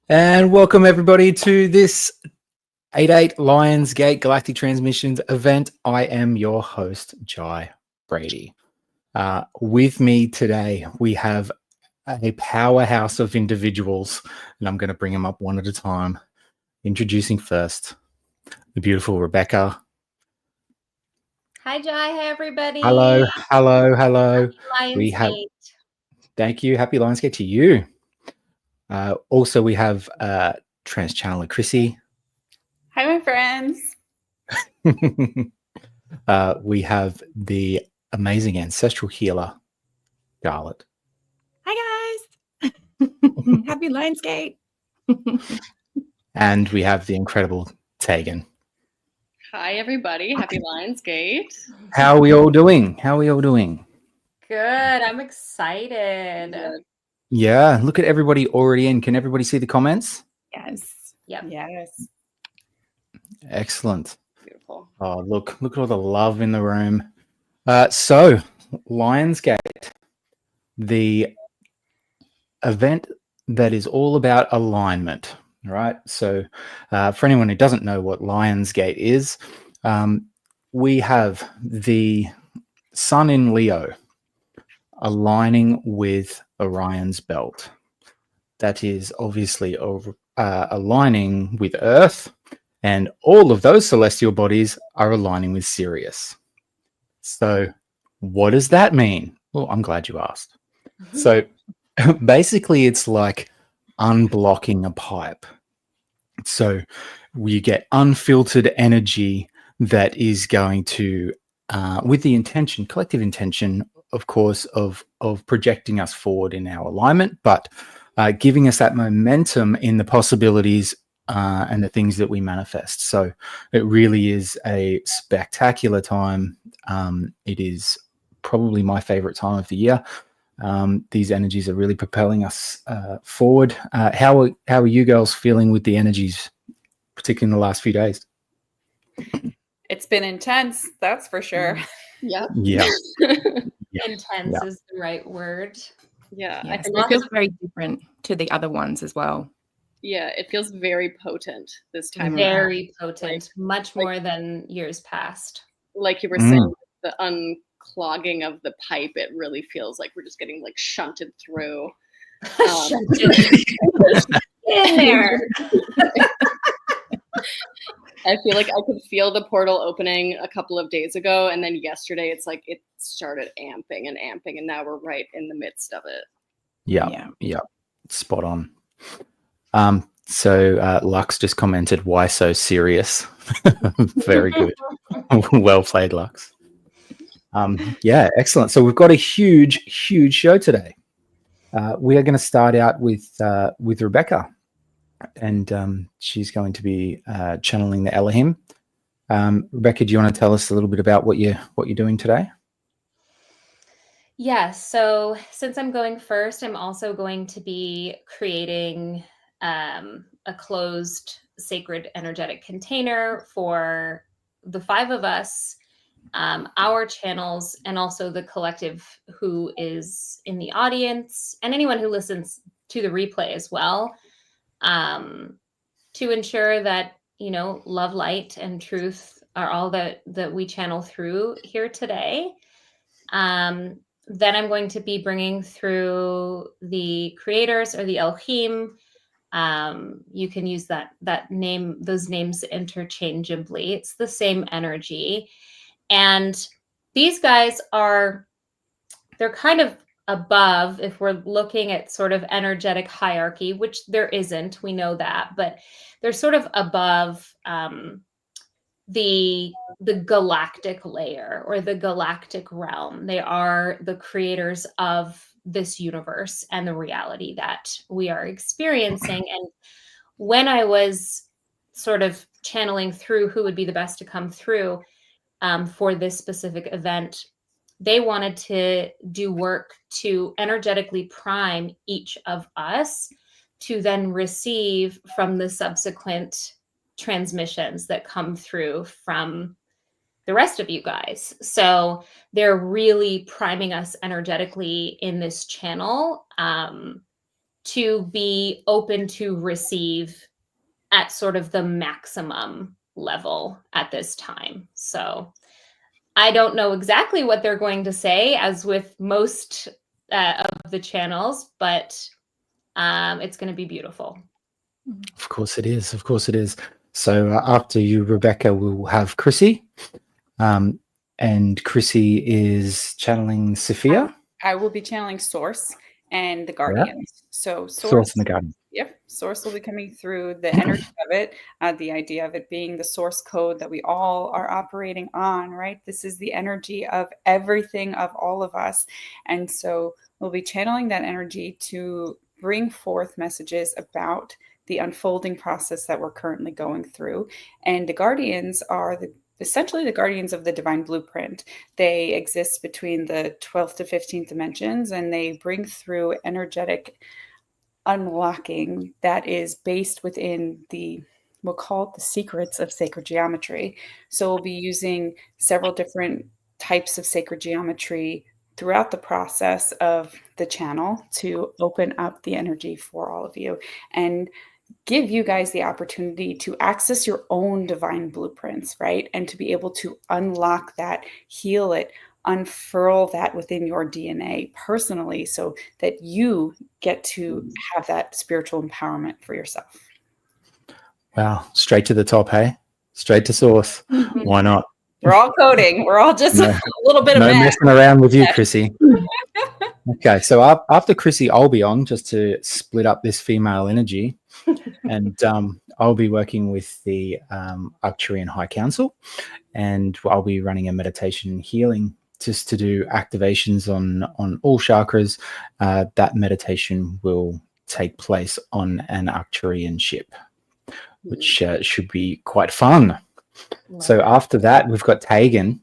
And welcome everybody to this 88 Lionsgate Galactic Transmissions event. I am your host, Jai Brady. With me today, we have a powerhouse of individuals, and I'm going to bring them up one at a time. Introducing first, the beautiful Rebecca. Hi, Jai. Hi, everybody. Hello. Happy Lionsgate. Thank you. Happy Lionsgate to you. Also, we have Trans Channeler Chrissy. Hi, my friends. We have the amazing ancestral healer, Charlotte. Hi, guys. Happy Lionsgate. And we have the incredible Tegan. Hi, everybody. Happy Lionsgate. How are we all doing? Good. I'm excited. Good. Yeah, look at everybody already in. Can everybody see the comments? Yes. Yep. Yes. Excellent. Beautiful. Oh, look at all the love in the room. So, Lionsgate, the event that is all about alignment, right? So, for anyone who doesn't know what Lionsgate is, we have the Sun in Leo aligning with Orion's belt. That is obviously aligning with Earth, and all of those celestial bodies are aligning with Sirius. So what does that mean? Well, I'm glad you asked. So basically it's like unblocking a pipe. So you get unfiltered energy that is going to, with the intention, collective intention, of course, of projecting us forward in our alignment, but giving us that momentum in the possibilities and the things that we manifest. So it really is a spectacular time. It is probably my favorite time of the year. These energies are really propelling us forward. How are you girls feeling with the energies, particularly in the last few days? It's been intense, that's for sure. Yep. Yeah. Intense is the right word. Yeah. Yes, I think it feels very different to the other ones as well. Yeah, it feels very potent this time. Very potent, much more than years past. Like you were saying, the unclogging of the pipe, it really feels like we're just getting like shunted through. In there. I feel like I could feel the portal opening a couple of days ago, and then yesterday it's like it started amping, and now we're right in the midst of it. Yeah. Spot on. So Lux just commented, "Why so serious?" Very good. Well played, Lux. Yeah, excellent. So we've got a huge show today. We are going to start out with Rebecca, and she's going to be channeling the Elohim. Rebecca, do you want to tell us a little bit about what you're doing today? Yes. So since I'm going first, I'm also going to be creating a closed sacred energetic container for the 5 of us, our channels, and also the collective who is in the audience, and anyone who listens to the replay as well, to ensure that, love, light, and truth are all that we channel through here today. Then I'm going to be bringing through the creators or the Elohim. You can use those names interchangeably. It's the same energy. And these guys they're kind of above, if we're looking at sort of energetic hierarchy, which there isn't, we know that, but they're sort of above the galactic layer or the galactic realm. They are the creators of this universe and the reality that we are experiencing. And when I was sort of channeling through who would be the best to come through for this specific event, they wanted to do work to energetically prime each of us to then receive from the subsequent transmissions that come through from the rest of you guys. So they're really priming us energetically in this channel to be open to receive at sort of the maximum level at this time. So I don't know exactly what they're going to say, as with most of the channels, but it's going to be beautiful. Of course it is. Of course it is. So after you, Rebecca, we'll have Chrissy. And Chrissy is channeling Sophia. I will be channeling Source and the Yeah. Guardians. So Source and the Garden. Yep, Source will be coming through the energy of it, the idea of it being the source code that we all are operating on, right? This is the energy of everything, of all of us. And so we'll be channeling that energy to bring forth messages about the unfolding process that we're currently going through. And the Guardians are essentially the guardians of the divine blueprint. They exist between the 12th to 15th dimensions, and they bring through energetic unlocking that is based within we'll call it the secrets of sacred geometry. So we'll be using several different types of sacred geometry throughout the process of the channel to open up the energy for all of you and give you guys the opportunity to access your own divine blueprints, right? And to be able to unlock that, heal it, unfurl that within your DNA personally so that you get to have that spiritual empowerment for yourself. Wow. Straight to the top, hey? Straight to source. Why not? We're all coding. We're all just a little bit of no math. messing around with you, Chrissy. Okay, so after Chrissy, I'll be on just to split up this female energy. And I'll be working with the Arcturian High Council, and I'll be running a meditation healing just to do activations on all chakras. That meditation will take place on an Arcturian ship, which should be quite fun. So after that, we've got Tegan.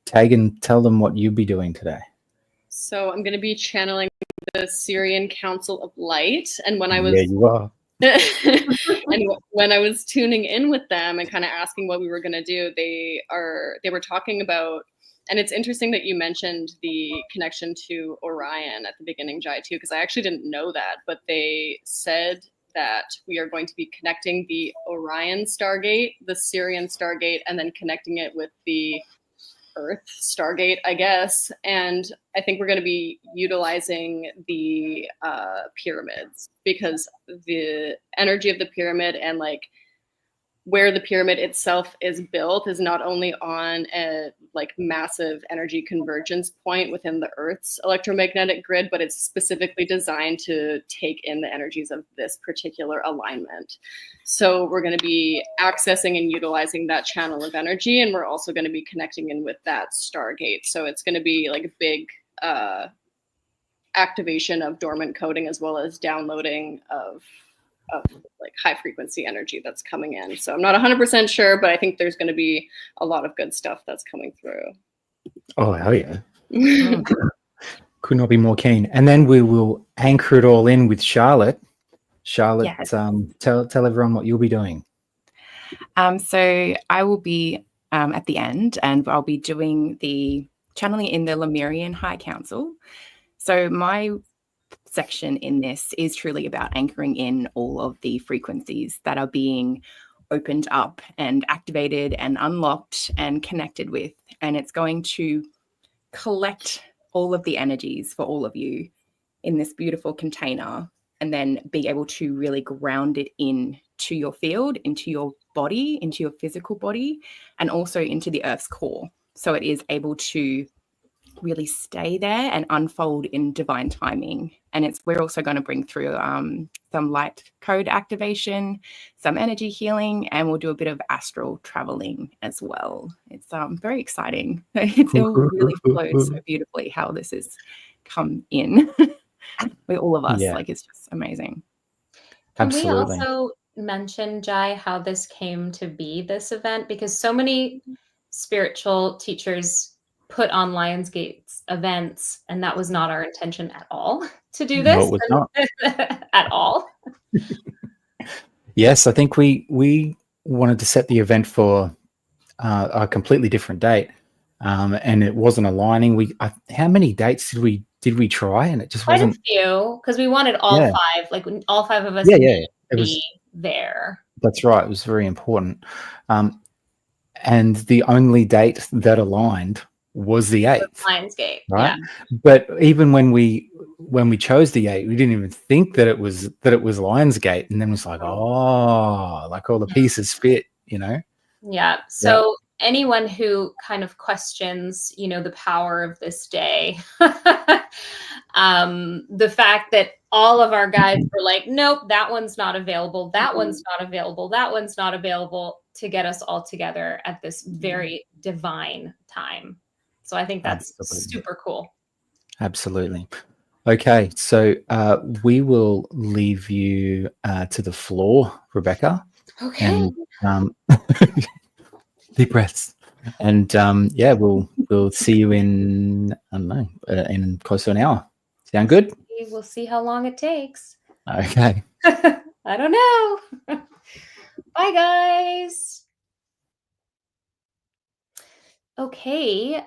Tegan, tell them what you'll be doing today. So I'm going to be channeling the Syrian Council of Light. And when I was... Yeah, you are. and when I was tuning in with them and kind of asking what we were going to do, they were talking about, and it's interesting that you mentioned the connection to Orion at the beginning, Jai, too, because I actually didn't know that, but they said that we are going to be connecting the Orion Stargate, the Syrian Stargate, and then connecting it with the Earth Stargate, I guess. And I think we're going to be utilizing the pyramids, because the energy of the pyramid and like where the pyramid itself is built is not only on a like massive energy convergence point within the Earth's electromagnetic grid, but it's specifically designed to take in the energies of this particular alignment. So we're going to be accessing and utilizing that channel of energy, and we're also going to be connecting in with that Stargate. So it's going to be like a big activation of dormant coding, as well as downloading of like high frequency energy that's coming in. So I'm not 100% sure, but I think there's going to be a lot of good stuff that's coming through. Oh, hell yeah. Could not be more keen. And then we will anchor it all in with Charlotte. Charlotte, Yes. Tell everyone what you'll be doing. So I will be at the end, and I'll be doing the channeling in the Lemurian High Council. So my section in this is truly about anchoring in all of the frequencies that are being opened up and activated and unlocked and connected with. And it's going to collect all of the energies for all of you in this beautiful container, and then be able to really ground it in to your field, into your body, into your physical body, and also into the Earth's core. So it is able to really stay there and unfold in divine timing. And we're also going to bring through some light code activation, some energy healing, and we'll do a bit of astral traveling as well. It's very exciting. It all really flows so beautifully how this has come in with all of us. Yeah. Like, it's just amazing. Can Absolutely. we also mention, Jai, how this came to be, this event? Because so many spiritual teachers put on Lionsgate's events, and that was not our intention at all to do this. No, it was not. At all. Yes, I think we wanted to set the event for a completely different date, and it wasn't aligning. How many dates did did we try? And it just Quite a wasn't. few, because we wanted all Yeah. 5, like all 5 of us Yeah, need yeah. to It was. be there. That's right. It was very important. And the only date that aligned was the 8th, Lionsgate. right? Yeah. But even when we chose the 8th, we didn't even think that it was Lionsgate, and then it's like, oh, like all the pieces fit, you know? Yeah. So anyone who kind of questions, the power of this day, the fact that all of our guides were like, nope, that one's not available. That one's not available. That one's not available, to get us all together at this very divine time. So I think that's super cool. Absolutely. Okay, so we will leave you to the floor, Rebecca. Okay. And deep breaths. And yeah, we'll see you in, I don't know, in close to an hour. Sound good? We'll see how long it takes. Okay. I don't know. Bye, guys. Okay.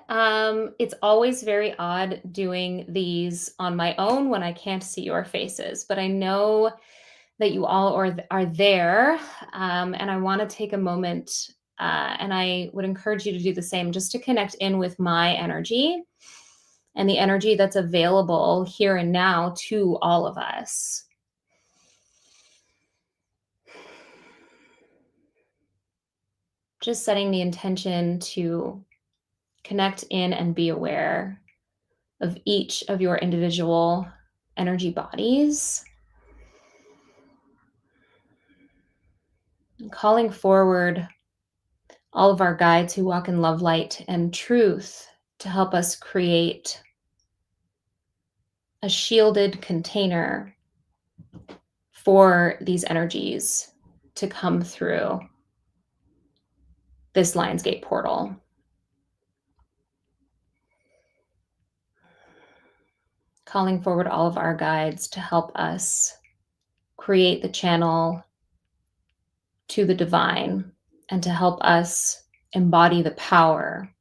It's always very odd doing these on my own when I can't see your faces, but I know that you all are there, and I want to take a moment, and I would encourage you to do the same, just to connect in with my energy and the energy that's available here and now to all of us. Just setting the intention to connect in and be aware of each of your individual energy bodies. And calling forward all of our guides who walk in love, light, and truth to help us create a shielded container for these energies to come through this Lionsgate portal. Calling forward all of our guides to help us create the channel to the divine and to help us embody the power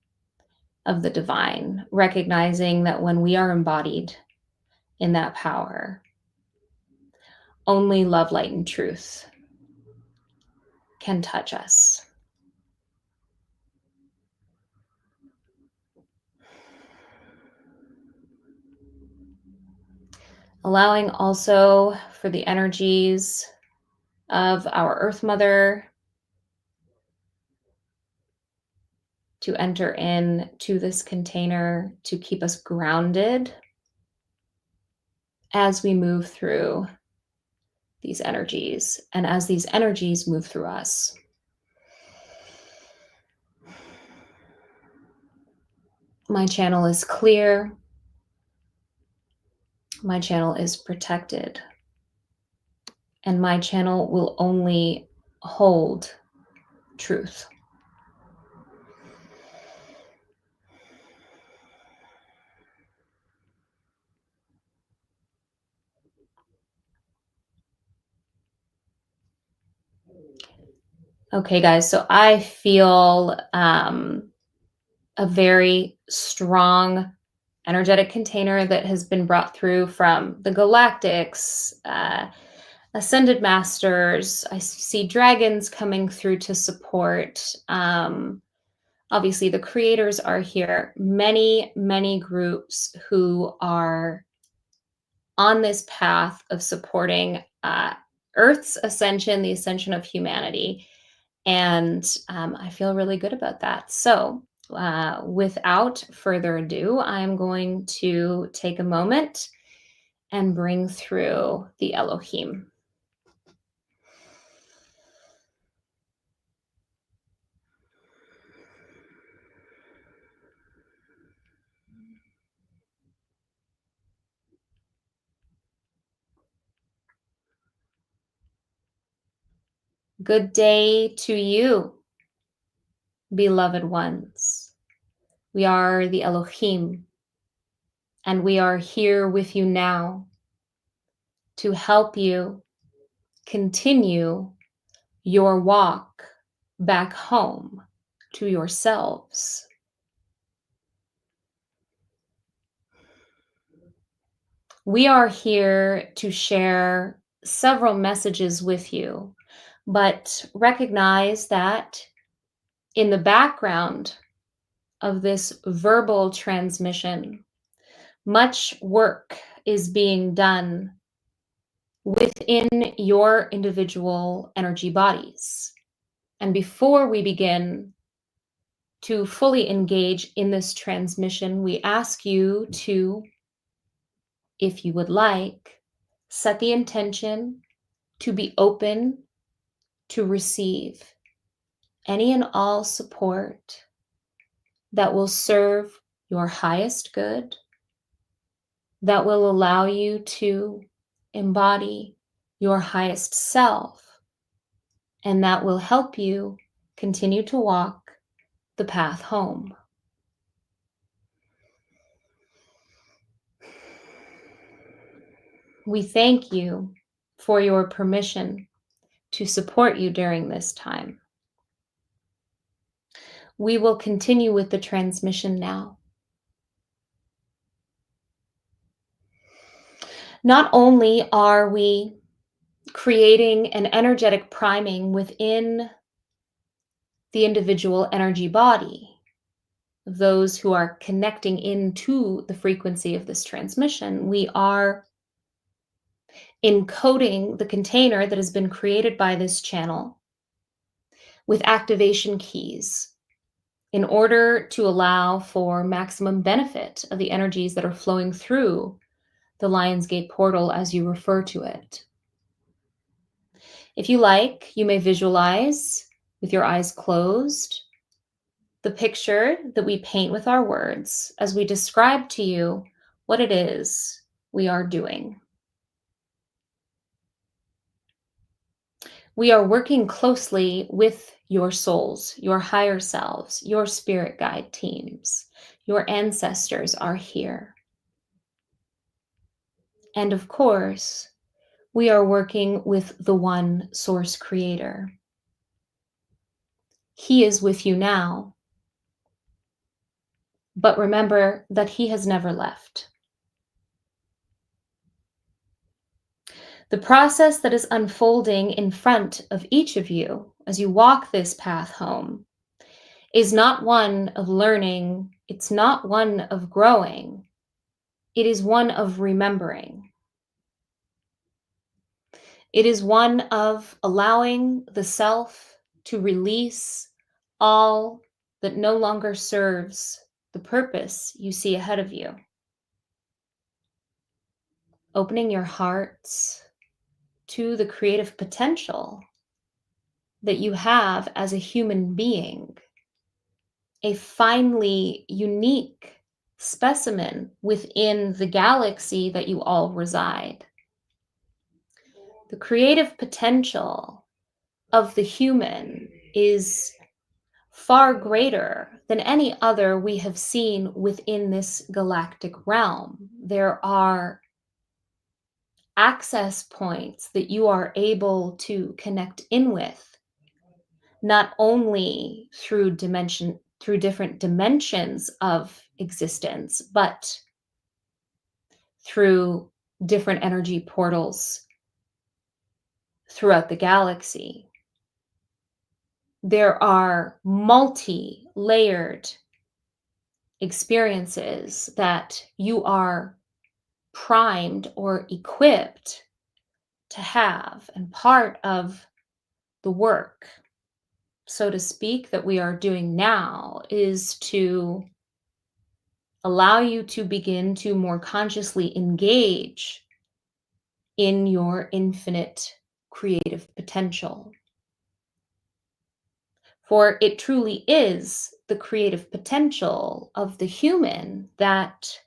of the divine, recognizing that when we are embodied in that power, only love, light, and truth can touch us. Allowing also for the energies of our Earth Mother to enter in to this container to keep us grounded as we move through these energies and as these energies move through us. My channel is clear. My channel is protected. And my channel will only hold truth. Okay, guys, so I feel a very strong energetic container that has been brought through from the Galactics, Ascended Masters. I see dragons coming through to support. Obviously, the creators are here. Many, many groups who are on this path of supporting Earth's ascension, the ascension of humanity. And I feel really good about that. So without further ado, I'm going to take a moment and bring through the Elohim. Good day to you, beloved ones. We are the Elohim, and we are here with you now to help you continue your walk back home to yourselves. We are here to share several messages with you, but recognize that in the background of this verbal transmission, much work is being done within your individual energy bodies. And before we begin to fully engage in this transmission, we ask you to, if you would like, set the intention to be open to receive any and all support that will serve your highest good, that will allow you to embody your highest self, and that will help you continue to walk the path home. We thank you for your permission to support you during this time. We will continue with the transmission now. Not only are we creating an energetic priming within the individual energy body, those who are connecting into the frequency of this transmission, we are encoding the container that has been created by this channel with activation keys in order to allow for maximum benefit of the energies that are flowing through the Lionsgate portal as you refer to it. If you like, you may visualize with your eyes closed the picture that we paint with our words as we describe to you what it is we are doing. We are working closely with your souls, your higher selves, your spirit guide teams. Your ancestors are here. And of course, we are working with the one source creator. He is with you now. But remember that he has never left. The process that is unfolding in front of each of you as you walk this path home is not one of learning, it's not one of growing, it is one of remembering. It is one of allowing the self to release all that no longer serves the purpose you see ahead of you. Opening your hearts to the creative potential that you have as a human being, a finely unique specimen within the galaxy that you all reside. The creative potential of the human is far greater than any other we have seen within this galactic realm. There are access points that you are able to connect in with, not only through different dimensions of existence, but through different energy portals throughout the galaxy. There are multi-layered experiences that you are primed or equipped to have, and part of the work, so to speak, that we are doing now is to allow you to begin to more consciously engage in your infinite creative potential. For it truly is the creative potential of the human that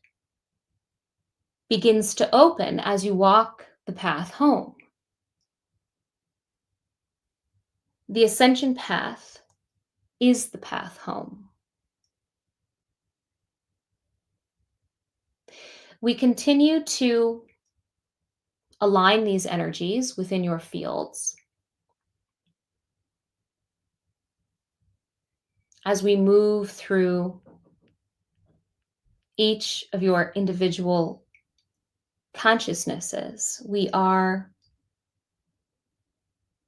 begins to open as you walk the path home. The ascension path is the path home. We continue to align these energies within your fields as we move through each of your individual consciousnesses. We are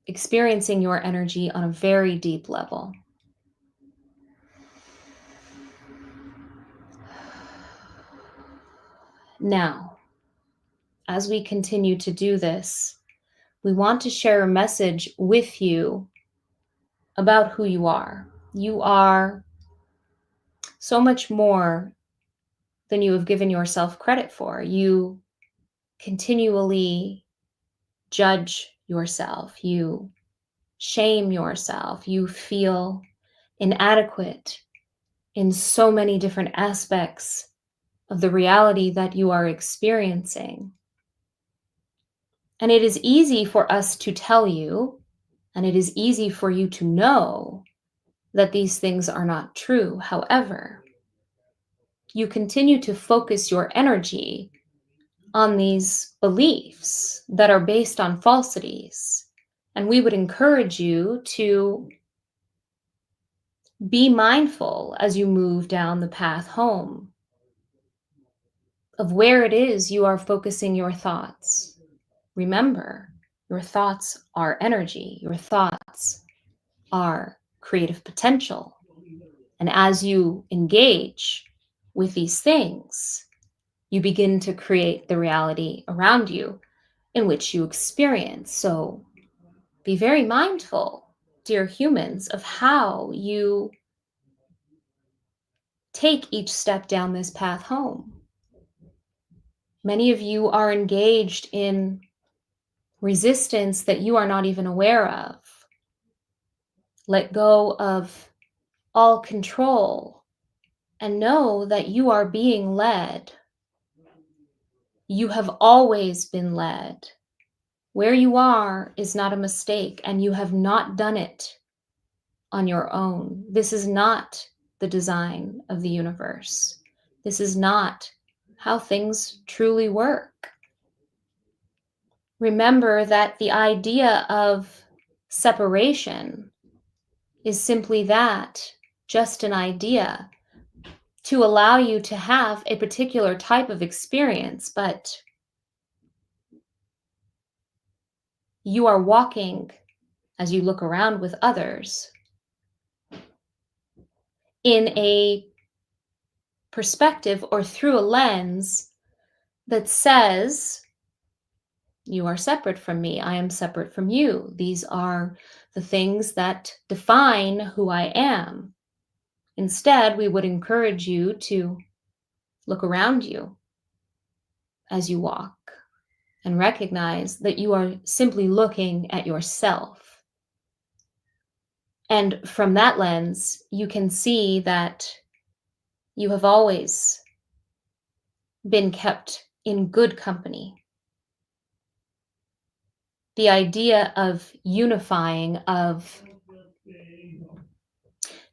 experiencing your energy on a very deep level. Now, as we continue to do this, we want to share a message with you about who you are. You are so much more than you have given yourself credit for. You continually judge yourself. You shame yourself. You feel inadequate in so many different aspects of the reality that you are experiencing. And it is easy for us to tell you, and it is easy for you to know that these things are not true. However, you continue to focus your energy on these beliefs that are based on falsities. And we would encourage you to be mindful as you move down the path home of where it is you are focusing your thoughts. Remember, your thoughts are energy. Your thoughts are creative potential. And as you engage with these things, you begin to create the reality around you in which you experience. So be very mindful, dear humans, of how you take each step down this path home. Many of you are engaged in resistance that you are not even aware of. Let go of all control and know that you are being led. You have always been led. Where you are is not a mistake, and you have not done it on your own. This is not the design of the universe. This is not how things truly work. Remember that the idea of separation is simply that, just an idea to allow you to have a particular type of experience, but you are walking, as you look around with others, in a perspective or through a lens that says, you are separate from me, I am separate from you. These are the things that define who I am. Instead, we would encourage you to look around you as you walk and recognize that you are simply looking at yourself. And from that lens, you can see that you have always been kept in good company. The idea of unifying, of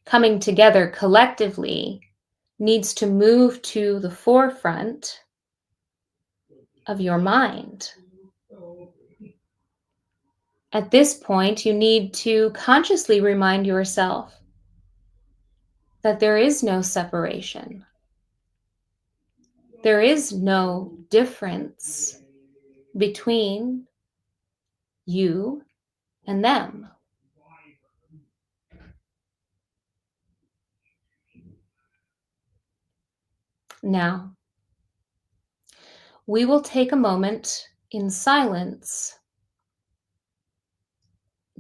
coming together collectively, needs to move to the forefront of your mind. At this point, you need to consciously remind yourself that there is no separation. There is no difference between you and them. Now, we will take a moment in silence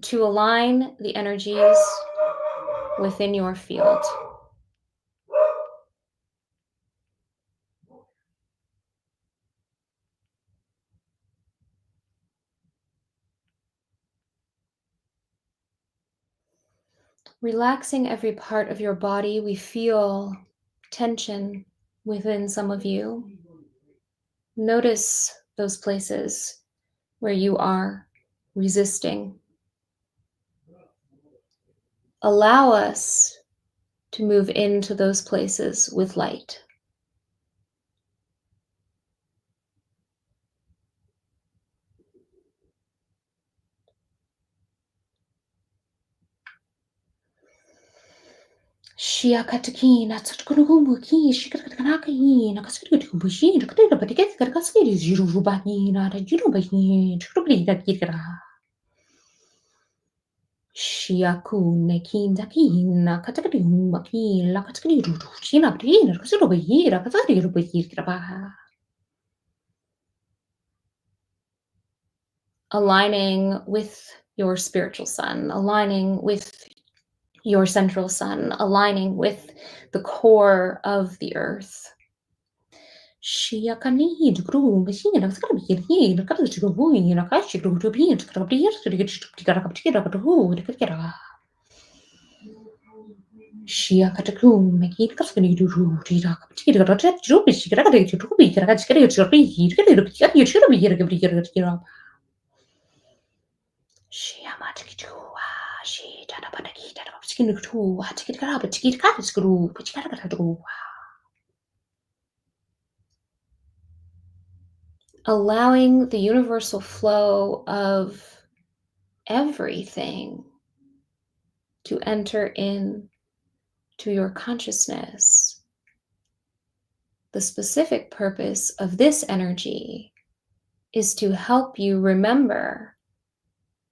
to align the energies within your field. Relaxing every part of your body, we feel tension within some of you. Notice those places where you are resisting. Allow us to move into those places with light. Shia katakina, tsutkunukumbuki, shikatkanakaina, kaskutkumbushi, katapatiket, kakaskiri, jirubahina, jirubahin, chukrubita. Shiakune kinzakina, katakadumaki, lakatskiri, china, pina, kasurubahira, kasarubahira. Aligning with your spiritual sun, aligning with your central sun, aligning with the core of the earth. Allowing the universal flow of everything to enter in to your consciousness. The specific purpose of this energy is to help you remember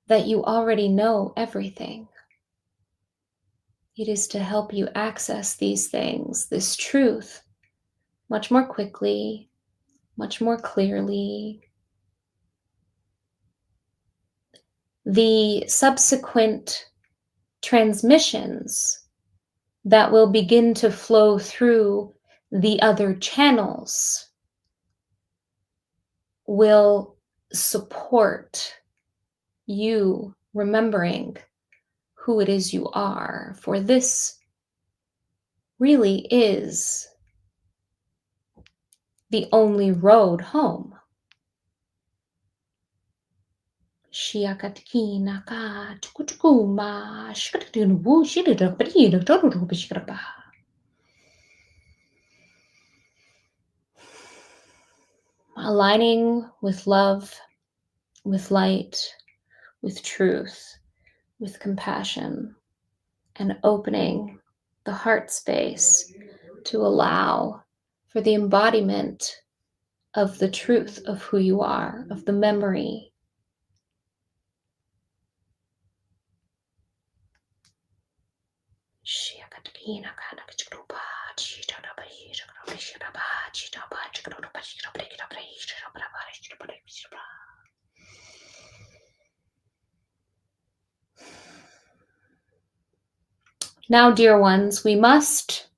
that you already know everything. It is to help you access these things, this truth, much more quickly, much more clearly. The subsequent transmissions that will begin to flow through the other channels will support you remembering who it is you are, for this really is the only road home. Aligning with love, with light, with truth, with compassion, and opening the heart space to allow for the embodiment of the truth of who you are, of the memory. Now, dear ones, we must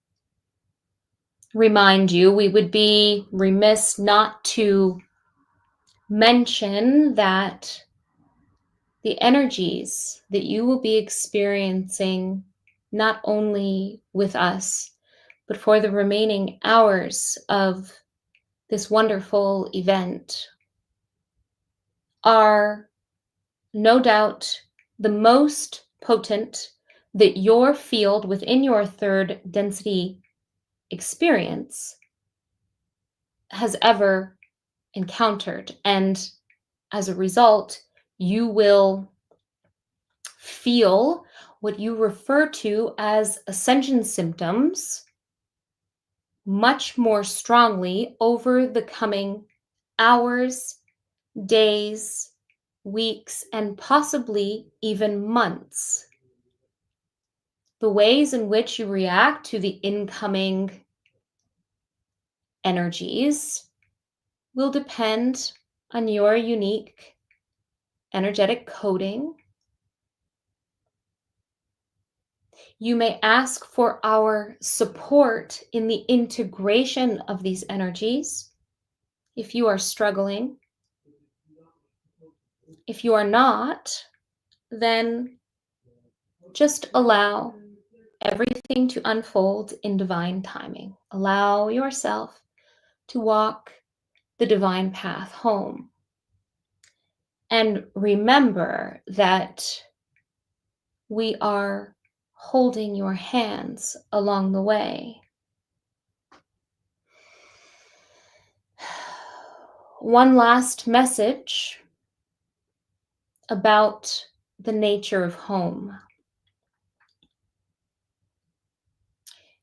remind you, we would be remiss not to mention that the energies that you will be experiencing, not only with us, but for the remaining hours of this wonderful event, are no doubt the most potent that your field within your third density experience has ever encountered. And as a result, you will feel what you refer to as ascension symptoms much more strongly over the coming hours, days, weeks, and possibly even months. The ways in which you react to the incoming energies will depend on your unique energetic coding. You may ask for our support in the integration of these energies if you are struggling. If you are not, then just allow everything to unfold in divine timing. Allow yourself to walk the divine path home. And remember that we are holding your hands along the way. One last message about the nature of home.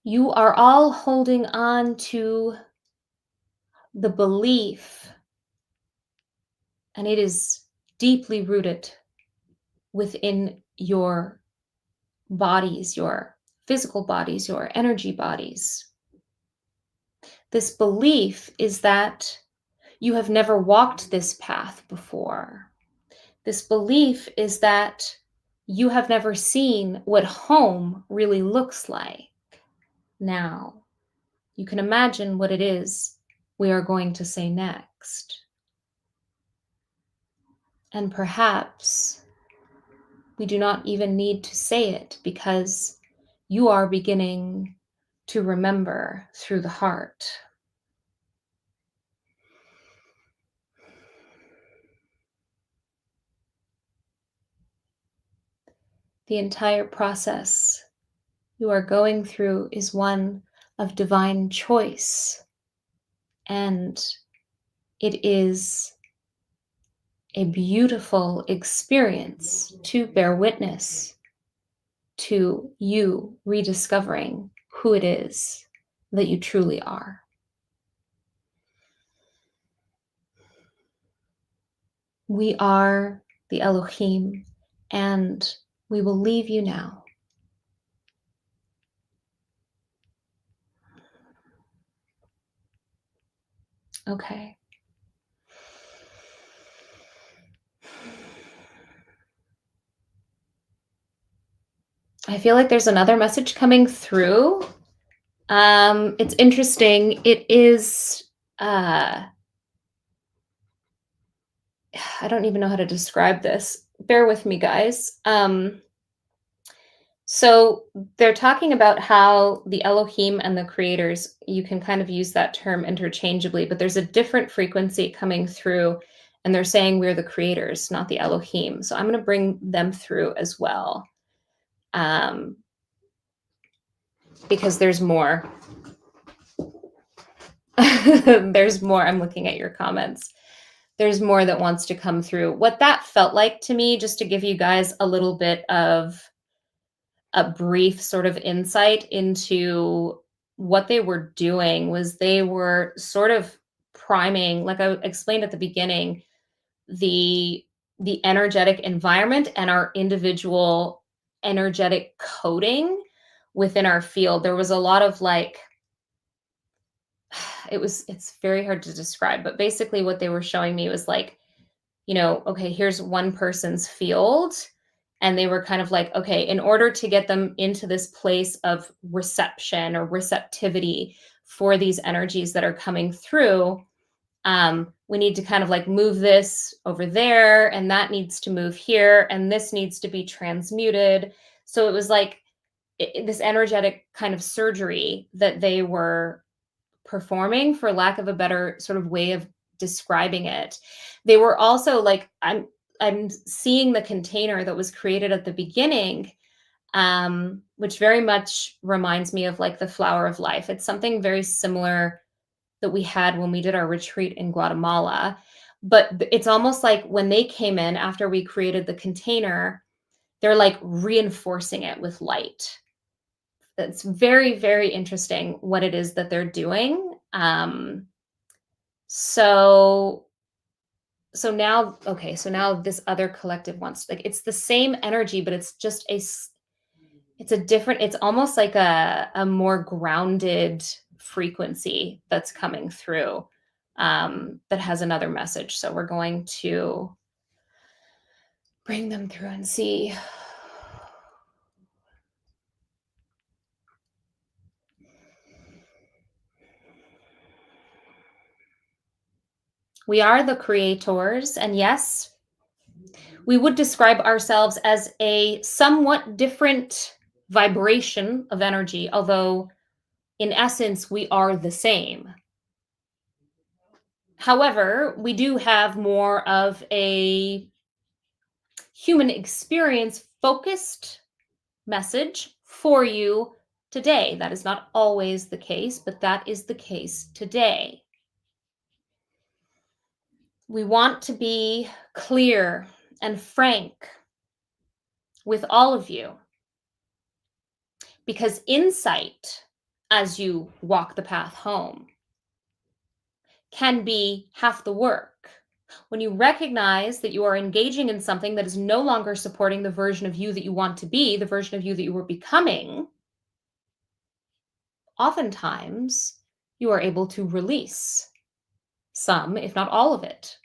You are all holding on to the belief, and it is deeply rooted within your bodies, your physical bodies, your energy bodies. This belief is that you have never walked this path before. This belief is that you have never seen what home really looks like. Now, you can imagine what it is we are going to say next. And perhaps we do not even need to say it because you are beginning to remember through the heart. The entire process you are going through is one of divine choice, and it is a beautiful experience to bear witness to you rediscovering who it is that you truly are. We are the Elohim, and we will leave you now. Okay. I feel like there's another message coming through. It's interesting. It is, I don't even know how to describe this. Bear with me, guys. So they're talking about how the Elohim and the creators, you can kind of use that term interchangeably, but there's a different frequency coming through, and they're saying we're the creators, not the Elohim. So I'm going to bring them through as well, because there's more. There's more. I'm looking at your comments. There's more that wants to come through. What that felt like to me, just to give you guys a little bit of a brief sort of insight into what they were doing, was they were sort of priming, like I explained at the beginning, the energetic environment and our individual energetic coding within our field. There was a lot of like, it's very hard to describe, but basically what they were showing me was like, okay, here's one person's field. And they were kind of like, okay, in order to get them into this place of reception or receptivity for these energies that are coming through, we need to kind of like move this over there, and that needs to move here, and this needs to be transmuted. So it was like this energetic kind of surgery that they were performing, for lack of a better sort of way of describing it. They were also like, I'm seeing the container that was created at the beginning, which very much reminds me of like the flower of life. It's something very similar that we had when we did our retreat in Guatemala. But it's almost like when they came in after we created the container, they're like reinforcing it with light. It's very, very interesting what it is that they're doing. So now, okay, so now this other collective wants, like, it's the same energy, but it's just it's a different, it's almost like a more grounded frequency that's coming through, that has another message. So we're going to bring them through and see. We are the creators, and yes, we would describe ourselves as a somewhat different vibration of energy, although in essence, we are the same. However, we do have more of a human experience focused message for you today. That is not always the case, but that is the case today. We want to be clear and frank with all of you, because insight as you walk the path home can be half the work. When you recognize that you are engaging in something that is no longer supporting the version of you that you want to be, the version of you that you were becoming, oftentimes you are able to release some, if not all of it,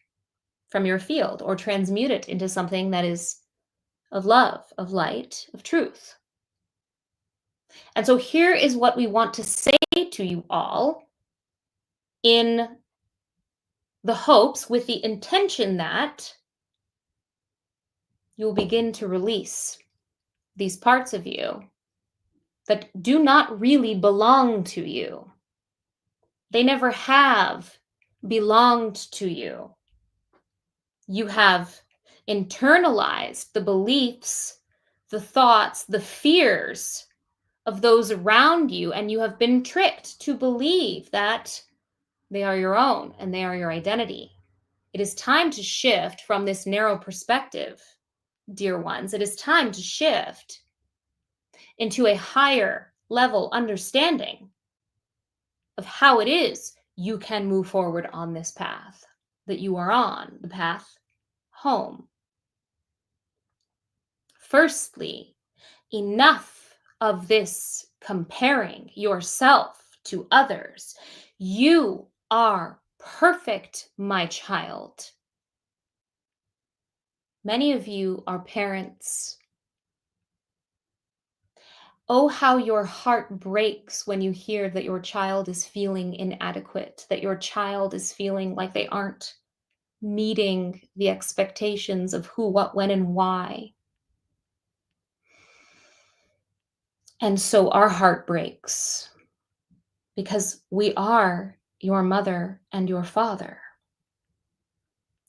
from your field or transmute it into something that is of love, of light, of truth. And so here is what we want to say to you all in the hopes, with the intention that you will begin to release these parts of you that do not really belong to you. They never have belonged to you. You have internalized the beliefs, the thoughts, the fears of those around you, and you have been tricked to believe that they are your own and they are your identity. It is time to shift from this narrow perspective, dear ones. It is time to shift into a higher level understanding of how it is you can move forward on this path that you are on, the path home. Firstly, enough of this comparing yourself to others. You are perfect, my child. Many of you are parents. Oh, how your heart breaks when you hear that your child is feeling inadequate, that your child is feeling like they aren't meeting the expectations of who, what, when, and why. And so our heart breaks because we are your mother and your father.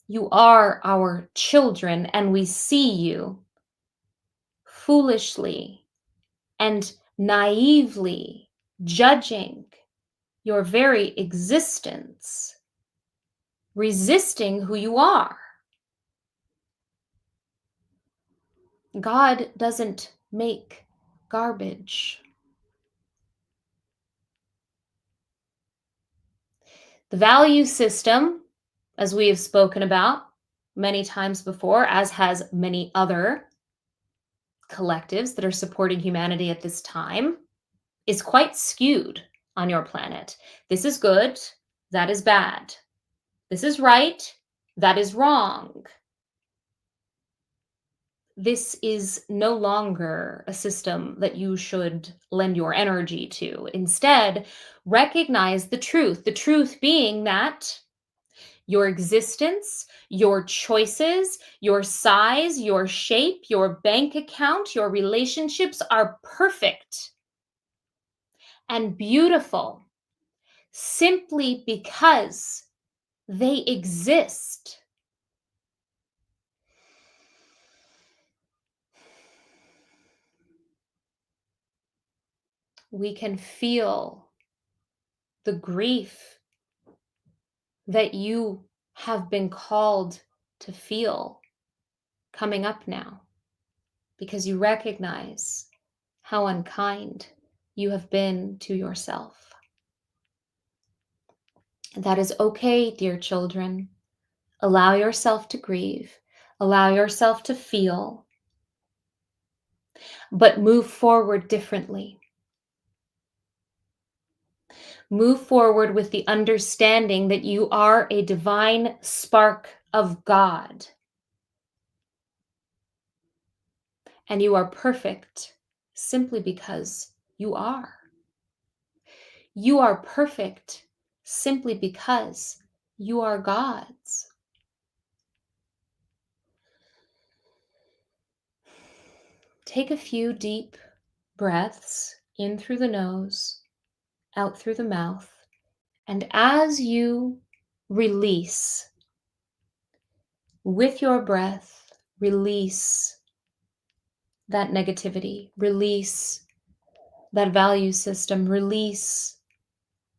You are our children, and we see you foolishly and naively judging your very existence, resisting who you are. God doesn't make garbage. The value system, as we have spoken about many times before, as has many other collectives that are supporting humanity at this time, is quite skewed on your planet. This is good, that is bad. This is right, that is wrong. This is no longer a system that you should lend your energy to. Instead, recognize the truth being that your existence, your choices, your size, your shape, your bank account, your relationships are perfect and beautiful simply because they exist. We can feel the grief that you have been called to feel coming up now because you recognize how unkind you have been to yourself. That is okay, dear children. Allow yourself to grieve. Allow yourself to feel. But move forward differently. Move forward with the understanding that you are a divine spark of God. And you are perfect simply because you are. You are perfect simply because you are God's. Take a few deep breaths in through the nose, out through the mouth, and as you release, with your breath, release that negativity, release that value system, release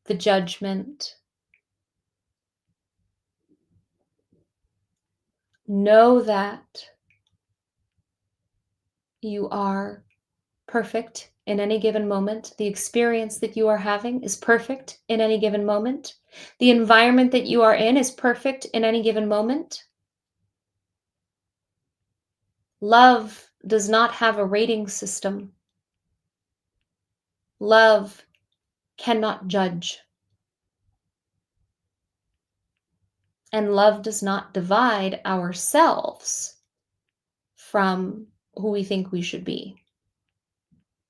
the judgment. Know that you are perfect in any given moment. The experience that you are having is perfect in any given moment. The environment that you are in is perfect in any given moment. Love does not have a rating system. Love cannot judge. And love does not divide ourselves from who we think we should be.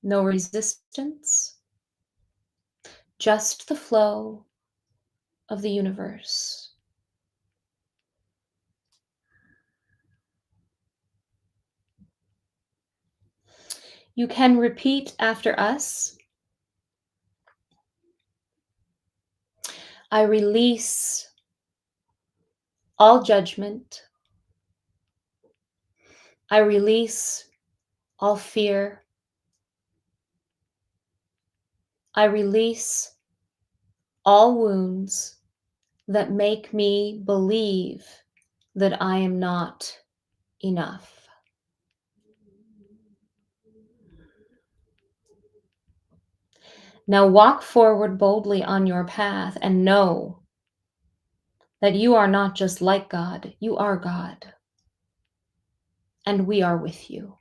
No resistance, just the flow of the universe. You can repeat after us. I release all judgment. I release all fear. I release all wounds that make me believe that I am not enough. Now walk forward boldly on your path and know that you are not just like God, you are God. And we are with you.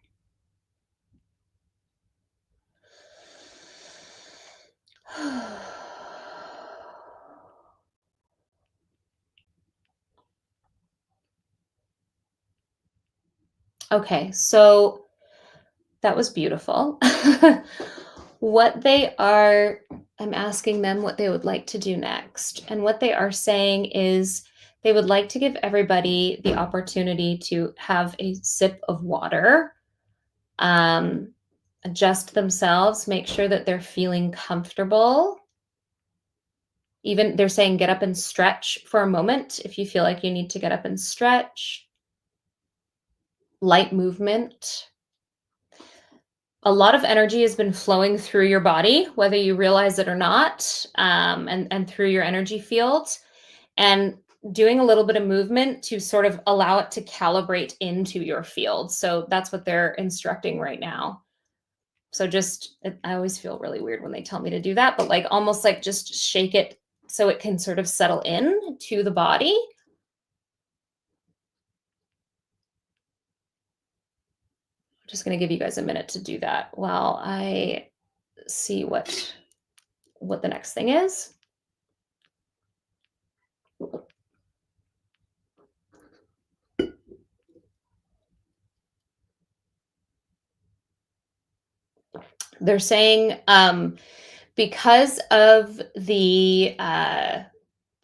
Okay, so that was beautiful. I'm asking them what they would like to do next. And what they are saying is they would like to give everybody the opportunity to have a sip of water, adjust themselves, make sure that they're feeling comfortable. Even they're saying get up and stretch for a moment if you feel like you need to get up and stretch. Light movement. A lot of energy has been flowing through your body, whether you realize it or not, and through your energy field. And doing a little bit of movement to sort of allow it to calibrate into your field. So that's what they're instructing right now. So I always feel really weird when they tell me to do that, but like almost like just shake it so it can sort of settle in to the body. I'm just going to give you guys a minute to do that while I see what the next thing is. They're saying because of the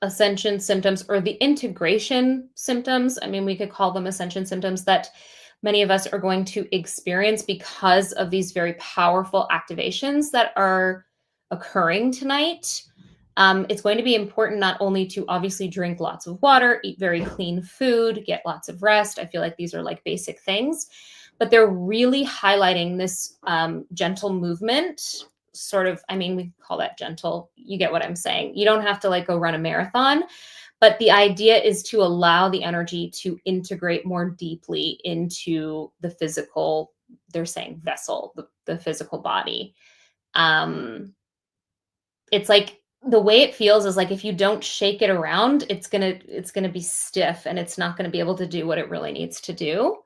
ascension symptoms or the integration symptoms, I mean, we could call them ascension symptoms that many of us are going to experience because of these very powerful activations that are occurring tonight. It's going to be important not only to obviously drink lots of water, eat very clean food, get lots of rest. I feel like these are like basic things, but they're really highlighting this gentle movement. Sort of, I mean, we call that gentle. You get what I'm saying. You don't have to like go run a marathon, but the idea is to allow the energy to integrate more deeply into the physical, they're saying vessel, the physical body. It's like the way it feels is like if you don't shake it around, it's gonna be stiff and it's not gonna be able to do what it really needs to do.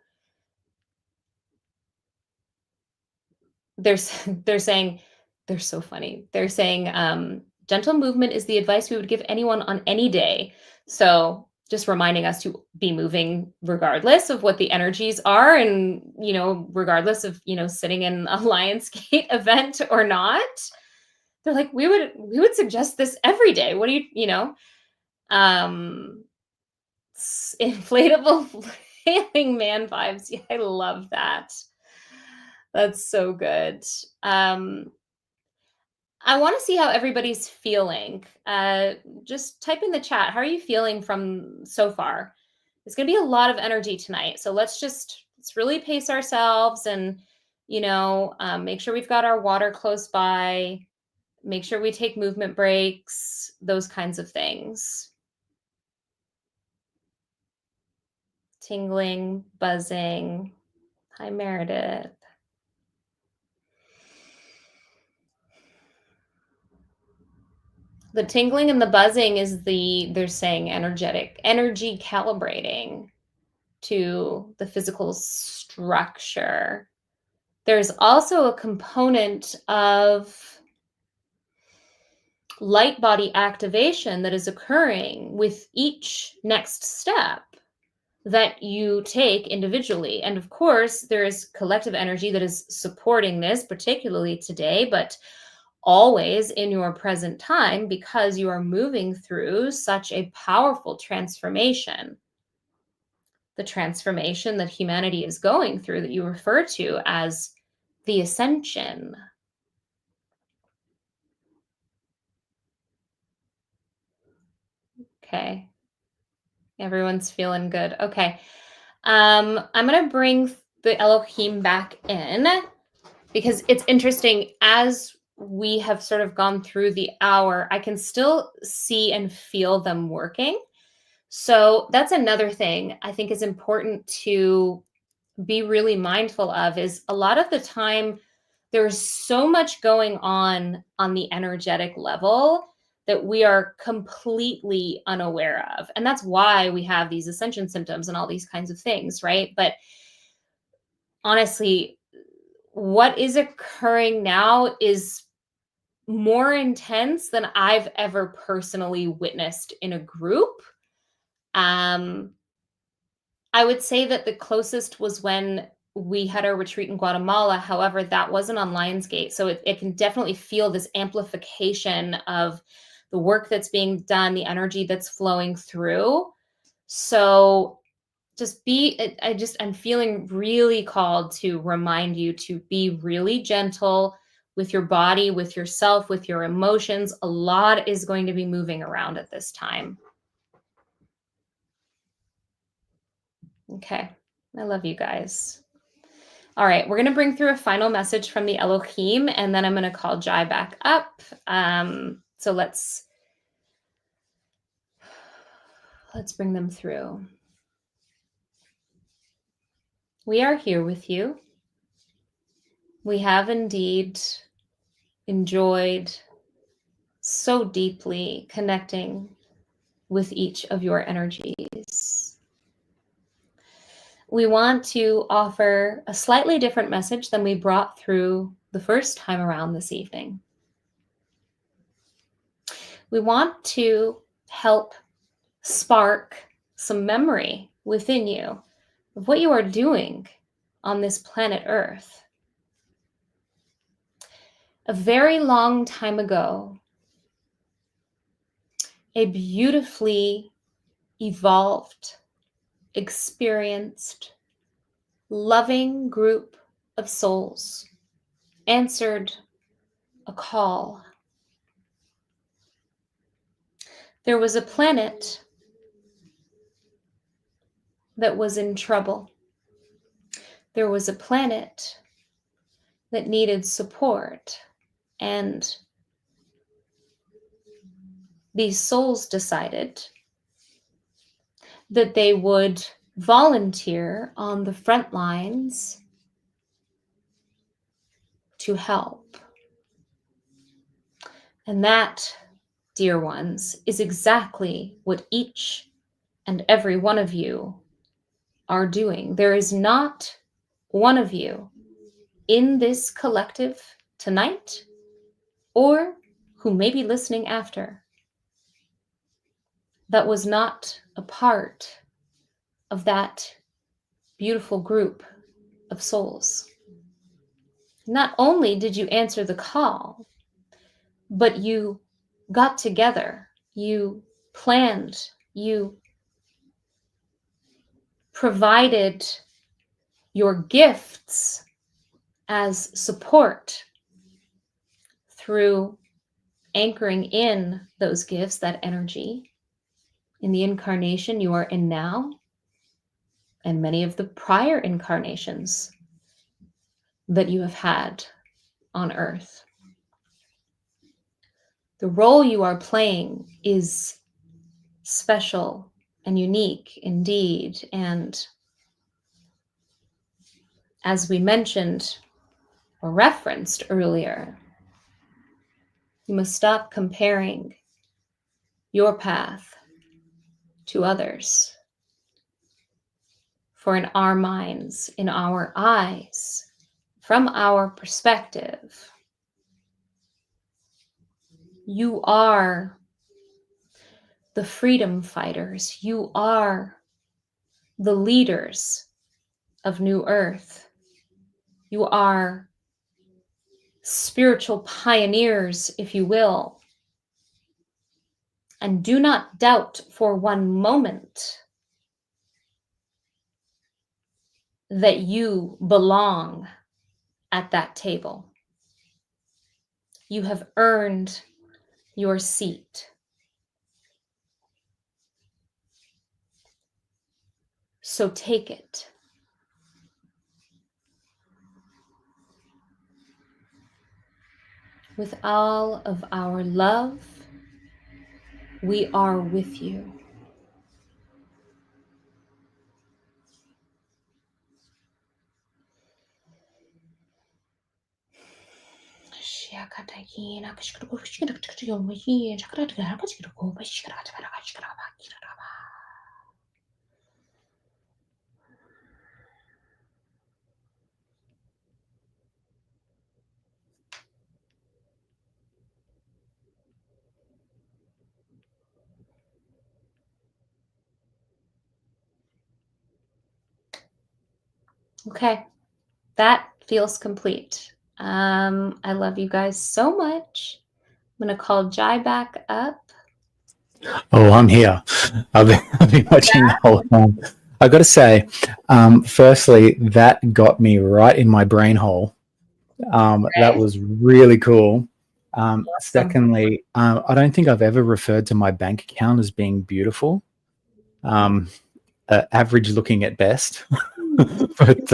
They're saying, they're so funny. They're saying, gentle movement is the advice we would give anyone on any day. So just reminding us to be moving regardless of what the energies are and, regardless of, sitting in a Lionsgate event or not. They're like, we would suggest this every day. What do inflatable flailing man vibes. Yeah, I love that. That's so good. I want to see how everybody's feeling. Just type in the chat. How are you feeling from so far? It's going to be a lot of energy tonight. So let's really pace ourselves and, make sure we've got our water close by. Make sure we take movement breaks, those kinds of things. Tingling, buzzing. Hi, Meredith. The tingling and the buzzing is they're saying energy calibrating to the physical structure. There's also a component of light body activation that is occurring with each next step that you take individually. And of course, there is collective energy that is supporting this, particularly today, but always in your present time, because you are moving through such a powerful transformation. The transformation that humanity is going through, that you refer to as the ascension. Okay. Everyone's feeling good. Okay. I'm going to bring the Elohim back in, because it's interesting. As we have sort of gone through the hour, I can still see and feel them working. So that's another thing I think is important to be really mindful of, is a lot of the time there's so much going on the energetic level that we are completely unaware of. And that's why we have these ascension symptoms and all these kinds of things, right? But honestly, what is occurring now is more intense than I've ever personally witnessed in a group. I would say that the closest was when we had our retreat in Guatemala. However, that wasn't on Lionsgate. So it can definitely feel this amplification of the work that's being done, the energy that's flowing through. So I'm feeling really called to remind you to be really gentle with your body, with yourself, with your emotions. A lot is going to be moving around at this time. Okay. I love you guys. All right, we're going to bring through a final message from the Elohim, and then I'm going to call Jai back up. So let's bring them through. We are here with you. We have indeed enjoyed so deeply connecting with each of your energies. We want to offer a slightly different message than we brought through the first time around this evening. We want to help spark some memory within you of what you are doing on this planet Earth. A very long time ago, a beautifully evolved, experienced, loving group of souls answered a call. There was a planet that was in trouble. There was a planet that needed support, and these souls decided that they would volunteer on the front lines to help. And that, dear ones, is exactly what each and every one of you are doing. There is not one of you in this collective tonight, or who may be listening after, that was not a part of that beautiful group of souls. Not only did you answer the call, but you got together, you planned, you provided your gifts as support through anchoring in those gifts, that energy, in the incarnation you are in now, and many of the prior incarnations that you have had on Earth. The role you are playing is special and unique indeed. And as we mentioned or referenced earlier, you must stop comparing your path to others. For in our minds, in our eyes, from our perspective, you are the freedom fighters. You are the leaders of New Earth. You are spiritual pioneers, if you will. And do not doubt for one moment that you belong at that table. You have earned your seat. So take it. With all of our love, we are with you. Okay, that feels complete. I love you guys so much. I'm going to call Jai back up. Oh, I'm here. I've been watching the whole time. I got to say, firstly, that got me right in my brain hole. That was really cool. Secondly, I don't think I've ever referred to my bank account as being beautiful. Average looking at best, but it's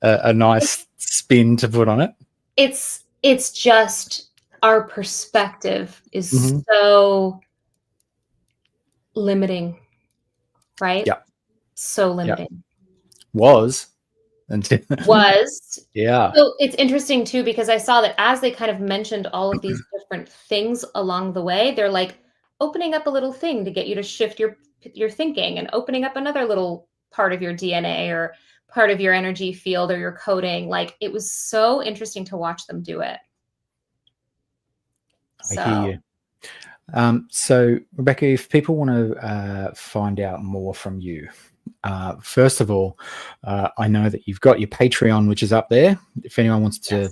a nice spin to put on it. It's just our perspective is so limiting, right? Yeah. So limiting. Was. Yeah. So it's interesting too, because I saw that as they kind of mentioned all of these different things along the way, they're like opening up a little thing to get you to shift your thinking, and opening up another little part of your DNA or part of your energy field or your coding. Like, it was so interesting to watch them do it. I hear you. So, Rebecca, if people want to find out more from you, first of all, I know that you've got your Patreon, which is up there. If anyone wants to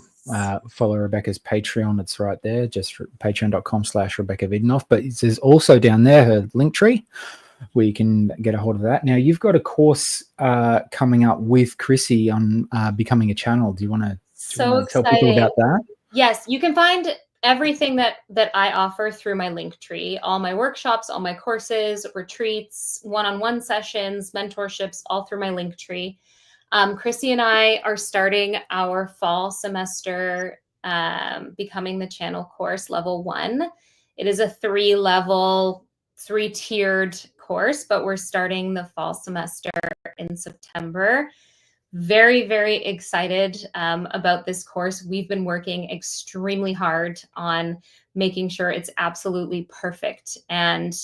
follow Rebecca's Patreon, it's right there, just patreon.com/Rebecca Videnoff. But there's also down there her link tree where you can get a hold of that. Now, you've got a course coming up with Chrissy on becoming a channel. Do you want to tell people about that? Yes, you can find everything that I offer through my link tree, all my workshops, all my courses, retreats, one-on-one sessions, mentorships, all through my link tree. Chrissy and I are starting our fall semester Becoming the Channel course, level 1. It is a 3-level, 3-tiered course, but we're starting the fall semester in September. Very, very excited about this course. We've been working extremely hard on making sure it's absolutely perfect, and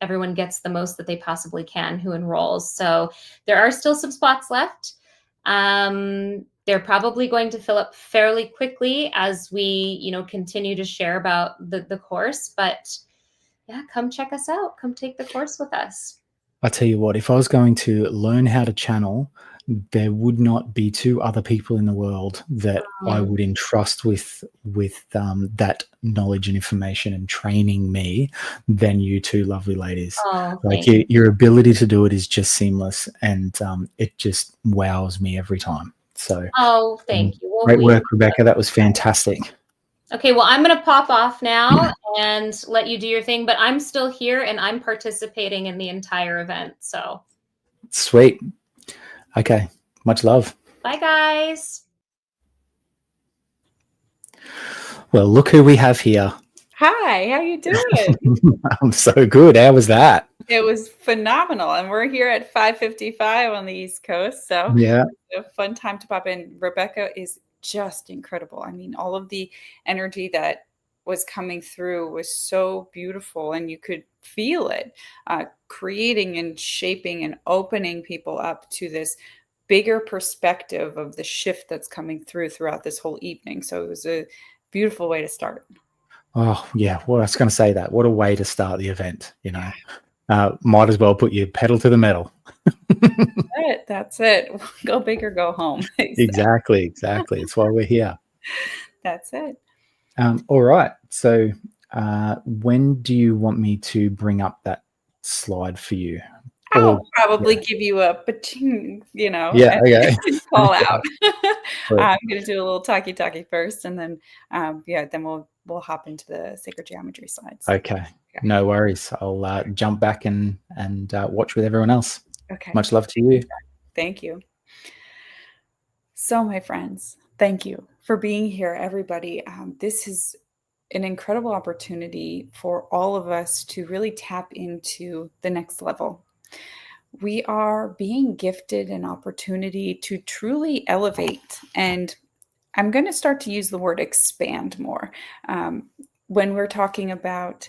everyone gets the most that they possibly can who enrolls. So there are still some spots left. They're probably going to fill up fairly quickly as we, continue to share about the course. But yeah, come check us out. Come take the course with us. I'll tell you what, if I was going to learn how to channel, there would not be 2 other people in the world that I would entrust with that knowledge and information and training me than you 2 lovely ladies. Like, your ability to do it is just seamless, and it just wows me every time. So, thank you. Well, great work, Rebecca. That was fantastic. Okay, well, I'm going to pop off now and let you do your thing, but I'm still here and I'm participating in the entire event. So sweet. Okay, much love. Bye, guys. Well, look who we have here. Hi, how you doing? I'm so good. How was that? It was phenomenal, and we're here at 5:55 on the East Coast, so yeah, it's a fun time to pop in. Rebecca is just incredible. I mean, all of the energy that was coming through was so beautiful, and you could feel it creating and shaping and opening people up to this bigger perspective of the shift that's coming throughout this whole evening. So it was a beautiful way to start. Oh, yeah. Well, I was going to say that. What a way to start the event, you know. Might as well put your pedal to the metal. That's it. Go big or go home. Exactly. That's why we're here. That's it. All right. So when do you want me to bring up that slide for you? I'll probably give you a ba-ching, Yeah, okay. Call out. I'm going to do a little talkie first, and then then we'll hop into the sacred geometry slides. Okay. No worries. I'll jump back and watch with everyone else. Okay. Much love to you. Thank you. So, my friends, thank you for being here, everybody. This is an incredible opportunity for all of us to really tap into the next level. We are being gifted an opportunity to truly elevate, and I'm going to start to use the word expand more. When we're talking about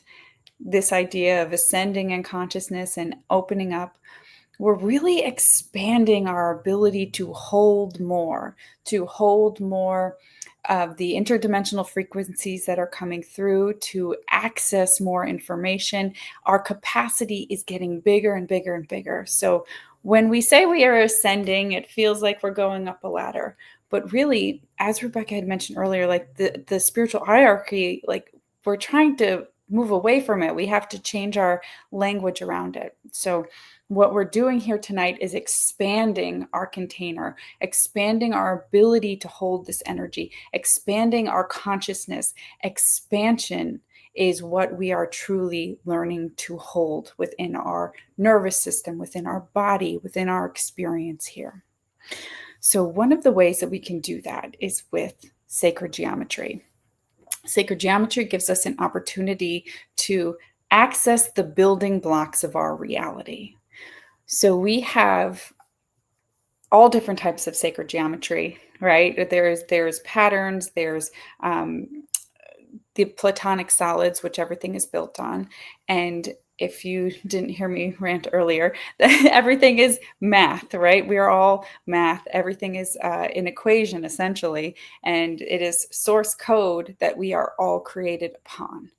this idea of ascending in consciousness and opening up, we're really expanding our ability to hold more of the interdimensional frequencies that are coming through, to access more information. Our capacity is getting bigger and bigger and bigger. So when we say we are ascending, it feels like we're going up a ladder. But really, as Rebecca had mentioned earlier, like the spiritual hierarchy, like we're trying to move away from it. We have to change our language around it. So what we're doing here tonight is expanding our container, expanding our ability to hold this energy, expanding our consciousness. Expansion is what we are truly learning to hold within our nervous system, within our body, within our experience here. So one of the ways that we can do that is with sacred geometry. Sacred geometry gives us an opportunity to access the building blocks of our reality. So we have all different types of sacred geometry, right? There's patterns, there's the platonic solids, which everything is built on. And if you didn't hear me rant earlier, everything is math, right? We are all math. Everything is an equation, essentially. And it is source code that we are all created upon.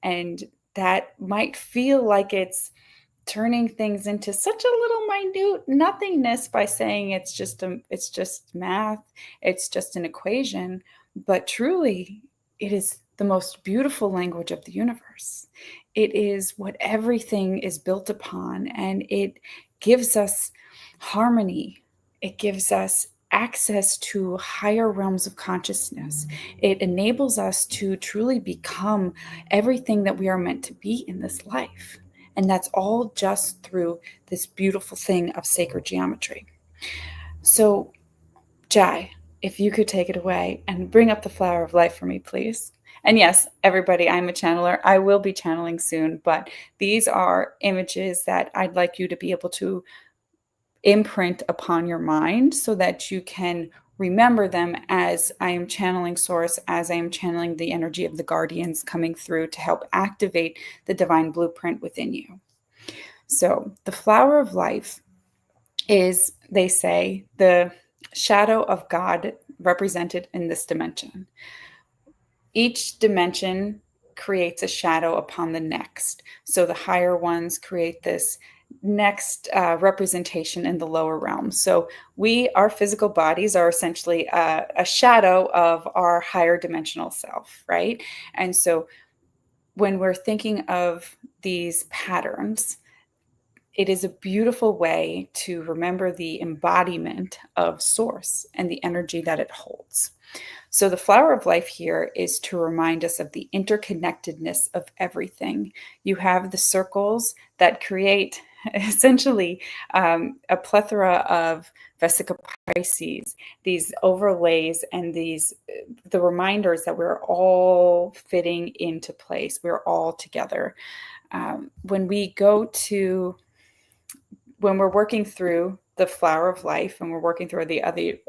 And that might feel like it's turning things into such a little minute nothingness by saying it's just math, it's just an equation, but truly it is the most beautiful language of the universe. It is what everything is built upon, and it gives us harmony. It gives us access to higher realms of consciousness. It enables us to truly become everything that we are meant to be in this life. And that's all just through this beautiful thing of sacred geometry. So, Jai, if you could take it away and bring up the flower of life for me, please. And yes, everybody, I'm a channeler. I will be channeling soon, but these are images that I'd like you to be able to imprint upon your mind so that you can remember them as I am channeling source, as I am channeling the energy of the guardians coming through to help activate the divine blueprint within you. So the flower of life is, they say, the shadow of God represented in this dimension. Each dimension creates a shadow upon the next. So the higher ones create this next representation in the lower realm. So our physical bodies are essentially a shadow of our higher dimensional self, right? And so when we're thinking of these patterns, it is a beautiful way to remember the embodiment of source and the energy that it holds. So the flower of life here is to remind us of the interconnectedness of everything. You have the circles that create essentially a plethora of Vesica Pisces, these overlays and the reminders that we're all fitting into place. We're all together. When we're working through the flower of life and we're working through the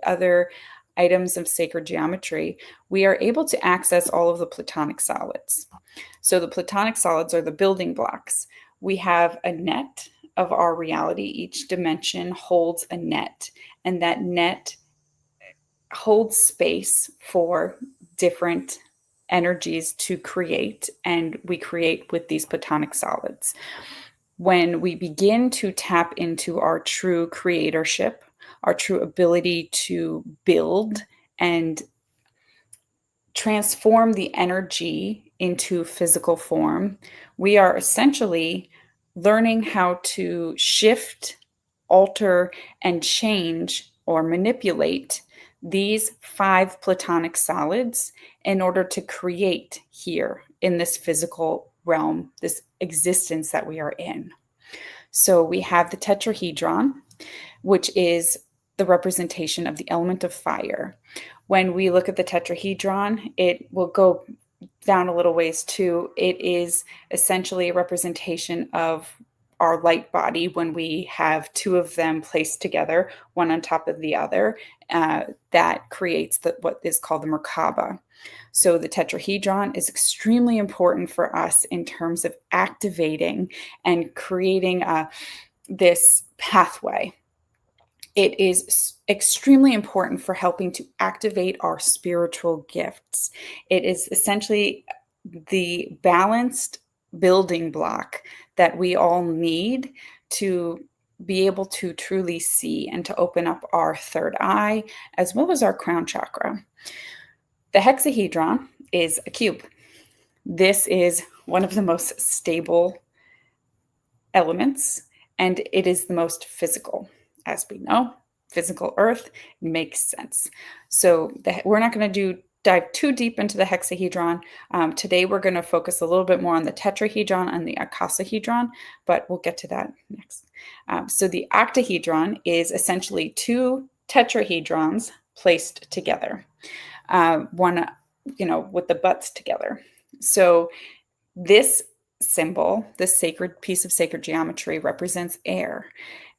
other items of sacred geometry, we are able to access all of the platonic solids. So the platonic solids are the building blocks. We have a net of our reality. Each dimension holds a net, and that net holds space for different energies to create, and we create with these platonic solids. When we begin to tap into our true creatorship, our true ability to build and transform the energy into physical form, we are essentially learning how to shift, alter, and change or manipulate these 5 platonic solids in order to create here in this physical realm, this existence that we are in. So we have the tetrahedron, which is the representation of the element of fire. When we look at the tetrahedron, it will go down a little ways too. It is essentially a representation of our light body when we have 2 of them placed together, one on top of the other. That creates what is called the Merkaba. So the tetrahedron is extremely important for us in terms of activating and creating this pathway. It is extremely important for helping to activate our spiritual gifts. It is essentially the balanced building block that we all need to be able to truly see and to open up our third eye, as well as our crown chakra. The hexahedron is a cube. This is one of the most stable elements, and it is the most physical. As we know, physical earth makes sense. So we're not going to dive too deep into the hexahedron. Today, we're going to focus a little bit more on the tetrahedron and the icosahedron, but we'll get to that next. So the octahedron is essentially 2 tetrahedrons placed together, one, with the butts together. So this symbol, this sacred piece of sacred geometry, represents air.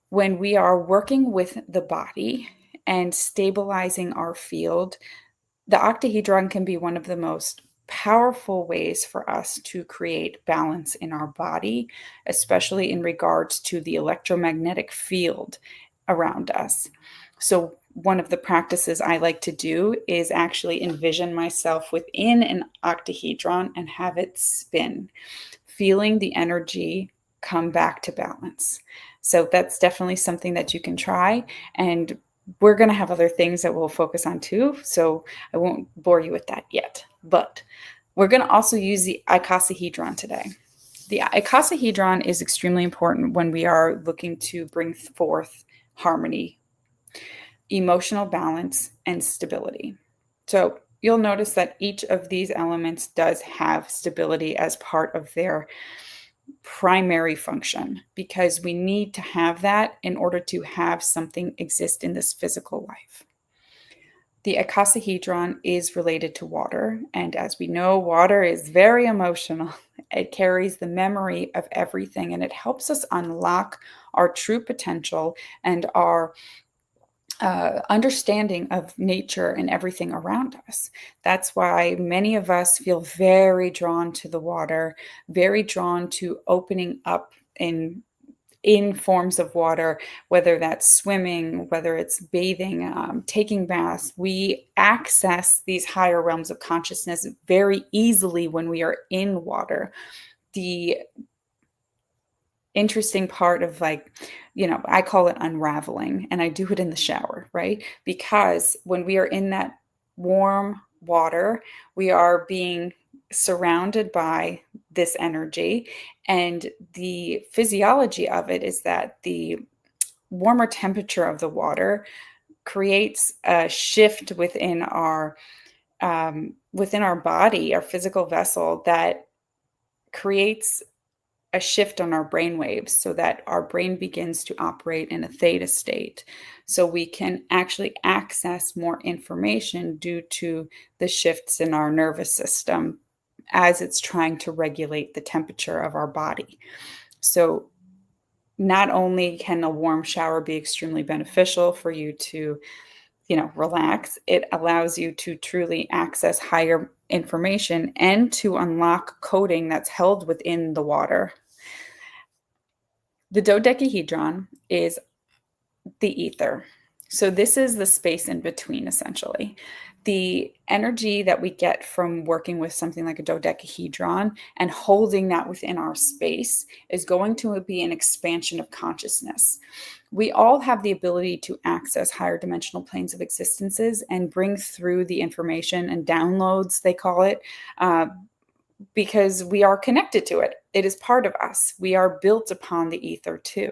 When we are working with the body and stabilizing our field, the octahedron can be one of the most powerful ways for us to create balance in our body, especially in regards to the electromagnetic field around us. So one of the practices I like to do is actually envision myself within an octahedron and have it spin, feeling the energy come back to balance. So that's definitely something that you can try. And we're going to have other things that we'll focus on too. So I won't bore you with that yet. But we're going to also use the icosahedron today. The icosahedron is extremely important when we are looking to bring forth harmony, emotional balance, and stability. So you'll notice that each of these elements does have stability as part of their primary function, because we need to have that in order to have something exist in this physical life. The icosahedron is related to water, and as we know, water is very emotional. It carries the memory of everything, and it helps us unlock our true potential and our understanding of nature and everything around us. That's why many of us feel very drawn to the water, very drawn to opening up in forms of water, whether that's swimming, whether it's bathing, taking baths. We access these higher realms of consciousness very easily when we are in water. The interesting part of I call it unraveling, and I do it in the shower, right? Because when we are in that warm water, we are being surrounded by this energy, and the physiology of it is that the warmer temperature of the water creates a shift within our body, our physical vessel, that creates a shift on our brain waves so that our brain begins to operate in a theta state. So we can actually access more information due to the shifts in our nervous system as it's trying to regulate the temperature of our body. So not only can a warm shower be extremely beneficial for you to relax, it allows you to truly access higher information and to unlock coding that's held within the water. The dodecahedron is the ether. So this is the space in between, essentially. The energy that we get from working with something like a dodecahedron and holding that within our space is going to be an expansion of consciousness. We all have the ability to access higher dimensional planes of existences and bring through the information and downloads, they call it, because we are connected to it. It is part of us. We are built upon the ether too.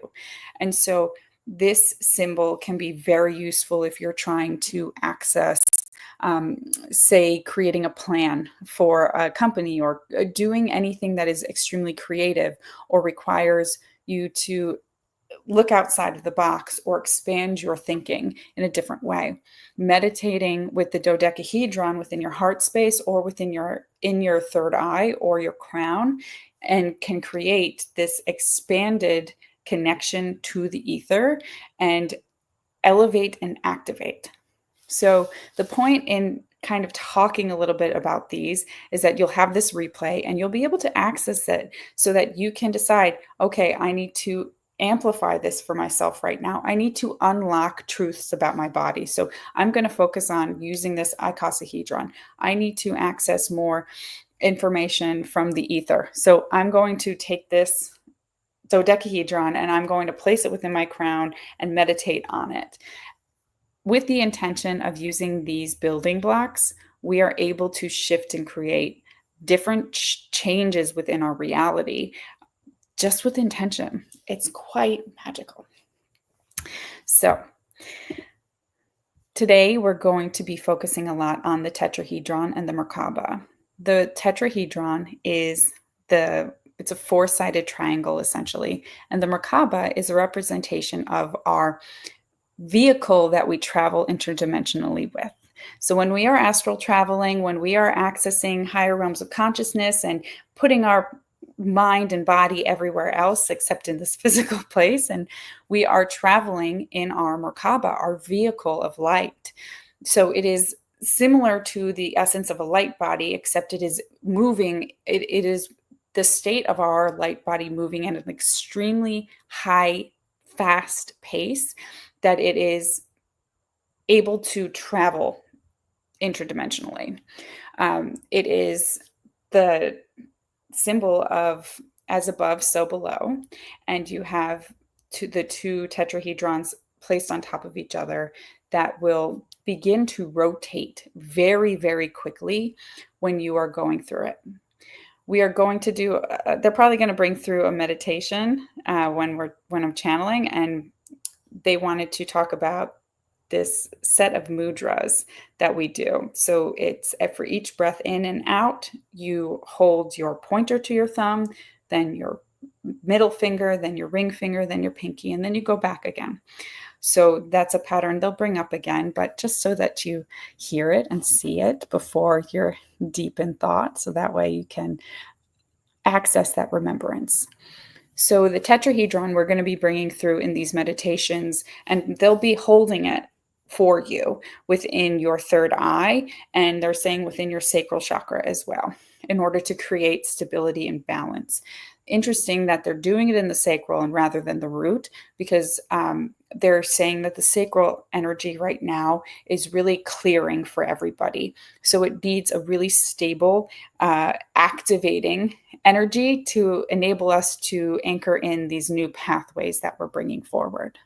And so this symbol can be very useful if you're trying to access, say, creating a plan for a company or doing anything that is extremely creative or requires you to look outside of the box or expand your thinking in a different way. Meditating with the dodecahedron within your heart space or within in your third eye or your crown, and can create this expanded connection to the ether and elevate and activate. So the point in kind of talking a little bit about these is that you'll have this replay and you'll be able to access it so that you can decide, okay, I need to amplify this for myself right now. I need to unlock truths about my body. So I'm going to focus on using this icosahedron. I need to access more information from the ether. So I'm going to take this dodecahedron and I'm going to place it within my crown and meditate on it. With the intention of using these building blocks, we are able to shift and create different changes within our reality just with intention. It's quite magical. So today we're going to be focusing a lot on the tetrahedron and the Merkaba. The tetrahedron is it's a four-sided triangle essentially, and the Merkaba is a representation of our vehicle that we travel interdimensionally with. So when we are astral traveling, when we are accessing higher realms of consciousness and putting our mind and body everywhere else except in this physical place, and we are traveling in our Merkaba, our vehicle of light. So it is similar to the essence of a light body, except it is moving. It is the state of our light body moving at an extremely high, fast pace that it is able to travel interdimensionally. It is the symbol of as above, so below, and you have the two tetrahedrons placed on top of each other that will begin to rotate very, very quickly when you are going through it. We are going to do, they're probably going to bring through a meditation when I'm channeling, and they wanted to talk about this set of mudras that we do. So it's for each breath in and out, you hold your pointer to your thumb, then your middle finger, then your ring finger, then your pinky, and then you go back again. So that's a pattern they'll bring up again, but just so that you hear it and see it before you're deep in thought. So that way you can access that remembrance. So the tetrahedron we're going to be bringing through in these meditations, and they'll be holding it for you within your third eye, and they're saying within your sacral chakra as well, in order to create stability and balance. Interesting that they're doing it in the sacral and rather than the root, because they're saying that the sacral energy right now is really clearing for everybody. So it needs a really stable, activating energy to enable us to anchor in these new pathways that we're bringing forward.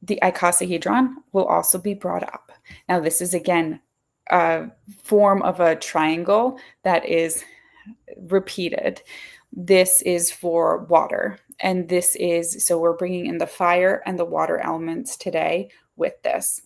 The icosahedron will also be brought up. Now, this is again a form of a triangle that is repeated. This is for water, and this is, so we're bringing in the fire and the water elements today with this.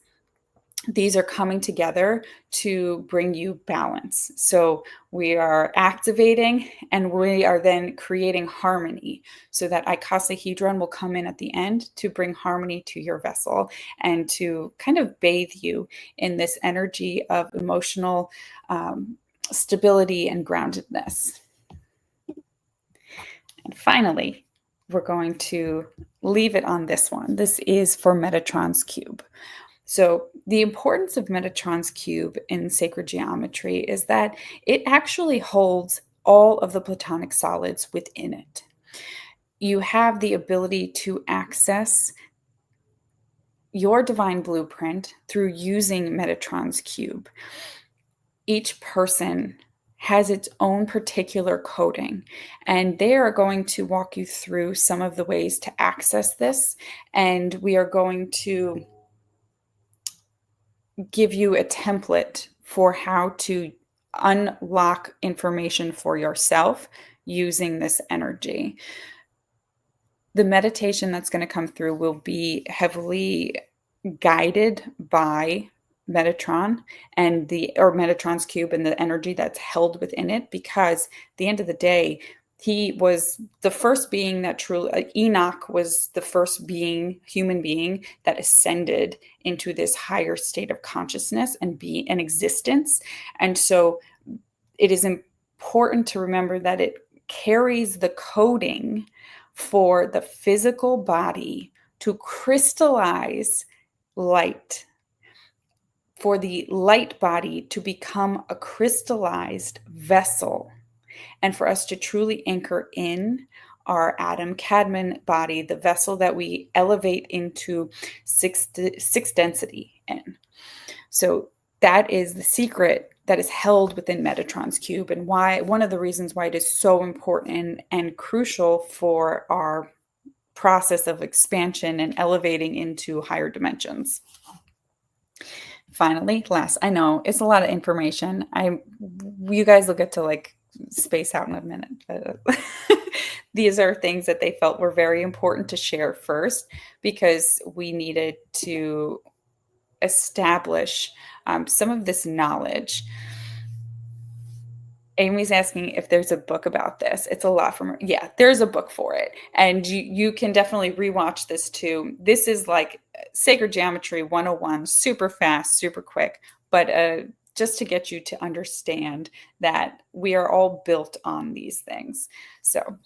These are coming together to bring you balance. So we are activating and we are then creating harmony. So that icosahedron will come in at the end to bring harmony to your vessel and to kind of bathe you in this energy of emotional stability and groundedness. And finally, we're going to leave it on this one. This is for Metatron's cube. So the importance of Metatron's cube in sacred geometry is that it actually holds all of the platonic solids within it. You have the ability to access your divine blueprint through using Metatron's cube. Each person has its own particular coding, and they are going to walk you through some of the ways to access this. And we are going to give you a template for how to unlock information for yourself using this energy. The meditation that's going to come through will be heavily guided by Metatron and Metatron's cube and the energy that's held within it, because at the end of the day, he was the first being that truly, Enoch was the first human being that ascended into this higher state of consciousness and existence. And so it is important to remember that it carries the coding for the physical body to crystallize light, for the light body to become a crystallized vessel, and for us to truly anchor in our Adam Cadman body, the vessel that we elevate into sixth density in. So that is the secret that is held within Metatron's cube, and why one of the reasons why it is so important and crucial for our process of expansion and elevating into higher dimensions. Finally, last, I know it's a lot of information. You guys will get to like space out in a minute. But these are things that they felt were very important to share first, because we needed to establish some of this knowledge. Amy's asking if there's a book about this. It's a lot from her. Yeah, there's a book for it. And you can definitely rewatch this too. This is like Sacred Geometry 101, super fast, super quick. But just to get you to understand that we are all built on these things. So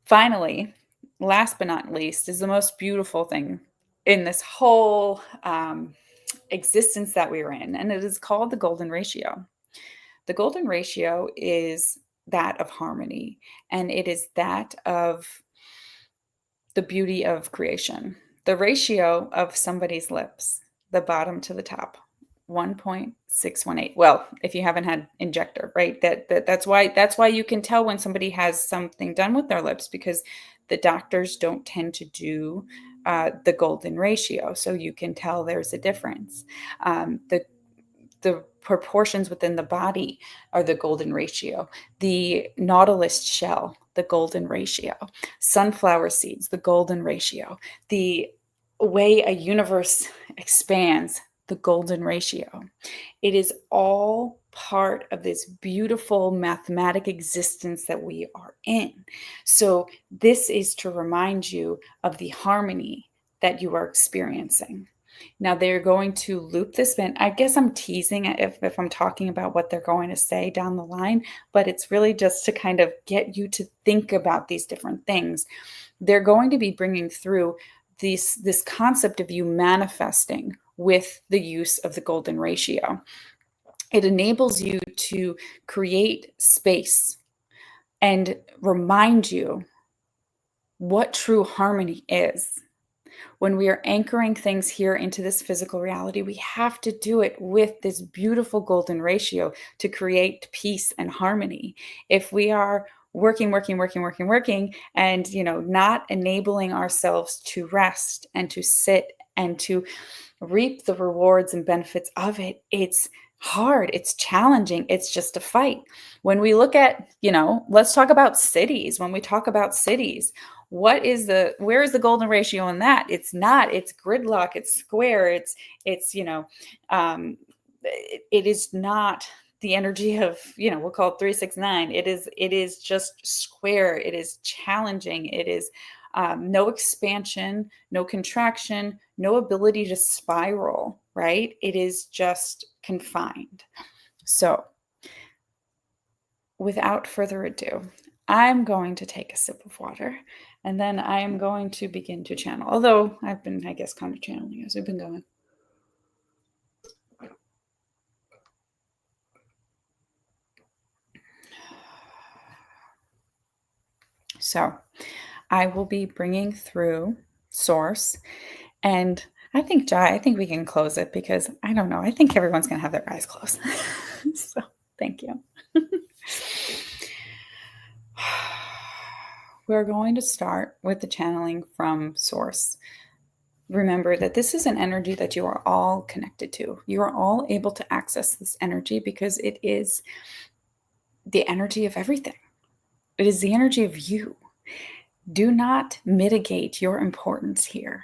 finally, last but not least, is the most beautiful thing in this whole existence that we are in. And it is called the golden ratio. The golden ratio is that of harmony, and it is that of the beauty of creation. The ratio of somebody's lips, the bottom to the top, 1.618. Well, if you haven't had injector, right? That's why you can tell when somebody has something done with their lips, because the doctors don't tend to do the golden ratio, so you can tell there's a difference. The proportions within the body are the golden ratio. The nautilus shell, the golden ratio. Sunflower seeds, the golden ratio. The way a universe expands, the golden ratio. It is all part of this beautiful mathematic existence that we are in. So this is to remind you of the harmony that you are experiencing. Now they're going to loop this in. I guess I'm teasing if I'm talking about what they're going to say down the line, but it's really just to kind of get you to think about these different things. They're going to be bringing through this concept of you manifesting with the use of the golden ratio. It enables you to create space and remind you what true harmony is. When we are anchoring things here into this physical reality, we have to do it with this beautiful golden ratio to create peace and harmony. If we are working, and not enabling ourselves to rest and to sit and to reap the rewards and benefits of it, it's hard, it's challenging, it's just a fight. When we look at, let's talk about cities. When we talk about cities, where is the golden ratio in that? It's gridlock, it's square, it is not the energy of, we'll call it 369. It is just square. It is challenging. It is no expansion, no contraction, no ability to spiral, right? It is just confined. So without further ado, I'm going to take a sip of water, and then I am going to begin to channel. Although I've been, I guess, kind of channeling as we've been going. So I will be bringing through Source, and I think, Jai, I think we can close it because I don't know. I think everyone's going to have their eyes closed. So thank you. We're going to start with the channeling from Source. Remember that this is an energy that you are all connected to. You are all able to access this energy because it is the energy of everything. It is the energy of you. Do not mitigate your importance here.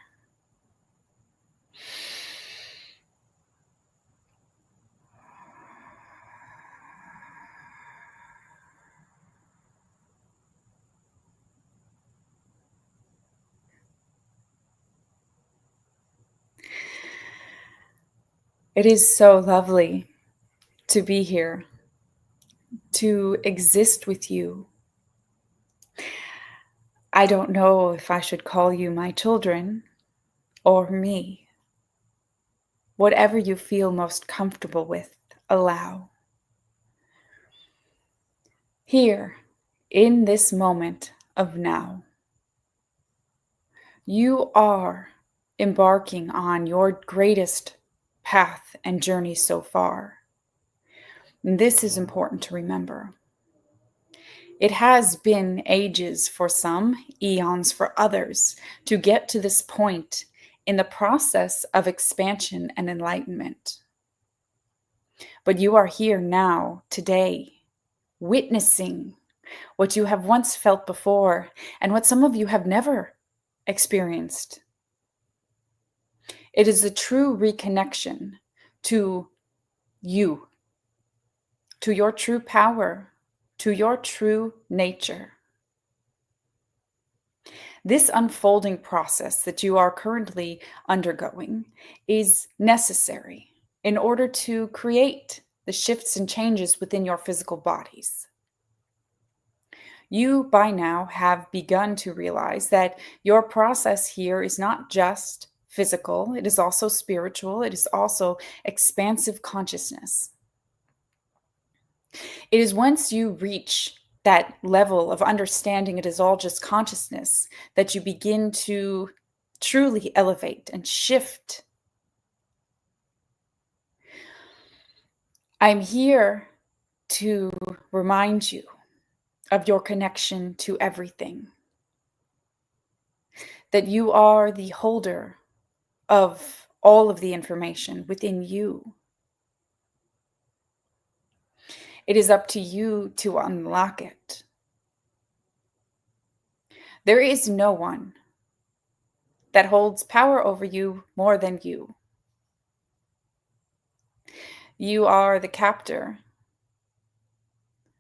It is so lovely to be here, to exist with you. I don't know if I should call you my children or me. Whatever you feel most comfortable with, allow. Here, in this moment of now, you are embarking on your greatest path and journey so far. And this is important to remember. It has been ages for some, eons for others, to get to this point in the process of expansion and enlightenment. But you are here now, today, witnessing what you have once felt before and what some of you have never experienced. It is a true reconnection to you, to your true power, to your true nature. This unfolding process that you are currently undergoing is necessary in order to create the shifts and changes within your physical bodies. You by now have begun to realize that your process here is not just physical, it is also spiritual, it is also expansive consciousness. It is once you reach that level of understanding it is all just consciousness that you begin to truly elevate and shift. I'm here to remind you of your connection to everything, that you are the holder of all of the information within you. It is up to you to unlock it. There is no one that holds power over you more than you. You are the captor.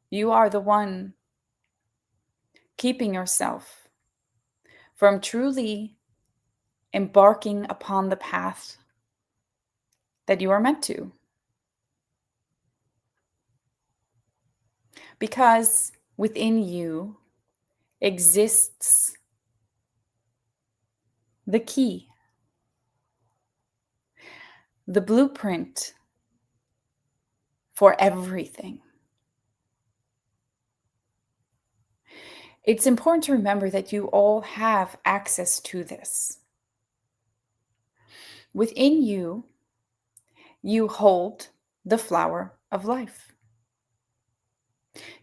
You are the one keeping yourself from truly embarking upon the path that you are meant to. Because within you exists the key, the blueprint for everything. It's important to remember that you all have access to this. Within you, you hold the flower of life.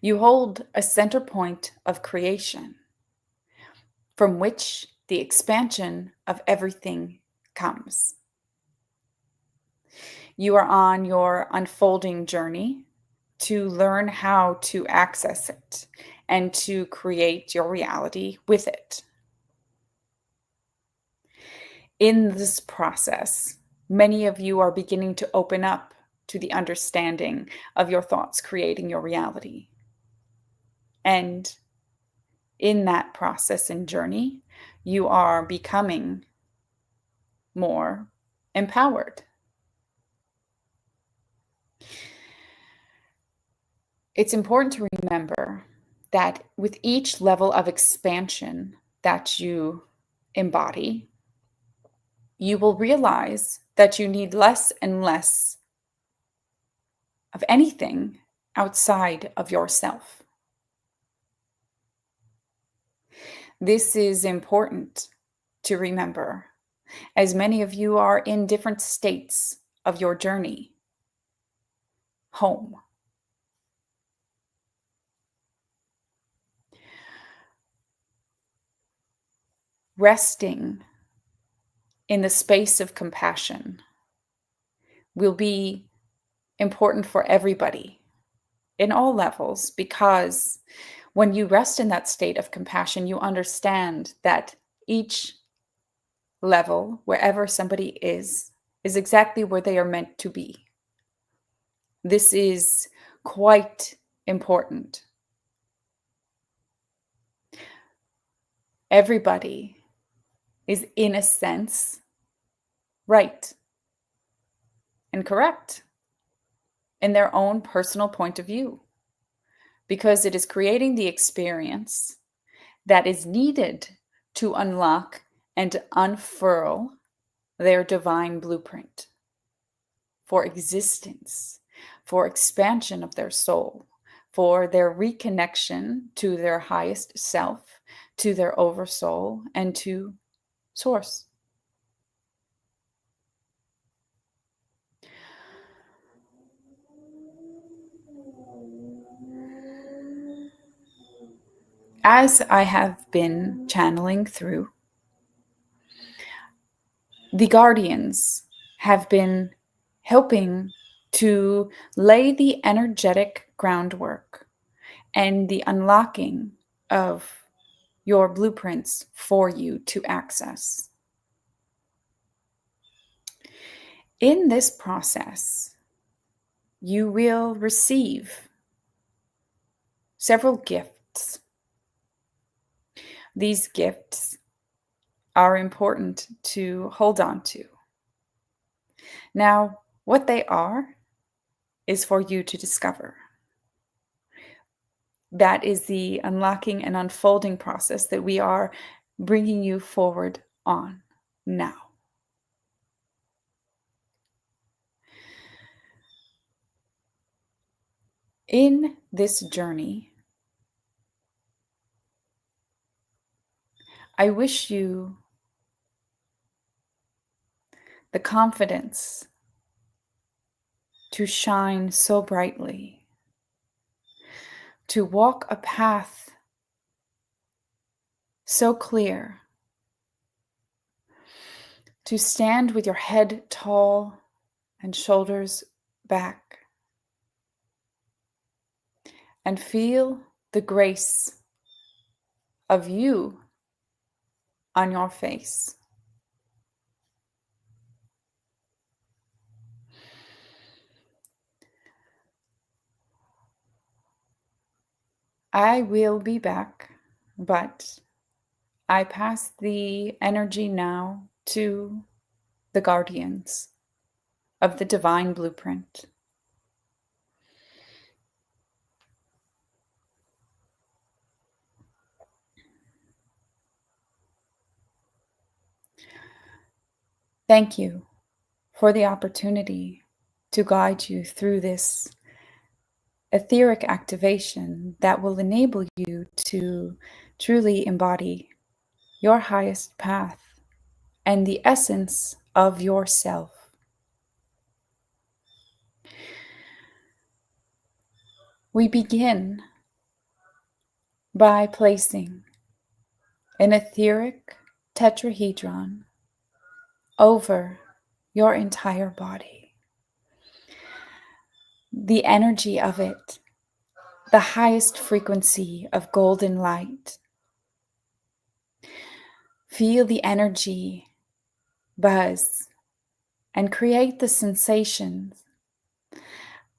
You hold a center point of creation from which the expansion of everything comes. You are on your unfolding journey to learn how to access it and to create your reality with it. In this process, many of you are beginning to open up to the understanding of your thoughts creating your reality. And in that process and journey, you are becoming more empowered. It's important to remember that with each level of expansion that you embody, you will realize that you need less and less of anything outside of yourself. This is important to remember, as many of you are in different states of your journey home. Resting in the space of compassion will be important for everybody in all levels, because when you rest in that state of compassion, you understand that each level, wherever somebody is exactly where they are meant to be. This is quite important. Everybody is, in a sense, right and correct in their own personal point of view, because it is creating the experience that is needed to unlock and unfurl their divine blueprint for existence, for expansion of their soul, for their reconnection to their highest self, to their oversoul, and to source. As I have been channeling through, the guardians have been helping to lay the energetic groundwork and the unlocking of your blueprints for you to access. In this process, you will receive several gifts. These gifts are important to hold on to. Now, what they are is for you to discover. That is the unlocking and unfolding process that we are bringing you forward on now. In this journey, I wish you the confidence to shine so brightly, to walk a path so clear, to stand with your head tall and shoulders back, and feel the grace of you on your face. I will be back, but I pass the energy now to the guardians of the divine blueprint. Thank you for the opportunity to guide you through this etheric activation that will enable you to truly embody your highest path and the essence of yourself. We begin by placing an etheric tetrahedron over your entire body. The energy of it, the highest frequency of golden light. Feel the energy buzz and create the sensations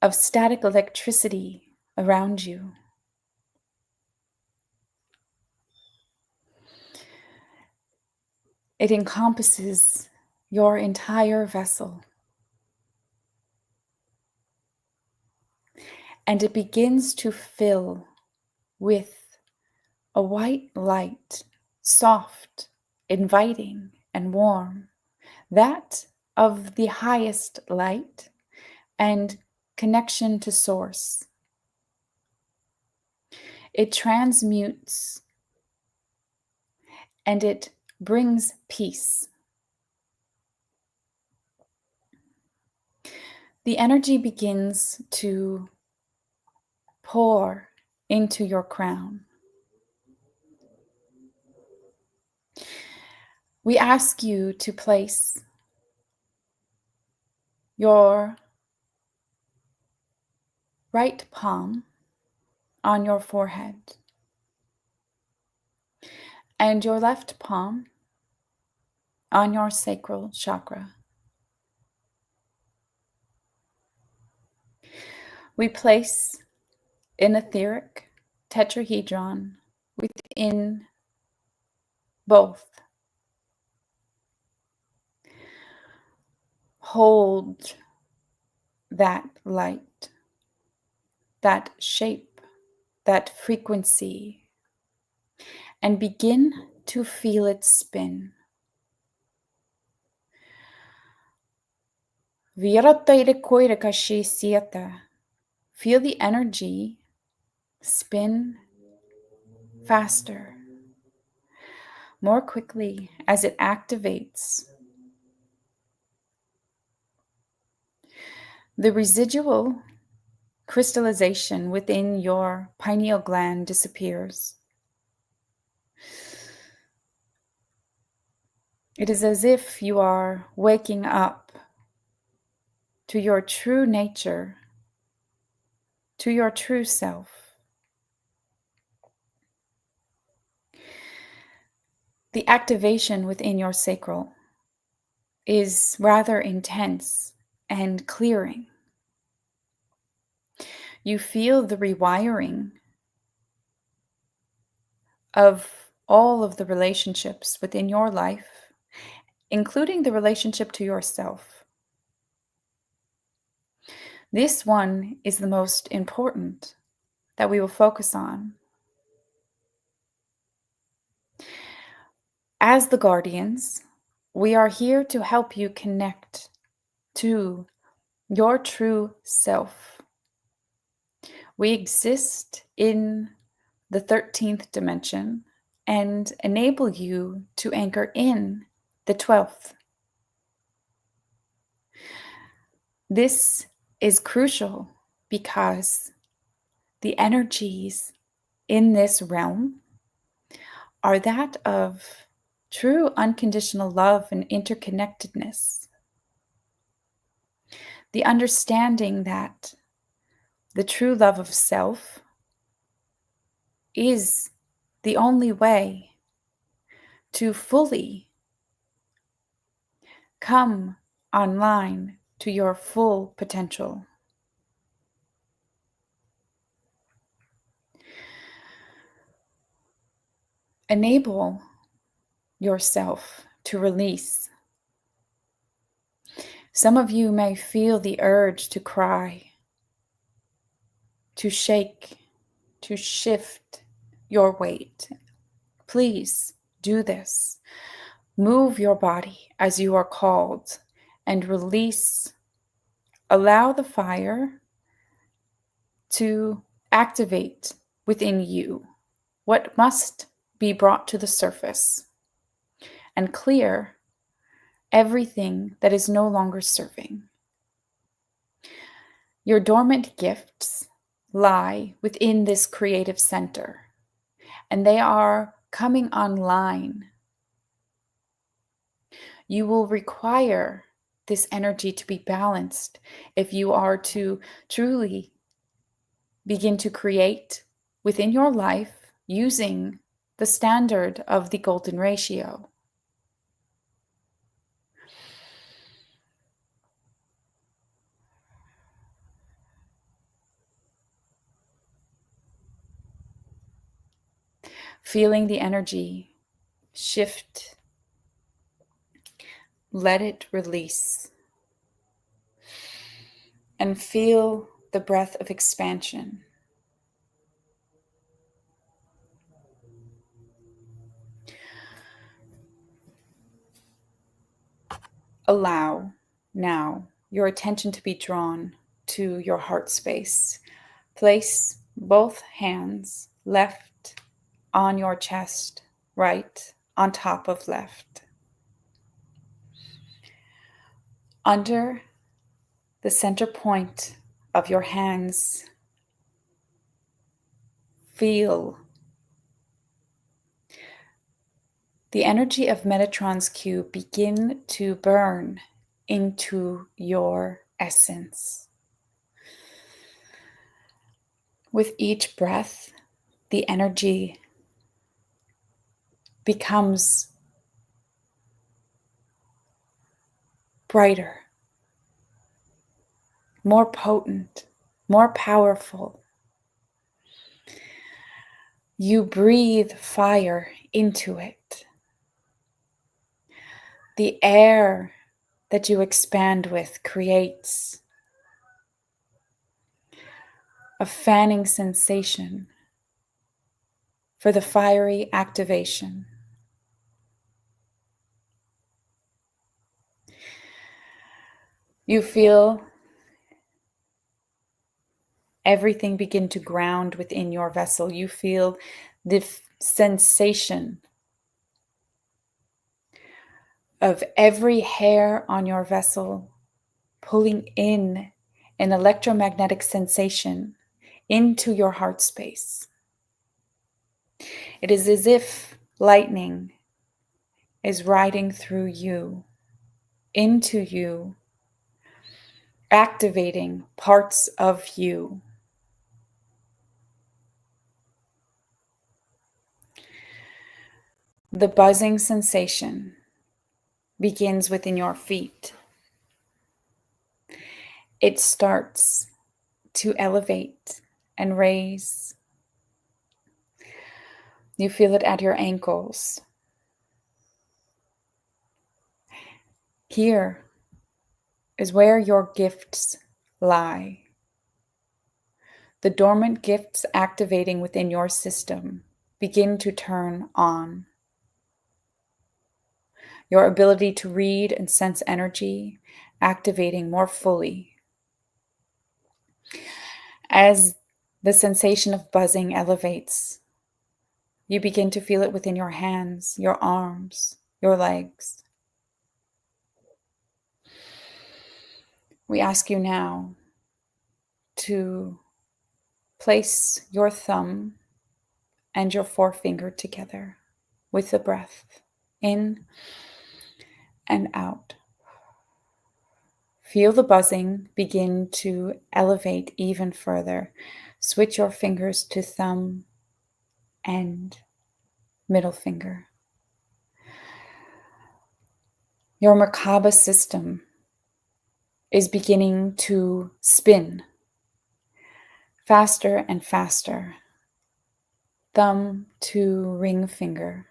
of static electricity around you. It encompasses your entire vessel, and it begins to fill with a white light, soft, inviting, and warm, that of the highest light and connection to source. It transmutes and it brings peace. The energy begins to pour into your crown. We ask you to place your right palm on your forehead and your left palm on your sacral chakra. We place an etheric tetrahedron within both. Hold that light, that shape, that frequency, and begin to feel it spin. Feel the energy spin faster, more quickly as it activates. The residual crystallization within your pineal gland disappears. It is as if you are waking up to your true nature, to your true self. The activation within your sacral is rather intense and clearing. You feel the rewiring of all of the relationships within your life, including the relationship to yourself. This one is the most important that we will focus on. As the guardians, we are here to help you connect to your true self. We exist in the 13th dimension and enable you to anchor in the 12th. This is crucial because the energies in this realm are that of true unconditional love and interconnectedness. The understanding that the true love of self is the only way to fully come online to your full potential. Enable yourself to release. Some of you may feel the urge to cry, to shake, to shift your weight. Please do this. Move your body as you are called and release. Allow the fire to activate within you what must be brought to the surface and clear everything that is no longer serving. Your dormant gifts lie within this creative center, and they are coming online. You will require this energy to be balanced if you are to truly begin to create within your life using the standard of the golden ratio. Feeling the energy shift, let it release, and feel the breath of expansion. Allow now your attention to be drawn to your heart space. Place both hands, left on your chest, right on top of left. Under the center point of your hands, feel the energy of Metatron's cube begin to burn into your essence. With each breath, the energy becomes brighter, more potent, more powerful. You breathe fire into it. The air that you expand with creates a fanning sensation for the fiery activation. You feel everything begin to ground within your vessel. You feel the sensation of every hair on your vessel pulling in an electromagnetic sensation into your heart space. It is as if lightning is riding through you, into you, activating parts of you. The buzzing sensation begins within your feet. It starts to elevate and raise. You feel it at your ankles. Here is where your gifts lie. The dormant gifts activating within your system begin to turn on. Your ability to read and sense energy activating more fully. As the sensation of buzzing elevates, you begin to feel it within your hands, your arms, your legs. We ask you now to place your thumb and your forefinger together with the breath in and out. Feel the buzzing begin to elevate even further. Switch your fingers to thumb and middle finger. Your Merkaba system is beginning to spin faster and faster. Thumb to ring finger.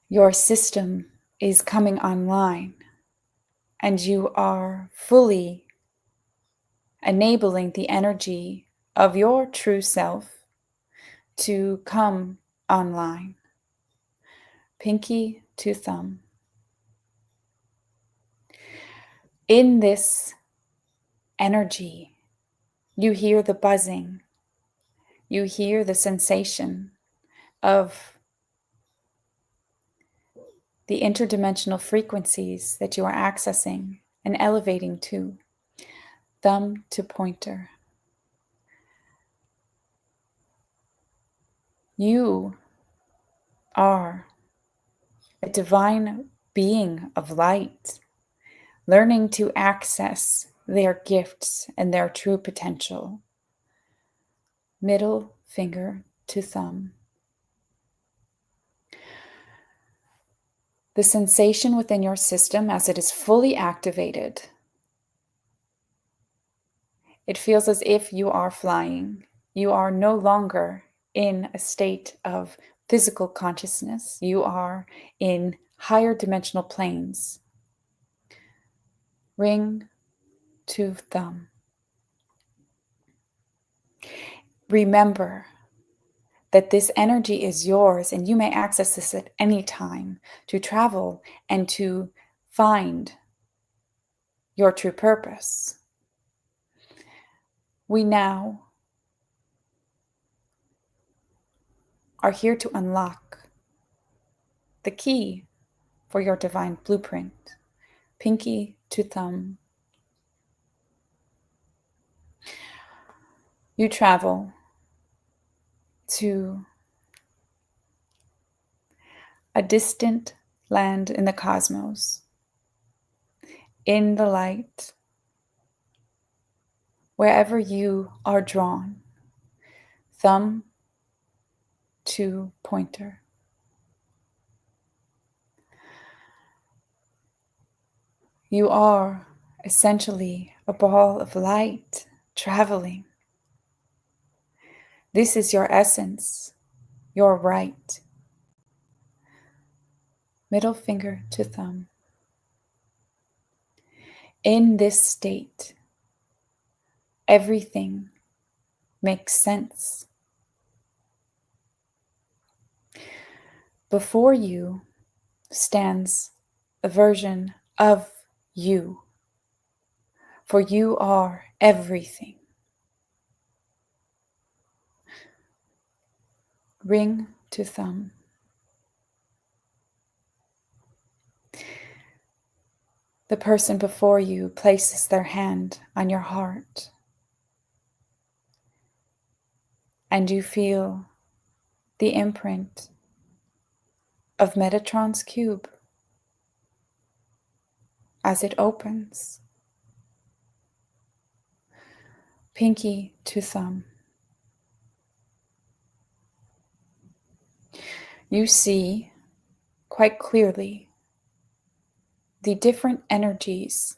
Your system is coming online, and you are fully enabling the energy of your true self to come online. Pinky to thumb. In this energy, you hear the buzzing. You hear the sensation of the interdimensional frequencies that you are accessing and elevating to. Thumb to pointer. You are a divine being of light, learning to access their gifts and their true potential. Middle finger to thumb. The sensation within your system as it is fully activated, it feels as if you are flying. You are no longer in a state of physical consciousness. You are in higher dimensional planes. Ring to thumb. Remember that this energy is yours and you may access this at any time to travel and to find your true purpose. We now are here to unlock the key for your divine blueprint. Pinky to thumb. You travel to a distant land in the cosmos, in the light, wherever you are drawn. Thumb to pointer. You are essentially a ball of light traveling. This is your essence, your right. Middle finger to thumb. In this state, everything makes sense. Before you stands a version of you, for you are everything. Ring to thumb. The person before you places their hand on your heart, and you feel the imprint of Metatron's cube as it opens. Pinky to thumb. You see quite clearly the different energies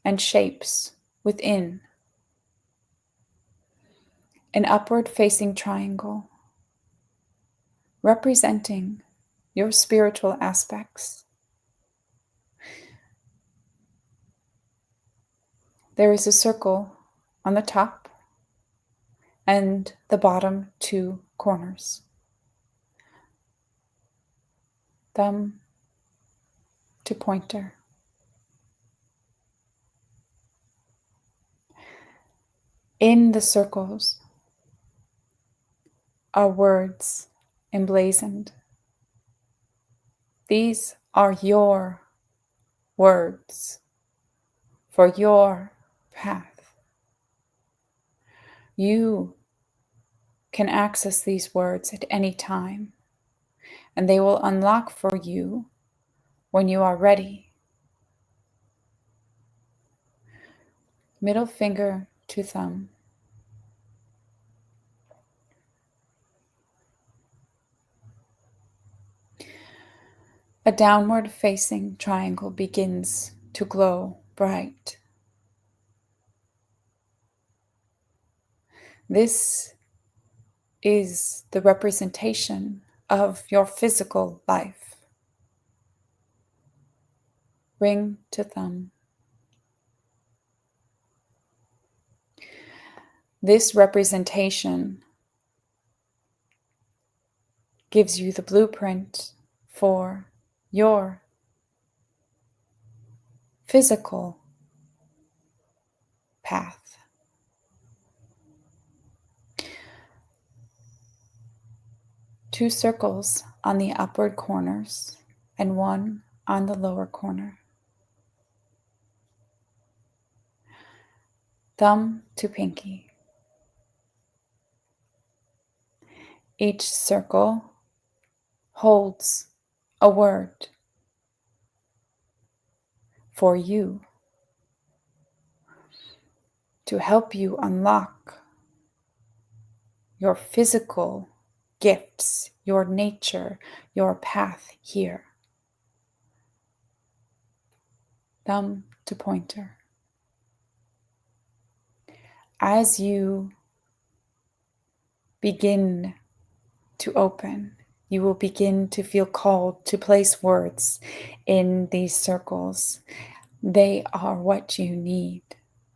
and shapes within an upward facing triangle representing your spiritual aspects. There is a circle on the top and the bottom two corners. Thumb to pointer. In the circles are words emblazoned. These are your words for your path. You can access these words at any time, and they will unlock for you when you are ready. Middle finger to thumb. A downward facing triangle begins to glow bright. This is the representation of your physical life. Ring to thumb. This representation gives you the blueprint for your physical path. Two circles on the upward corners and one on the lower corner. Thumb to pinky. Each circle holds a word for you to help you unlock your physical gifts, your nature, your path here. Thumb to pointer. As you begin to open, you will begin to feel called to place words in these circles. They are what you need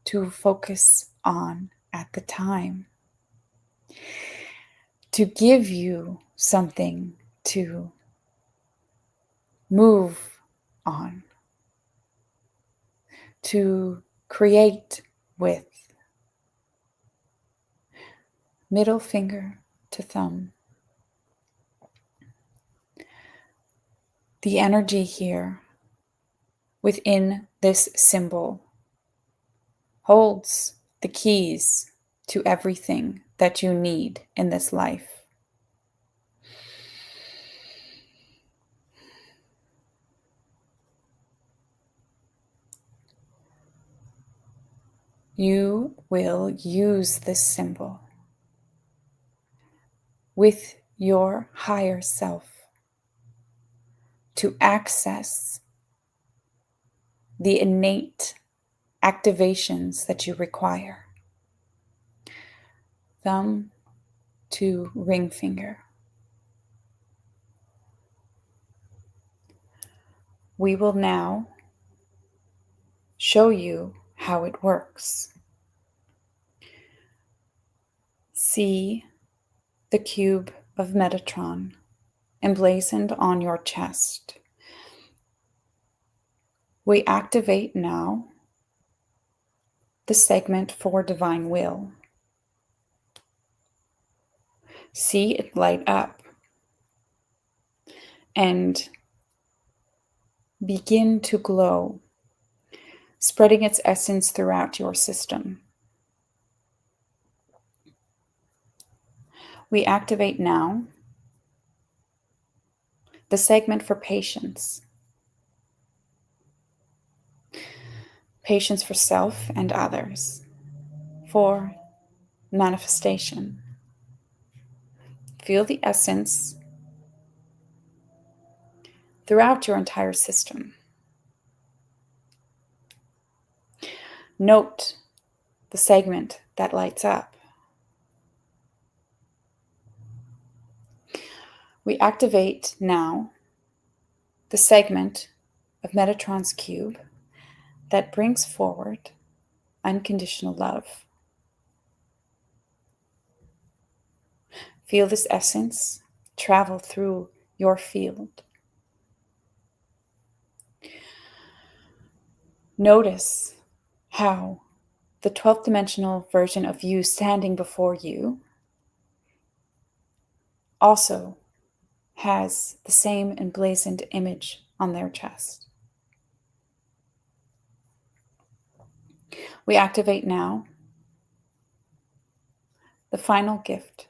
to focus on at the time, to give you something to move on, to create with. Middle finger to thumb. The energy here within this symbol holds the keys to everything that you need in this life. You will use this symbol with your higher self to access the innate activations that you require. Thumb to ring finger. We will now show you how it works. See the cube of Metatron emblazoned on your chest. We activate now the segment for divine will. See it light up and begin to glow, spreading its essence throughout your system. We activate now the segment for patience. Patience for self and others. For manifestation. Feel the essence throughout your entire system. Note the segment that lights up. We activate now the segment of Metatron's cube that brings forward unconditional love. Feel this essence travel through your field. Notice how the 12th dimensional version of you standing before you also has the same emblazoned image on their chest. We activate now the final gift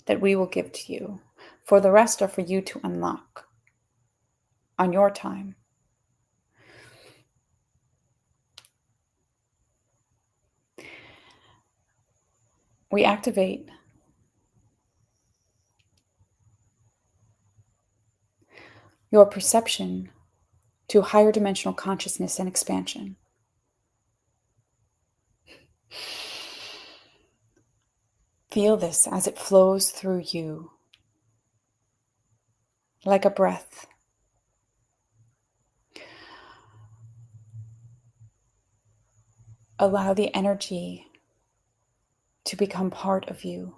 that we will give to you. For the rest are for you to unlock on your time. We activate your perception to higher dimensional consciousness and expansion. Feel this as it flows through you like a breath. Allow the energy to become part of you.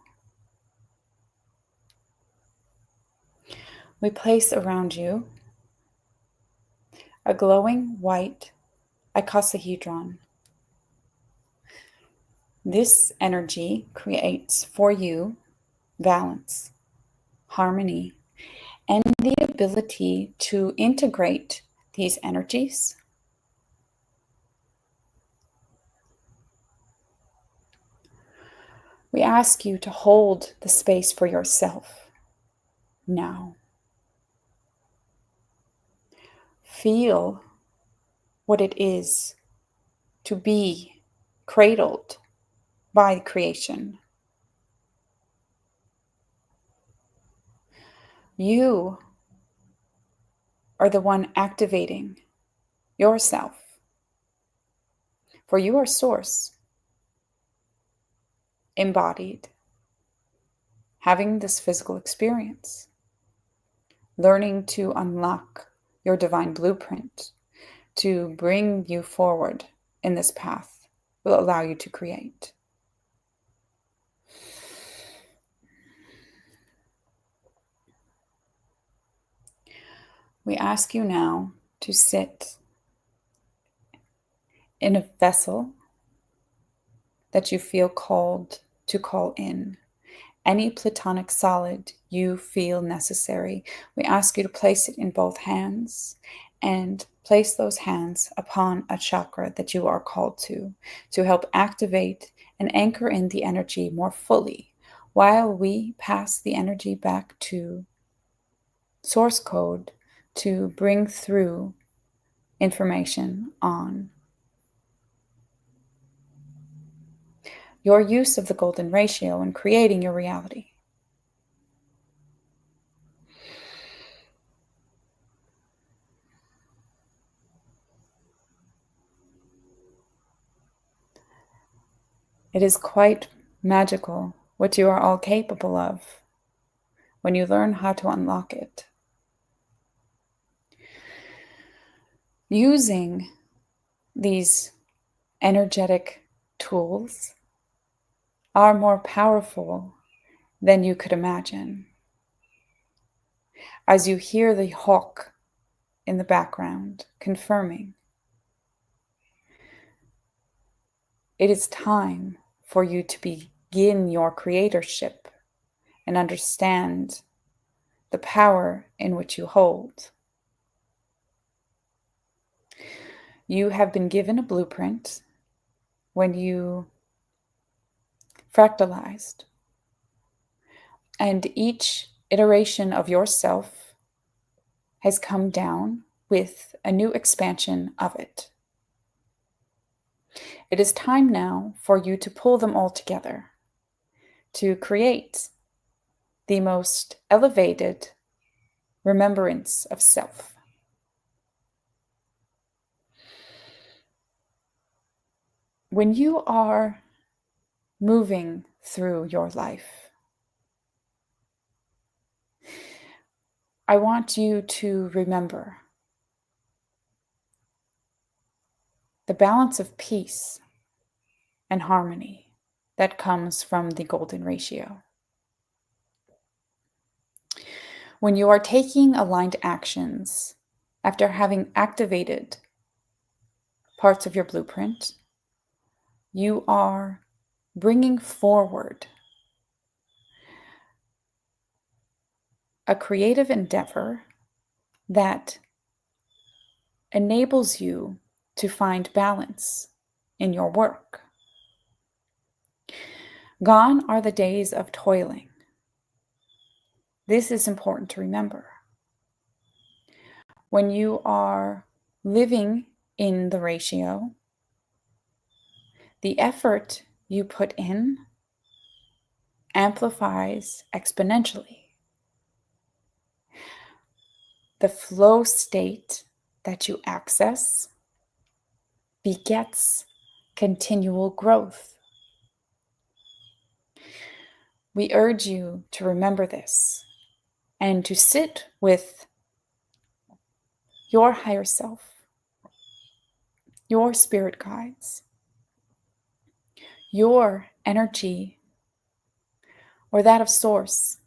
We place around you a glowing white icosahedron. This energy creates for you balance, harmony, and the ability to integrate these energies We ask you to hold the space for yourself now. Feel what it is to be cradled by creation. You are the one activating yourself, for you are source, embodied, having this physical experience, learning to unlock your divine blueprint to bring you forward in this path will allow you to create. We ask you now to sit in a vessel that you feel called to call in any platonic solid you feel necessary. We ask you to place it in both hands and place those hands upon a chakra that you are called to help activate and anchor in the energy more fully while we pass the energy back to source code to bring through information on your use of the golden ratio in creating your reality. It is quite magical what you are all capable of when you learn how to unlock it. Using these energetic tools are more powerful than you could imagine. As you hear the hawk in the background confirming, it is time for you to begin your creatorship and understand the power in which you hold. You have been given a blueprint when you fractalized, and each iteration of yourself has come down with a new expansion of it. It is time now for you to pull them all together to create the most elevated remembrance of self. When you are moving through your life, I want you to remember the balance of peace and harmony that comes from the golden ratio. When you are taking aligned actions after having activated parts of your blueprint, you are bringing forward a creative endeavor that enables you to find balance in your work. Gone are the days of toiling. This is important to remember. When you are living in the ratio, the effort you put in amplifies exponentially. The flow state that you access begets continual growth. We urge you to remember this and to sit with your higher self, your spirit guides, your energy, or that of source,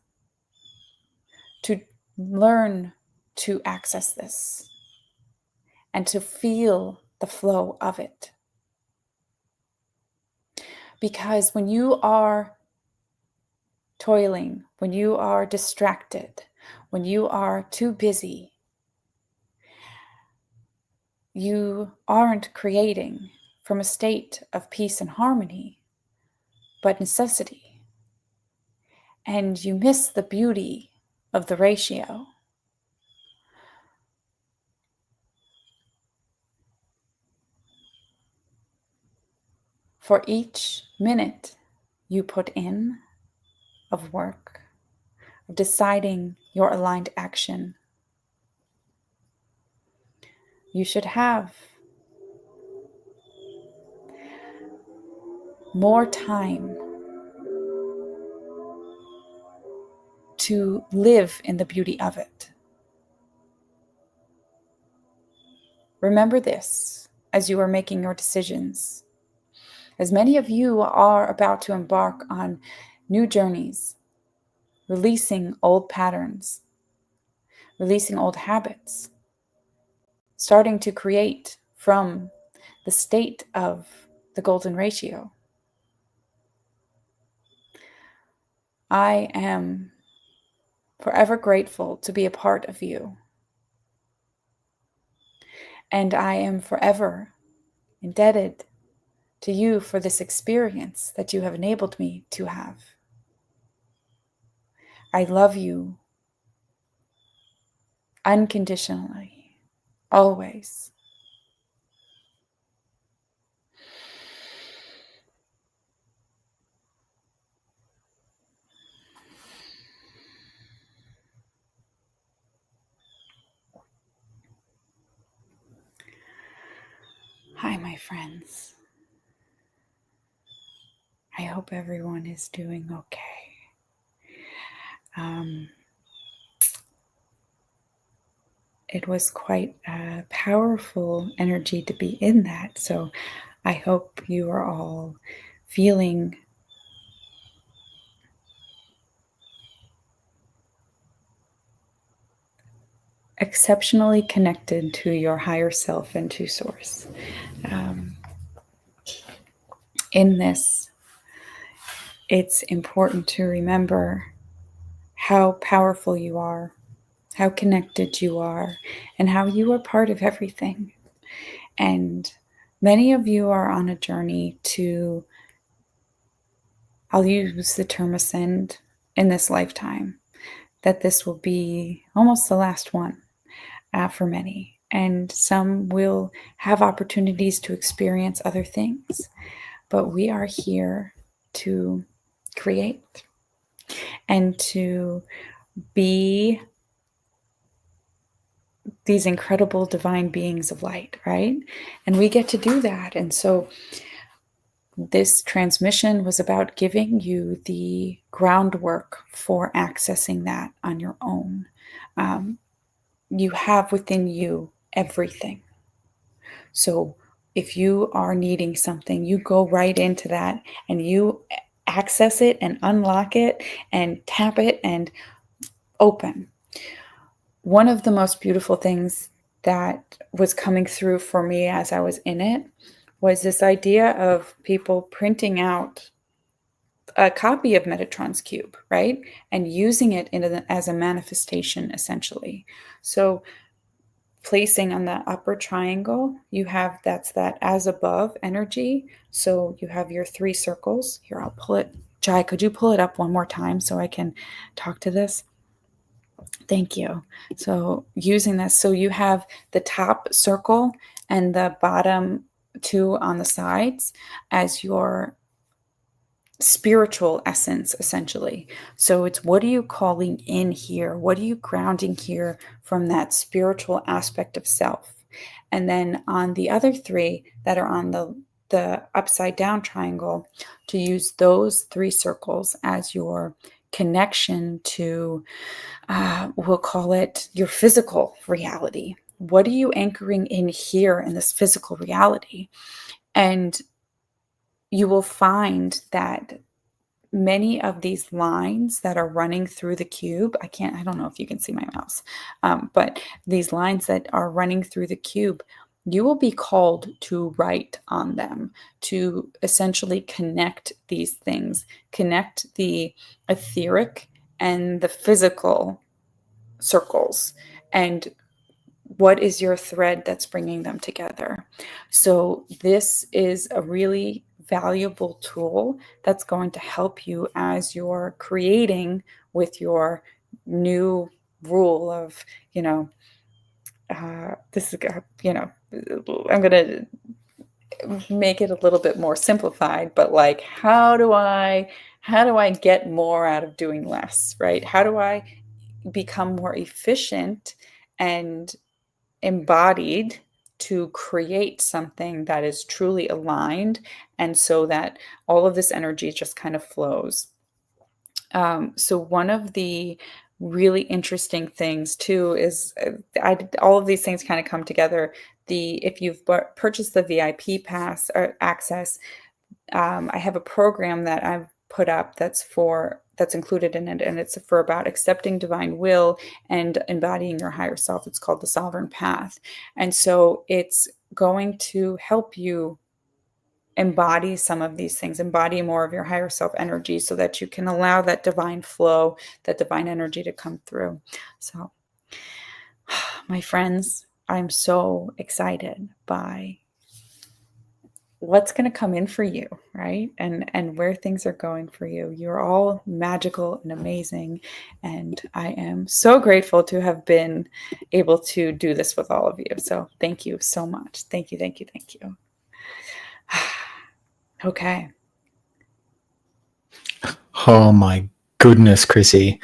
to learn to access this and to feel the flow of it. Because when you are toiling, when you are distracted, when you are too busy, you aren't creating from a state of peace and harmony, but necessity. And you miss the beauty of the ratio. For each minute you put in of work, of deciding your aligned action, you should have more time to live in the beauty of it. Remember this as you are making your decisions. As many of you are about to embark on new journeys, releasing old patterns, releasing old habits, starting to create from the state of the golden ratio. I am forever grateful to be a part of you. And I am forever indebted to you for this experience that you have enabled me to have. I love you unconditionally, always. Hi, my friends. I hope everyone is doing okay. It was quite a powerful energy to be in that. So I hope you are all feeling exceptionally connected to your higher self and to Source. In this, it's important to remember how powerful you are, how connected you are, and how you are part of everything. And many of you are on a journey to, I'll use the term ascend in this lifetime, that this will be almost the last one for many. And some will have opportunities to experience other things. But we are here to create and to be these incredible divine beings of light, right? And we get to do that. And so this transmission was about giving you the groundwork for accessing that on your own. You have within you everything. So if you are needing something, you go right into that and you access it and unlock it and tap it and open. One of the most beautiful things that was coming through for me as I was in it was this idea of people printing out a copy of Metatron's cube, right? And using it as a manifestation, essentially. So placing on the upper triangle, you have that's that as above energy. So you have your 3 circles. Here, I'll pull it. Jai, could you pull it up one more time so I can talk to this? Thank you. So using this, so you have the top circle and the bottom 2 on the sides as your spiritual essence, essentially. So it's what are you calling in here? What are you grounding here from that spiritual aspect of self? And then on the other 3 that are on the upside down triangle, to use those 3 circles as your connection to, we'll call it your physical reality. What are you anchoring in here in this physical reality? And you will find that many of these lines that are running through the cube, I don't know if you can see my mouse, but these lines that are running through the cube, you will be called to write on them, to essentially connect these things, connect the etheric and the physical circles, and what is your thread that's bringing them together. So this is a really valuable tool that's going to help you as you're creating with your new rule of, this is, I'm going to make it a little bit more simplified, but like, how do I get more out of doing less, right? How do I become more efficient and embodied to create something that is truly aligned, and so that all of this energy just kind of flows. So one of the really interesting things too is all of these things kind of come together. If you've purchased the VIP pass or access, I have a program that I've put up that's included in it, and it's for about accepting divine will and embodying your higher self. It's called the Sovereign Path. And so it's going to help you embody some of these things, embody more of your higher self energy so that you can allow that divine flow, that divine energy to come through. So, my friends, I'm so excited by what's going to come in for you, right? And where things are going for you. You're all magical and amazing, and I am so grateful to have been able to do this with all of you. So thank you so much. Thank you, thank you, thank you. Okay. Oh my goodness, Chrissy.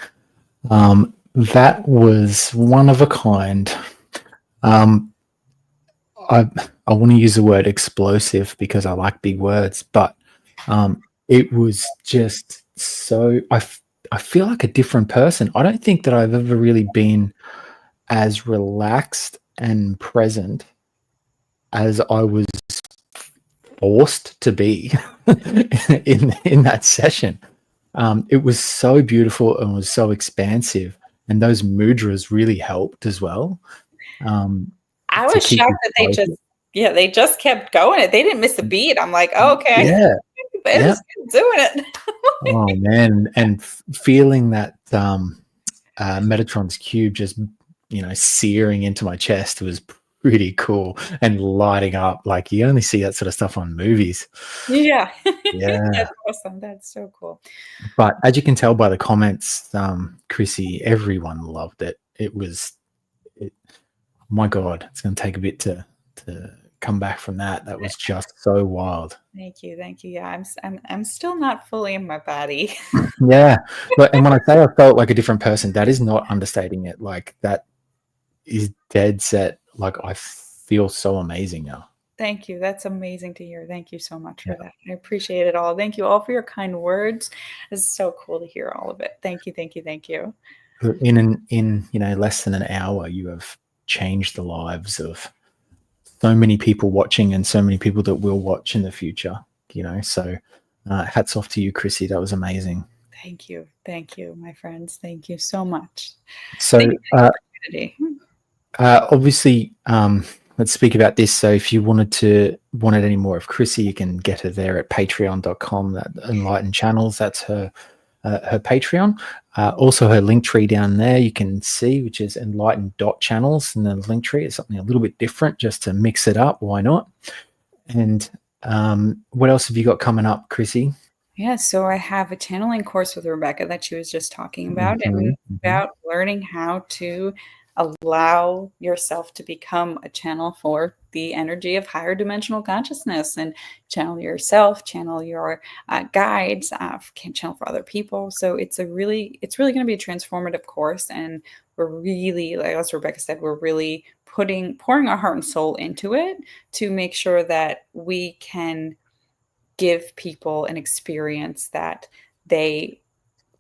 That was one of a kind. I want to use the word explosive because I like big words, but it was just so. I feel like a different person. I don't think that I've ever really been as relaxed and present as I was forced to be in that session. It was so beautiful and was so expansive, and those mudras really helped as well. I to was keep shocked you that they focused. they just kept going. They didn't miss a beat. I'm like, oh, okay. Yeah, They yeah. just kept doing it. Oh man, and feeling that Metatron's cube just searing into my chest was pretty cool and lighting up. Like you only see that sort of stuff on movies. Yeah. Yeah. That's awesome. That's so cool. But as you can tell by the comments, Chrissy, everyone loved it. My God, it's going to take a bit to come back from that. That was just so wild. Thank you. Thank you. Yeah, I'm still not fully in my body. Yeah. But and when I say I felt like a different person, that is not understating it. Like that is dead set. Like I feel so amazing now. Thank you. That's amazing to hear. Thank you so much for that. I appreciate it all. Thank you all for your kind words. It's so cool to hear all of it. Thank you. Thank you. Thank you. In less than an hour, you have changed the lives of so many people watching and so many people that will watch in the future. So hats off to you, Chrissy. That was amazing. Thank you. Thank you, my friends. Thank you so much. So Thank you for the opportunity. obviously, let's speak about this. So if you wanted any more of Chrissy, you can get her there at patreon.com, that Enlightened Channels. That's her Patreon. Also her link tree down there you can see, which is enlightened.channels, and the link tree is something a little bit different just to mix it up. Why not? And what else have you got coming up, Chrissy? Yeah, so I have a channeling course with Rebecca that she was just talking about, and Mhm. about learning how to allow yourself to become a channel for the energy of higher dimensional consciousness, and channel yourself, channel your guides, can channel for other people. So it's really going to be a transformative course, and we're really, like as Rebecca said, we're really pouring our heart and soul into it to make sure that we can give people an experience that they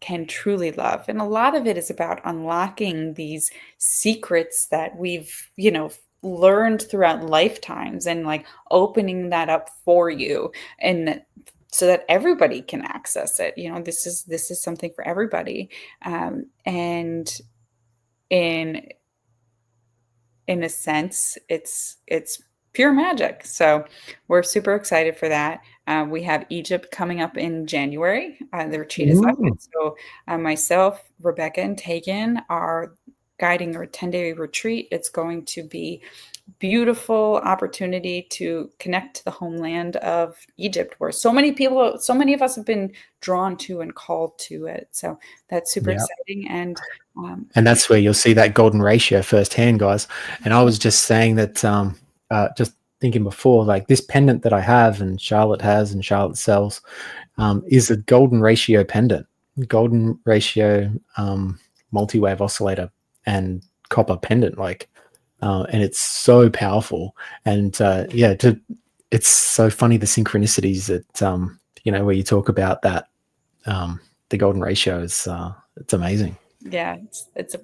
can truly love. And a lot of it is about unlocking these secrets that we've, learned throughout lifetimes, and like opening that up for you, and so that everybody can access it. This is something for everybody. And in a sense, it's pure magic. So we're super excited for that. We have Egypt coming up in January. The retreat is up. Ooh. So myself, Rebecca, and Tegan are guiding a 10-day retreat. It's going to be beautiful opportunity to connect to the homeland of Egypt, where so many of us have been drawn to and called to it. So that's super exciting. And that's where you'll see that golden ratio firsthand, guys. And I was just saying that, just thinking before, like this pendant that I have and Charlotte has and Charlotte sells, is a golden ratio pendant, golden ratio multi-wave oscillator and copper pendant, and it's so powerful. And it's so funny, the synchronicities that where you talk about that, the golden ratio is it's amazing. Yeah, it's a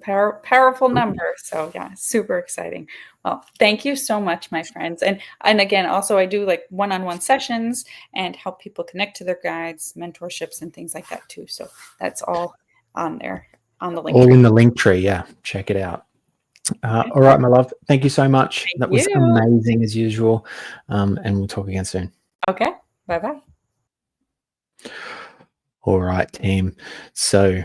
powerful number. So yeah, super exciting. Well, thank you so much, my friends. And again, also I do like one-on-one sessions and help people connect to their guides, mentorships, and things like that too. So that's all on there on the link. All in the link tree. Yeah, check it out. All right, my love. Thank you so much. That was amazing as usual. And we'll talk again soon. Okay. Bye-bye. All right, team. So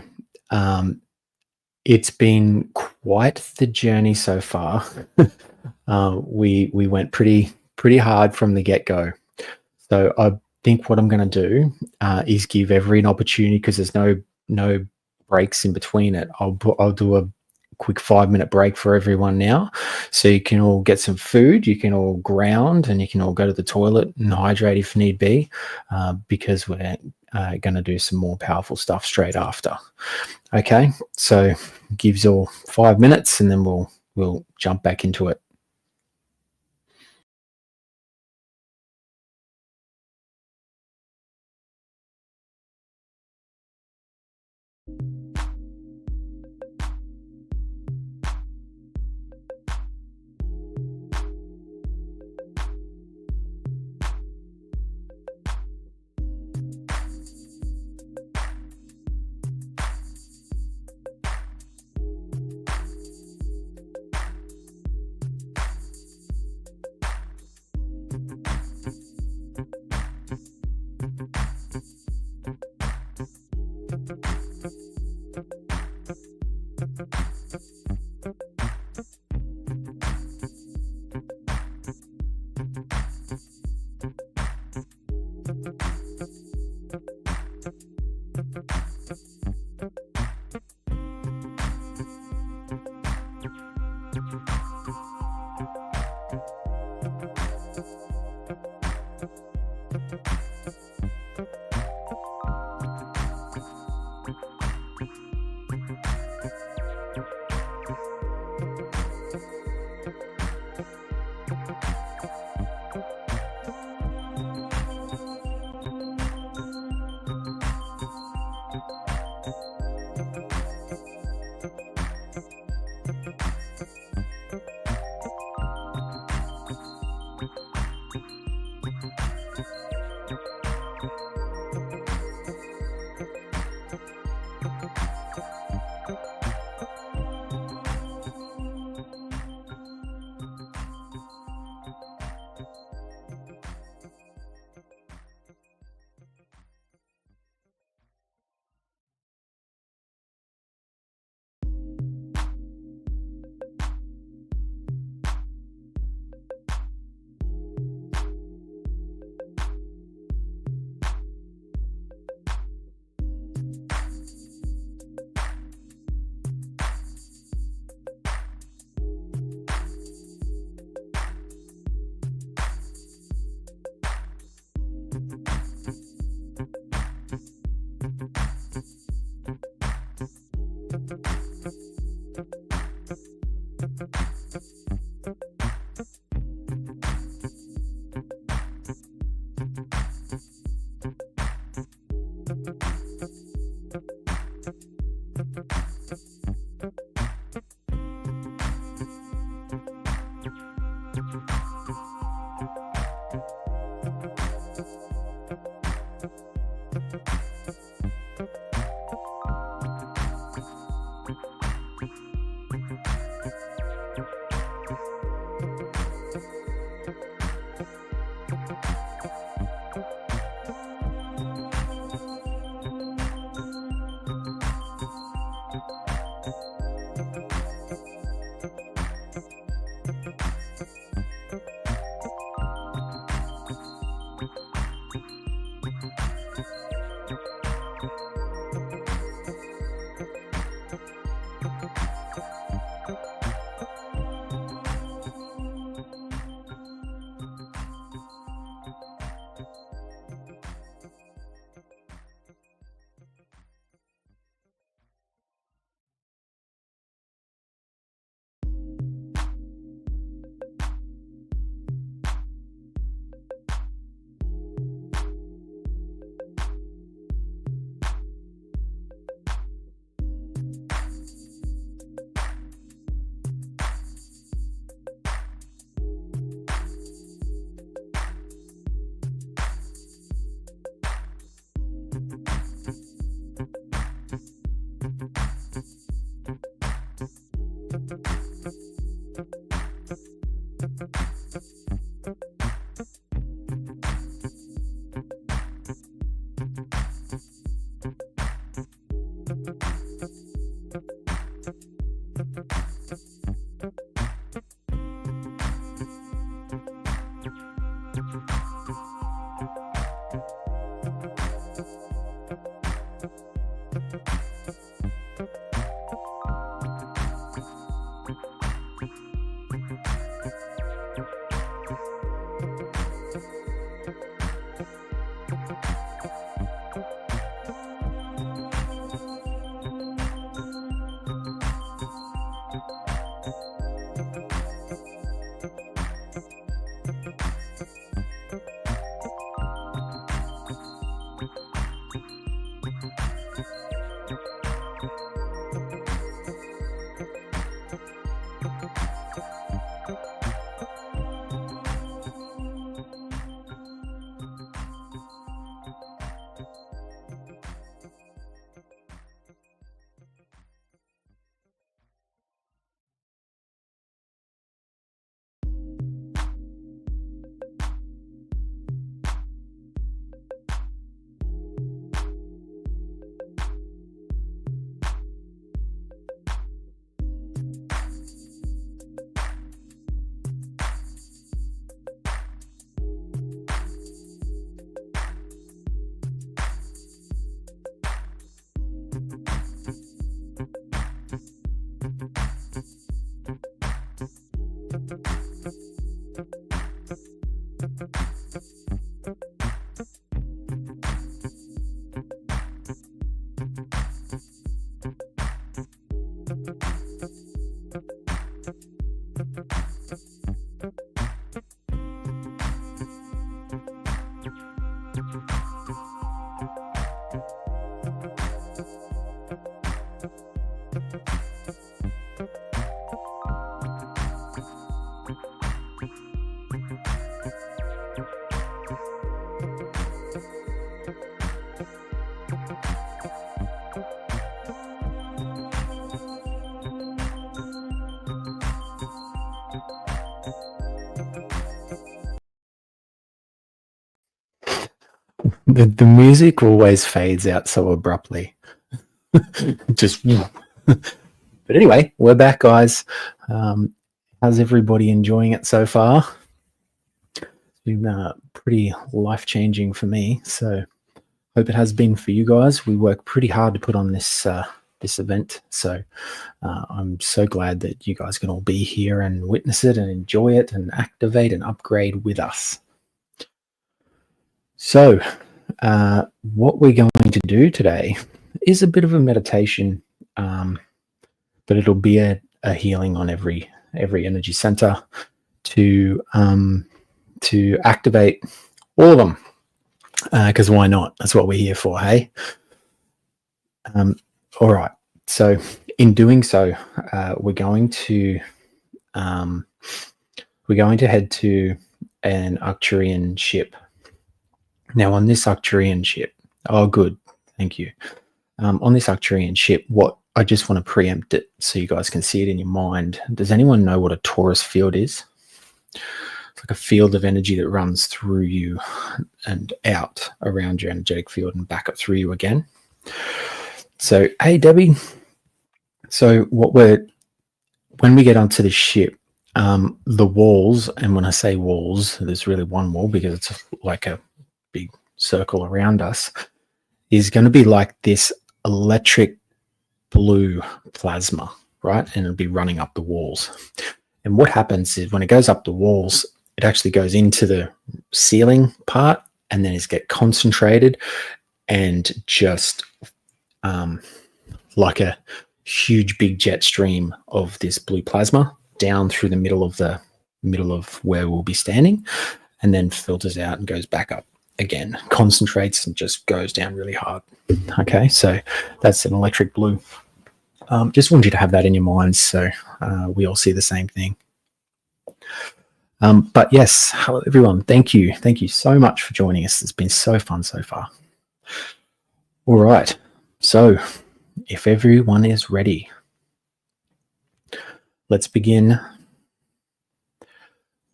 it's been quite the journey so far. We went pretty hard from the get-go. So I think what I'm going to do is give every an opportunity, because there's no breaks in between it. I'll do a quick 5-minute break for everyone now, so you can all get some food, you can all ground, and you can all go to the toilet and hydrate if need be, because we're going to do some more powerful stuff straight after. Okay, so gives all 5 minutes, and then we'll jump back into it. The music always fades out so abruptly. Just, but anyway, we're back, guys. How's everybody enjoying it so far? It's been pretty life-changing for me, so hope it has been for you guys. We work pretty hard to put on this this event, so I'm so glad that you guys can all be here and witness it and enjoy it and activate and upgrade with us. So what we're going to do today is a bit of a meditation, but it'll be a healing on every energy center to activate all of them, because why not? That's what we're here for, hey? All right. So in doing so, we're going to head to an Arcturian ship. Now, on this Arcturian ship, oh, good, thank you. On this Arcturian ship, what I just want to preempt it so you guys can see it in your mind. Does anyone know what a torus field is? It's like a field of energy that runs through you and out around your energetic field and back up through you again. So, hey, Debbie. So when we get onto the ship, the walls, and when I say walls, there's really one wall because it's like a big circle around us, is going to be like this electric blue plasma, right? And it'll be running up the walls. And what happens is when it goes up the walls, it actually goes into the ceiling part and then it's get concentrated and just like a huge big jet stream of this blue plasma down through the middle of where we'll be standing, and then filters out and goes back up again, concentrates and just goes down really hard. Okay, so that's an electric blue. Just want you to have that in your minds so we all see the same thing. But yes, hello everyone. Thank you so much for joining us. It's been so fun so far. All right, so if everyone is ready, let's begin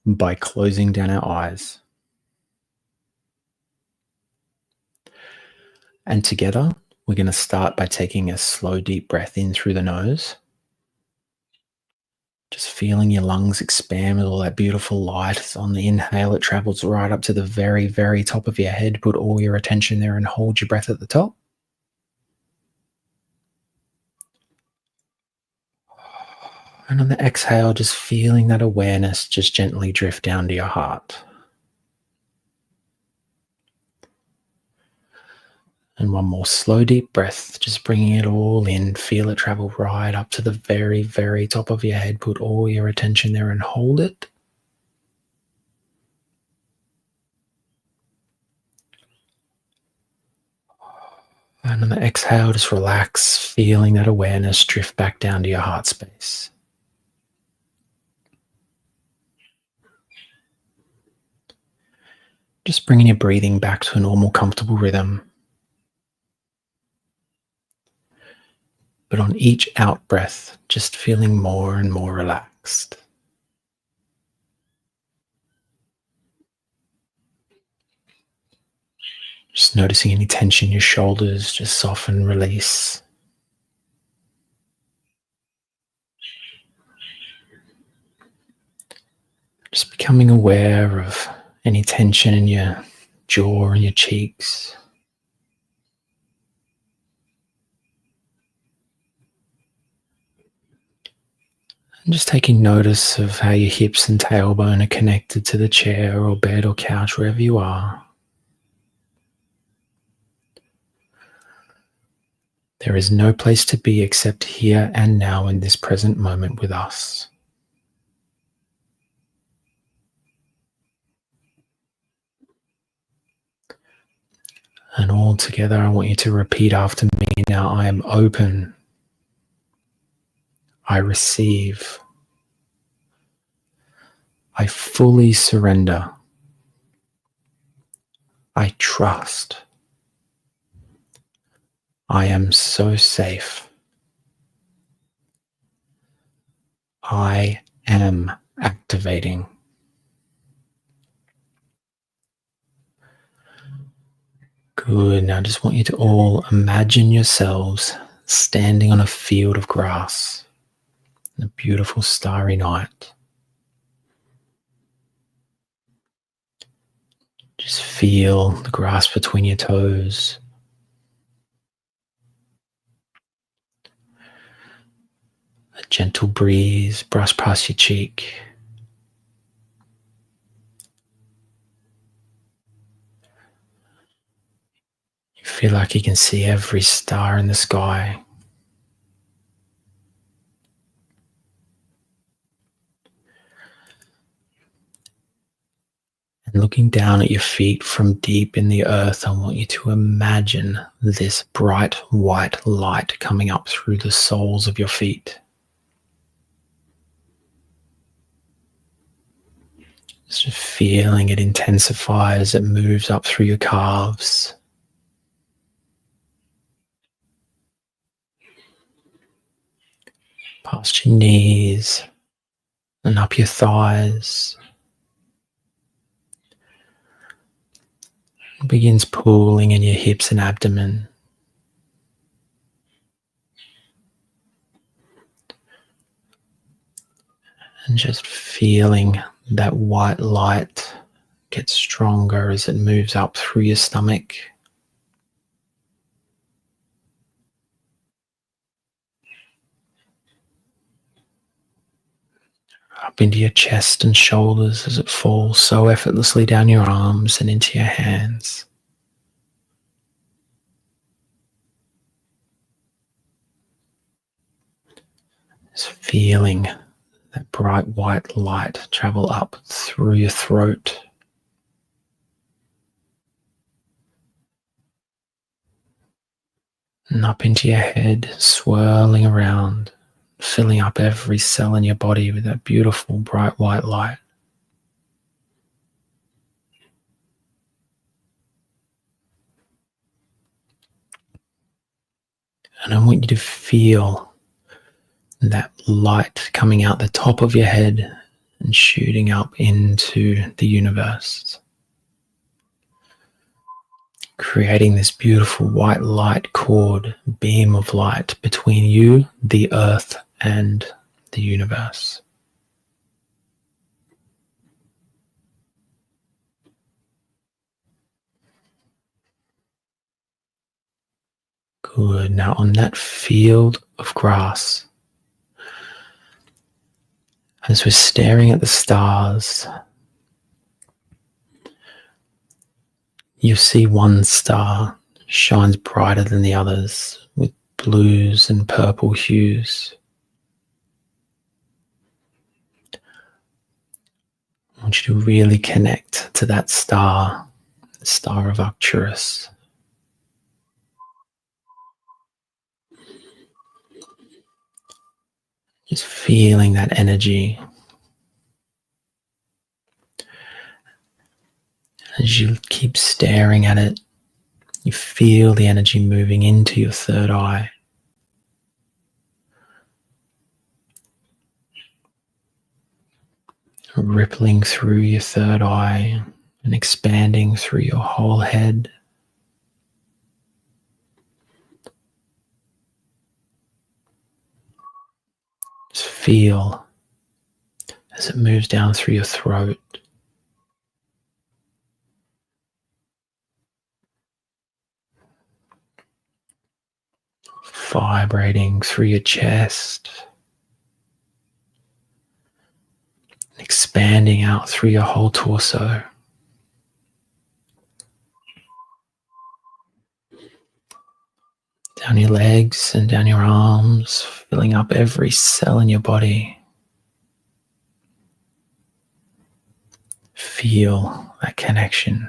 by closing down our eyes. And together, we're going to start by taking a slow, deep breath in through the nose Just feeling your lungs expand with all that beautiful light. On the inhale, it travels right up to the very, very top of your head. Put all your attention there and hold your breath at the top. And on the exhale, just feeling that awareness just gently drift down to your heart. And one more slow, deep breath, just bringing it all in. Feel it travel right up to the very, very top of your head. Put all your attention there and hold it. And on the exhale, just relax, feeling that awareness drift back down to your heart space. Just bringing your breathing back to a normal, comfortable rhythm. But on each out breath, just feeling more and more relaxed. Just noticing any tension in your shoulders, just soften, release. Just becoming aware of any tension in your jaw and your cheeks. And just taking notice of how your hips and tailbone are connected to the chair or bed or couch, wherever you are. There is no place to be except here and now in this present moment with us. And all together, I want you to repeat after me. Now, I am open. I receive. I fully surrender. I trust. I am so safe. I am activating. Good. Now I just want you to all imagine yourselves standing on a field of grass in a beautiful starry night. Just feel the grass between your toes. A gentle breeze brush past your cheek. You feel like you can see every star in the sky. And looking down at your feet from deep in the earth, I want you to imagine this bright white light coming up through the soles of your feet. Just feeling it intensify as it moves up through your calves. Past your knees and up your thighs. It begins pooling in your hips and abdomen. And just feeling that white light get stronger as it moves up through your stomach. Up into your chest and shoulders as it falls so effortlessly down your arms and into your hands. Just feeling that bright white light travel up through your throat. And up into your head, swirling around, filling up every cell in your body with that beautiful bright white light. And I want you to feel that light coming out the top of your head and shooting up into the universe, creating this beautiful white light cord, beam of light between you, the earth, and the universe. Good. Now on that field of grass, as we're staring at the stars, you see one star shines brighter than the others with blues and purple hues. I want you to really connect to that star, the star of Arcturus. Just feeling that energy. As you keep staring at it, you feel the energy moving into your third eye. Rippling through your third eye and expanding through your whole head. Just feel as it moves down through your throat. Vibrating through your chest. Expanding out through your whole torso. Down your legs and down your arms, filling up every cell in your body. Feel that connection.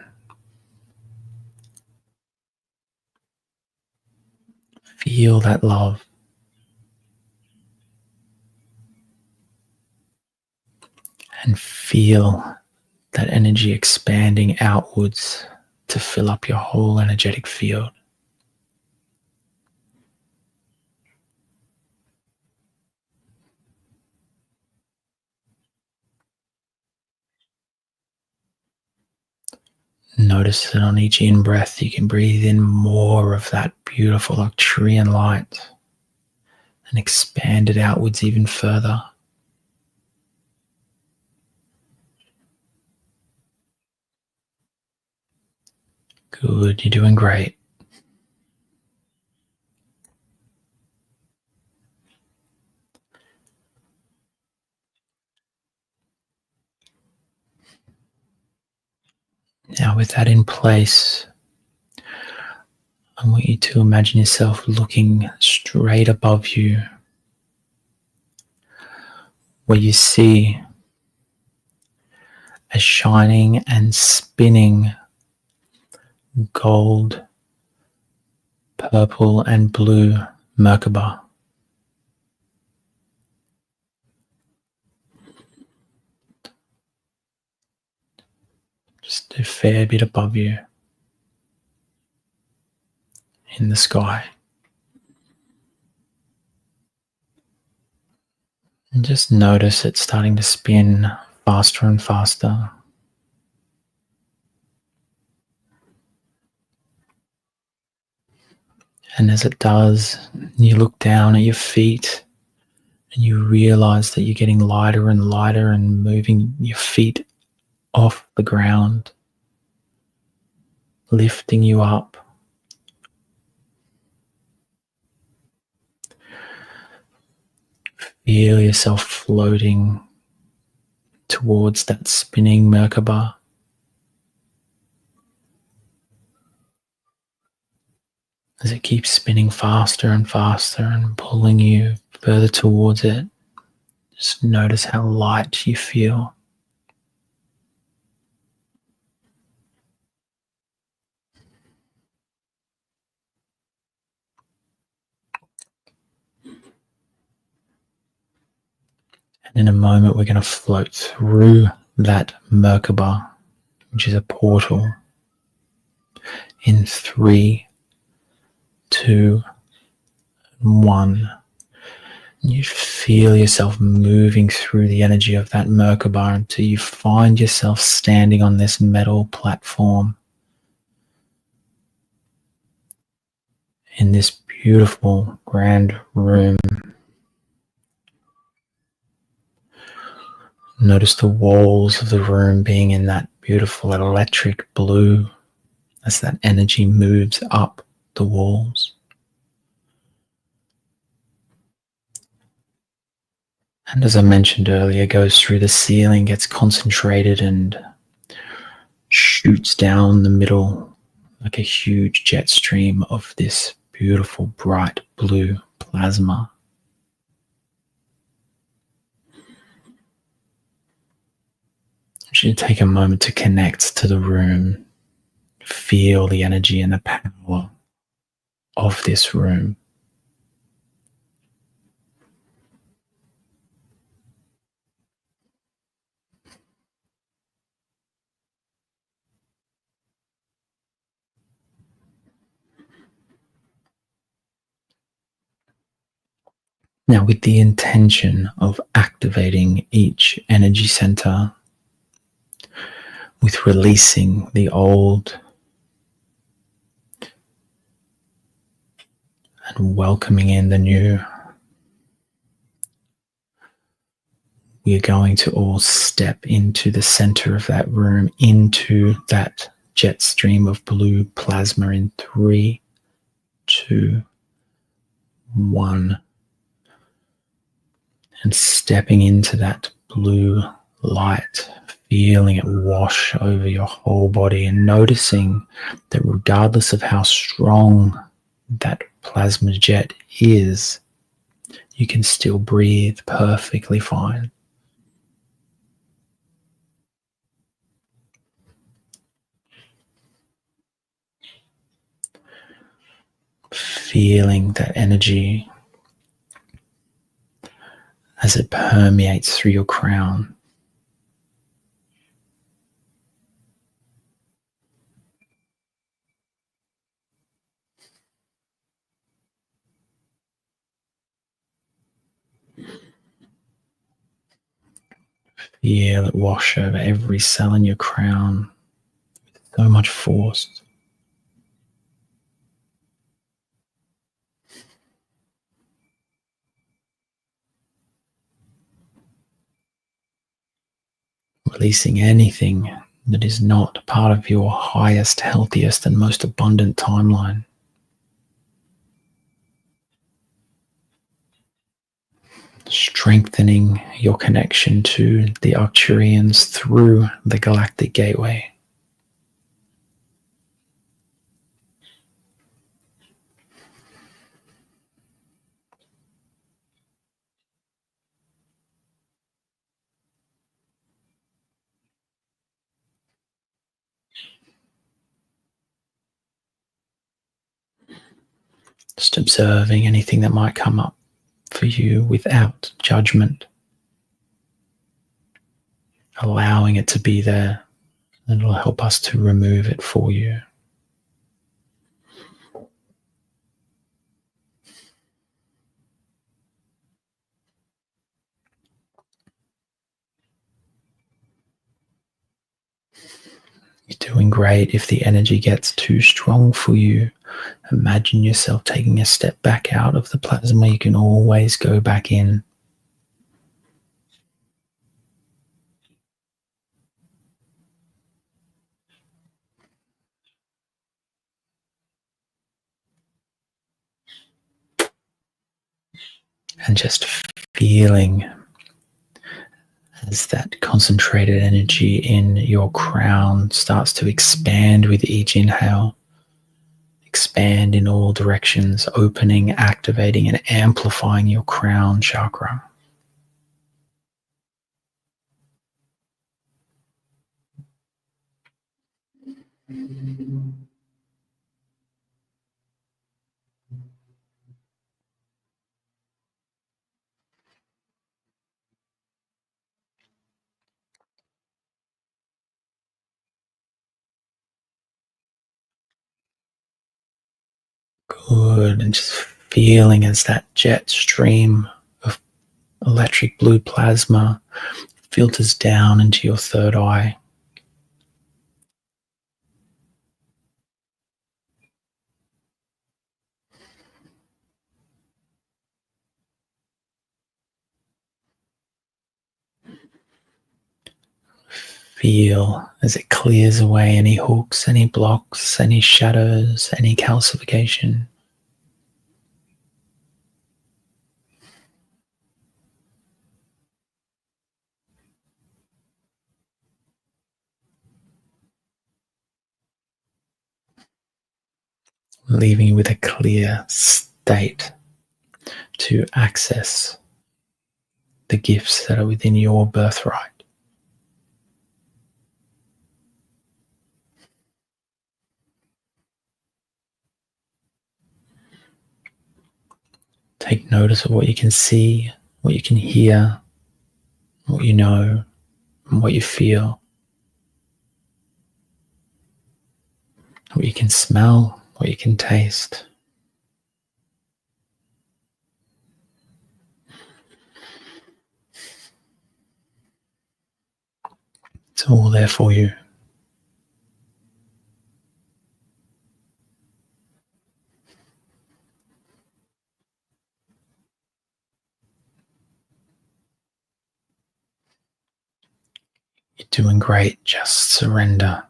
Feel that love. And feel that energy expanding outwards to fill up your whole energetic field. Notice that on each in-breath you can breathe in more of that beautiful Arcturian light and expand it outwards even further. Good, you're doing great. Now with that in place, I want you to imagine yourself looking straight above you, where you see a shining and spinning gold, purple and blue Merkaba. Just a fair bit above you in the sky. And just notice it starting to spin faster and faster. And as it does, you look down at your feet and you realize that you're getting lighter and lighter and moving your feet off the ground, lifting you up. Feel yourself floating towards that spinning Merkaba. As it keeps spinning faster and faster and pulling you further towards it, just notice how light you feel. And in a moment, we're going to float through that Merkaba, which is a portal, in 3, 2, 1. You feel yourself moving through the energy of that Merkaba until you find yourself standing on this metal platform in this beautiful grand room. Notice the walls of the room being in that beautiful electric blue as that energy moves up the walls. And as I mentioned earlier, goes through the ceiling, gets concentrated and shoots down the middle like a huge jet stream of this beautiful bright blue plasma. I should take a moment to connect to the room, feel the energy and the power of this room. Now, with the intention of activating each energy center, with releasing the old and welcoming in the new, we are going to all step into the center of that room, into that jet stream of blue plasma in 3, 2, 1. And stepping into that blue light, feeling it wash over your whole body and noticing that regardless of how strong that plasma jet is, you can still breathe perfectly fine. Feeling that energy as it permeates through your crown. Feel it wash over every cell in your crown with so much force. Releasing anything that is not part of your highest, healthiest, and most abundant timeline. Strengthening your connection to the Arcturians through the Galactic Gateway. Just observing anything that might come up for you without judgment. Allowing it to be there, and it'll help us to remove it for you. You're doing great. If the energy gets too strong for you, imagine yourself taking a step back out of the plasma. You can always go back in. And just feeling as that concentrated energy in your crown starts to expand with each inhale. Expand in all directions, opening, activating, and amplifying your crown chakra. Good, and just feeling as that jet stream of electric blue plasma filters down into your third eye. Feel as it clears away any hooks, any blocks, any shadows, any calcification. leaving you with a clear state to access the gifts that are within your birthright. Take notice of what you can see, what you can hear, what you know, and what you feel. What you can smell, what you can taste. It's all there for you. You're doing great. Just surrender.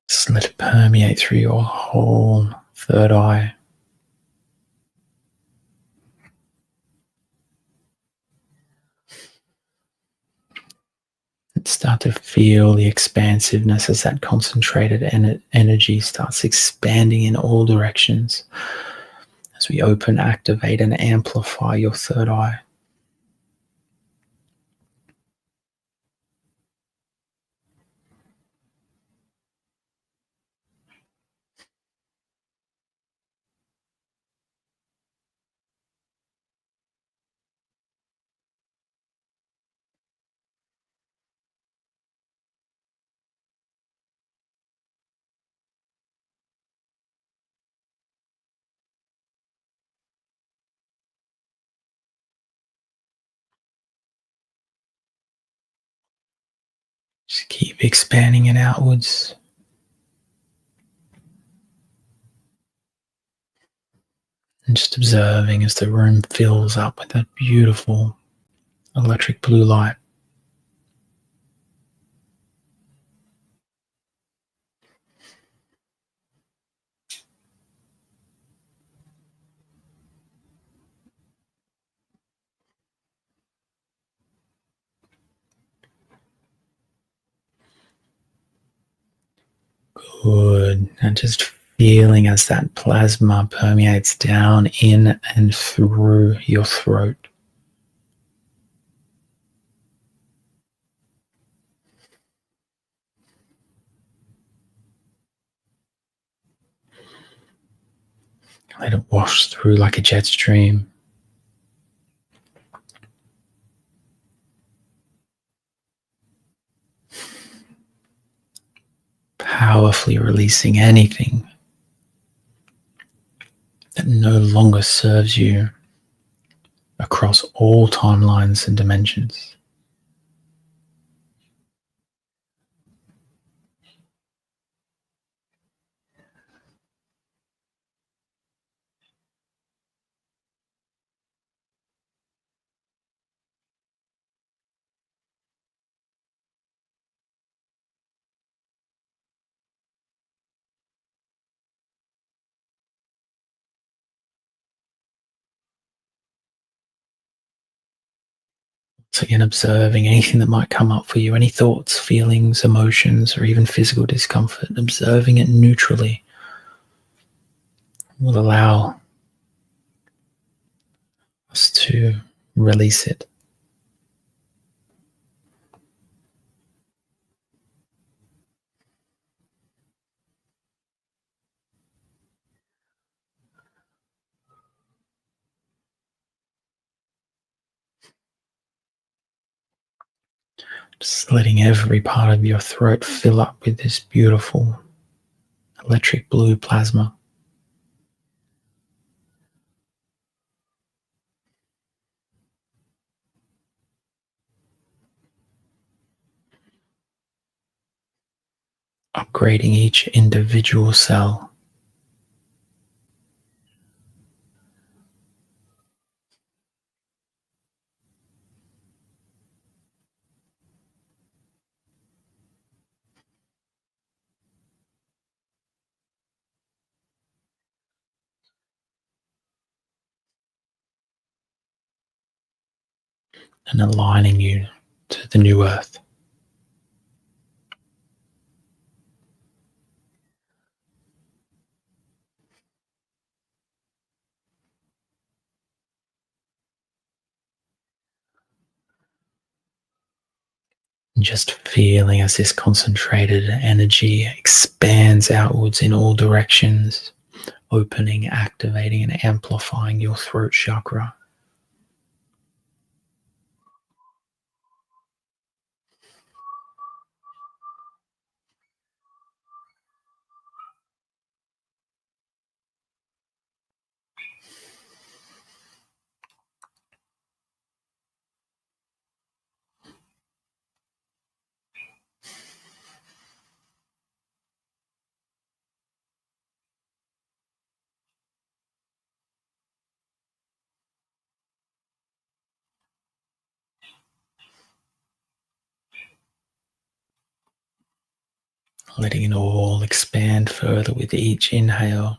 Just let it permeate through your whole third eye. And start to feel the expansiveness as that concentrated energy starts expanding in all directions as we open, activate, and amplify your third eye. Just keep expanding it outwards. And just observing as the room fills up with that beautiful electric blue light. Good. And just feeling as that plasma permeates down in and through your throat. Let it wash through like a jet stream. Powerfully releasing anything that no longer serves you across all timelines and dimensions. So again, observing anything that might come up for you, any thoughts, feelings, emotions, or even physical discomfort, observing it neutrally will allow us to release it. Just letting every part of your throat fill up with this beautiful electric blue plasma. Upgrading each individual cell. and aligning you to the new earth. And just feeling as this concentrated energy expands outwards in all directions, opening, activating, and amplifying your throat chakra. Letting it all expand further with each inhale.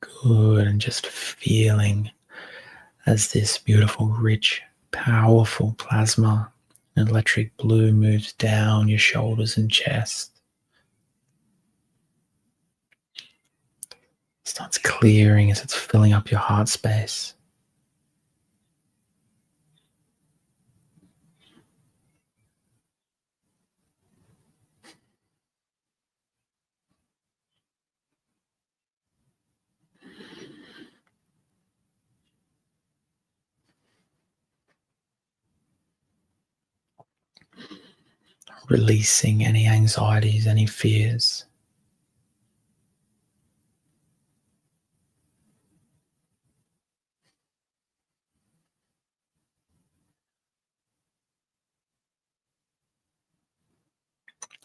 Good, and just feeling as this beautiful, rich, powerful plasma, an electric blue, moves down your shoulders and chest. Starts clearing as it's filling up your heart space. Releasing any anxieties, any fears.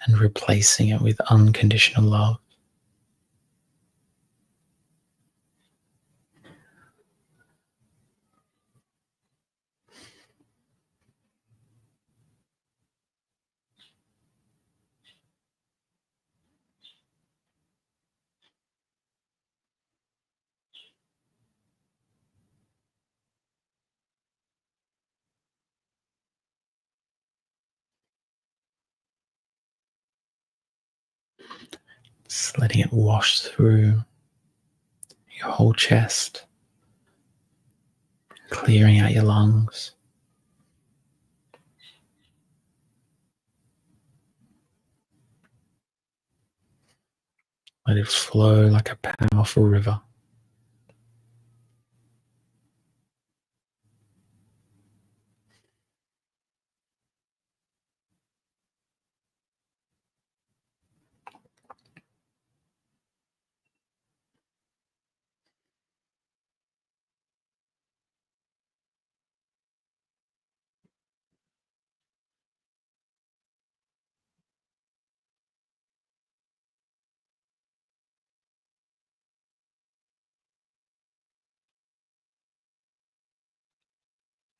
And replacing it with unconditional love. Just letting it wash through your whole chest, clearing out your lungs. Let it flow like a powerful river.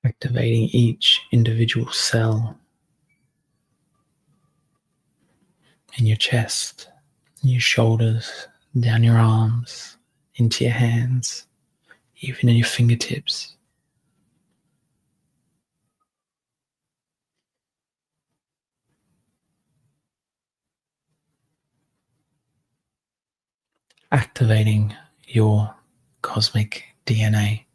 Activating each individual cell in your chest, your shoulders, down your arms, into your hands, even in your fingertips. Activating your cosmic DNA.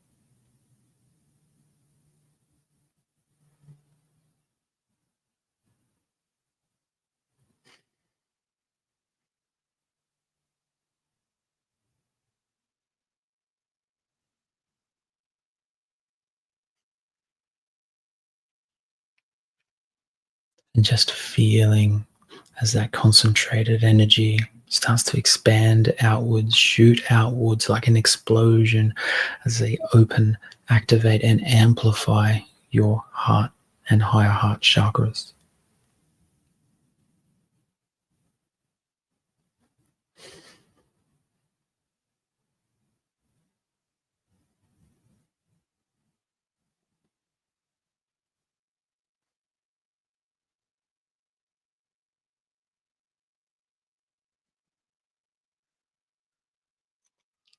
And just feeling as that concentrated energy starts to expand outwards, shoot outwards like an explosion as they open, activate, and amplify your heart and higher heart chakras.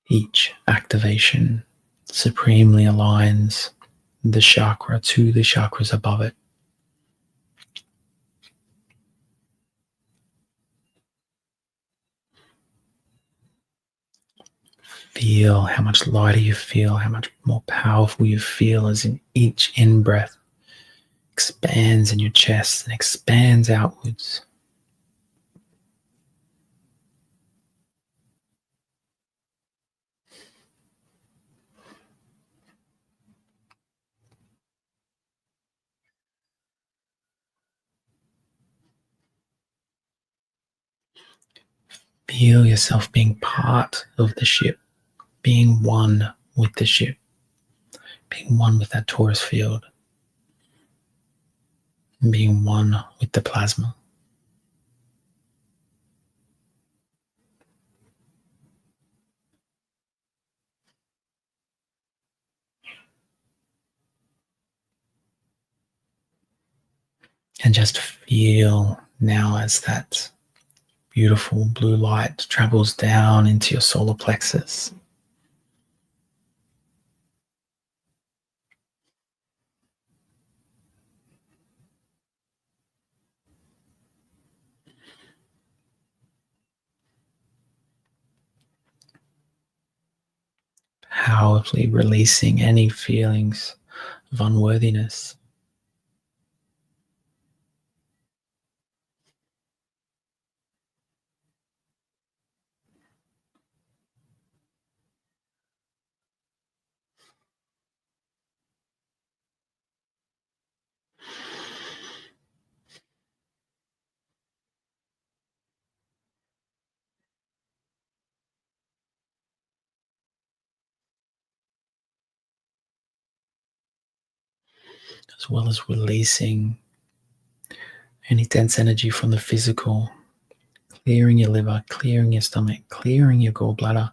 Each activation supremely aligns the chakra to the chakras above it. Feel how much lighter you feel, how much more powerful you feel as in each in-breath expands in your chest and expands outwards. Feel yourself being part of the ship, being one with the ship, being one with that torus field, and being one with the plasma. And just feel now as that beautiful blue light travels down into your solar plexus. Powerfully releasing any feelings of unworthiness. As well as releasing any dense energy from the physical, clearing your liver, clearing your stomach, clearing your gallbladder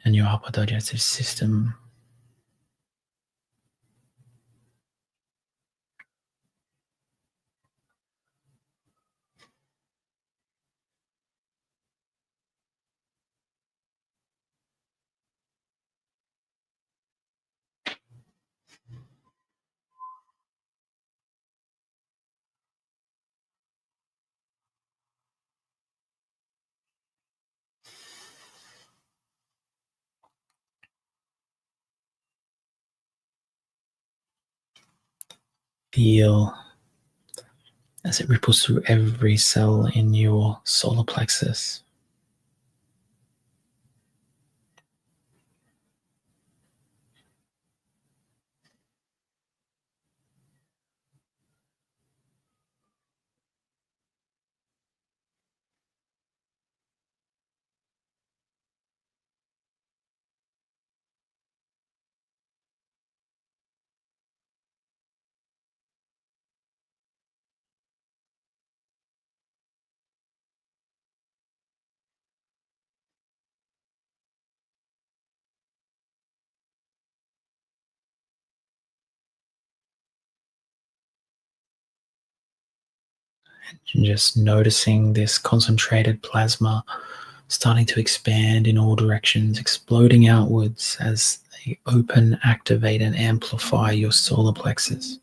and your upper digestive system. Feel as it ripples through every cell in your solar plexus. And just noticing this concentrated plasma starting to expand in all directions, exploding outwards as they open, activate, and amplify your solar plexus.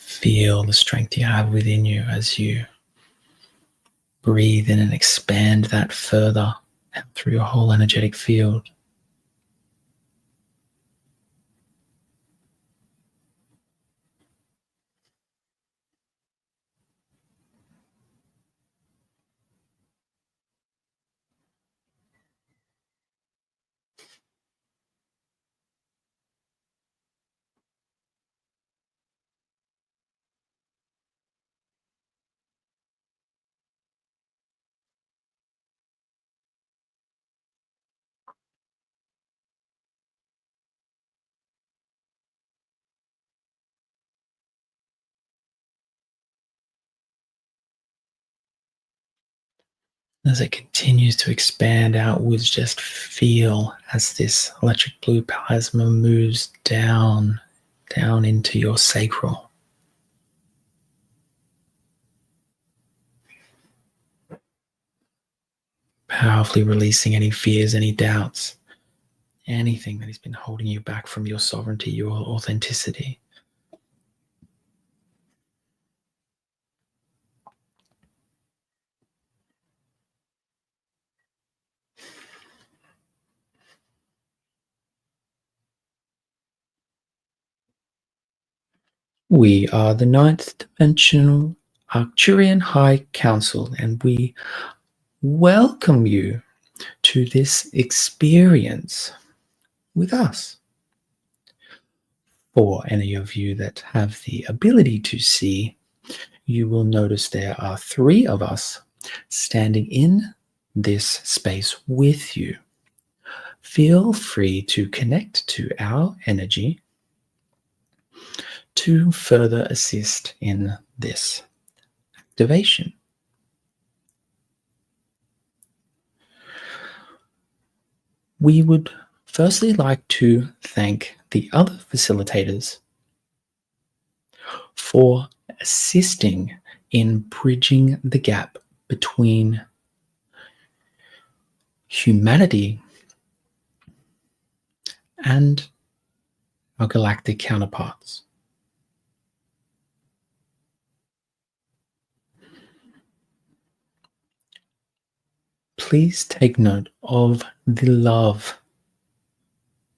Feel the strength you have within you as you breathe in and expand that further through your whole energetic field. As it continues to expand outwards, just feel as this electric blue plasma moves down into your sacral. Powerfully releasing any fears, any doubts, anything that has been holding you back from your sovereignty, your authenticity. We are the ninth dimensional Arcturian High Council, and we welcome you to this experience with us. For any of you that have the ability to see, you will notice there are 3 of us standing in this space with you. Feel free to connect to our energy to further assist in this activation. We would firstly like to thank the other facilitators for assisting in bridging the gap between humanity and our galactic counterparts. Please take note of the love,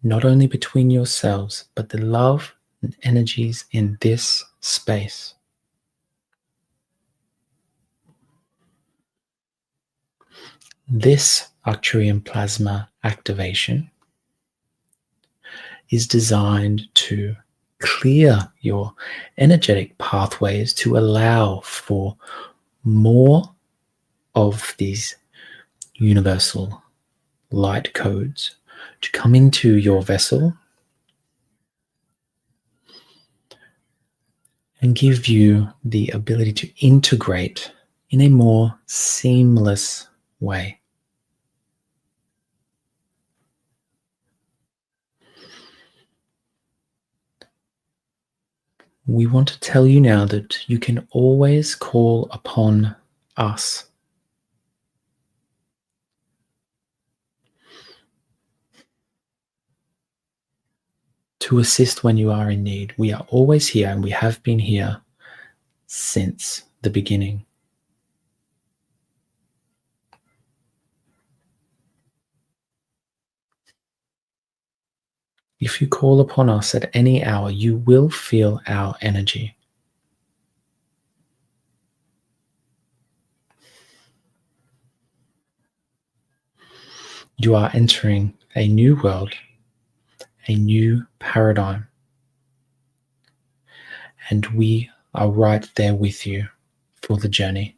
not only between yourselves, but the love and energies in this space. This Arcturian plasma activation is designed to clear your energetic pathways to allow for more of these universal light codes to come into your vessel and give you the ability to integrate in a more seamless way. We want to tell you now that you can always call upon us. To assist when you are in need. We are always here, and we have been here since the beginning. If you call upon us at any hour, you will feel our energy. You are entering a new world, a new paradigm, and we are right there with you for the journey.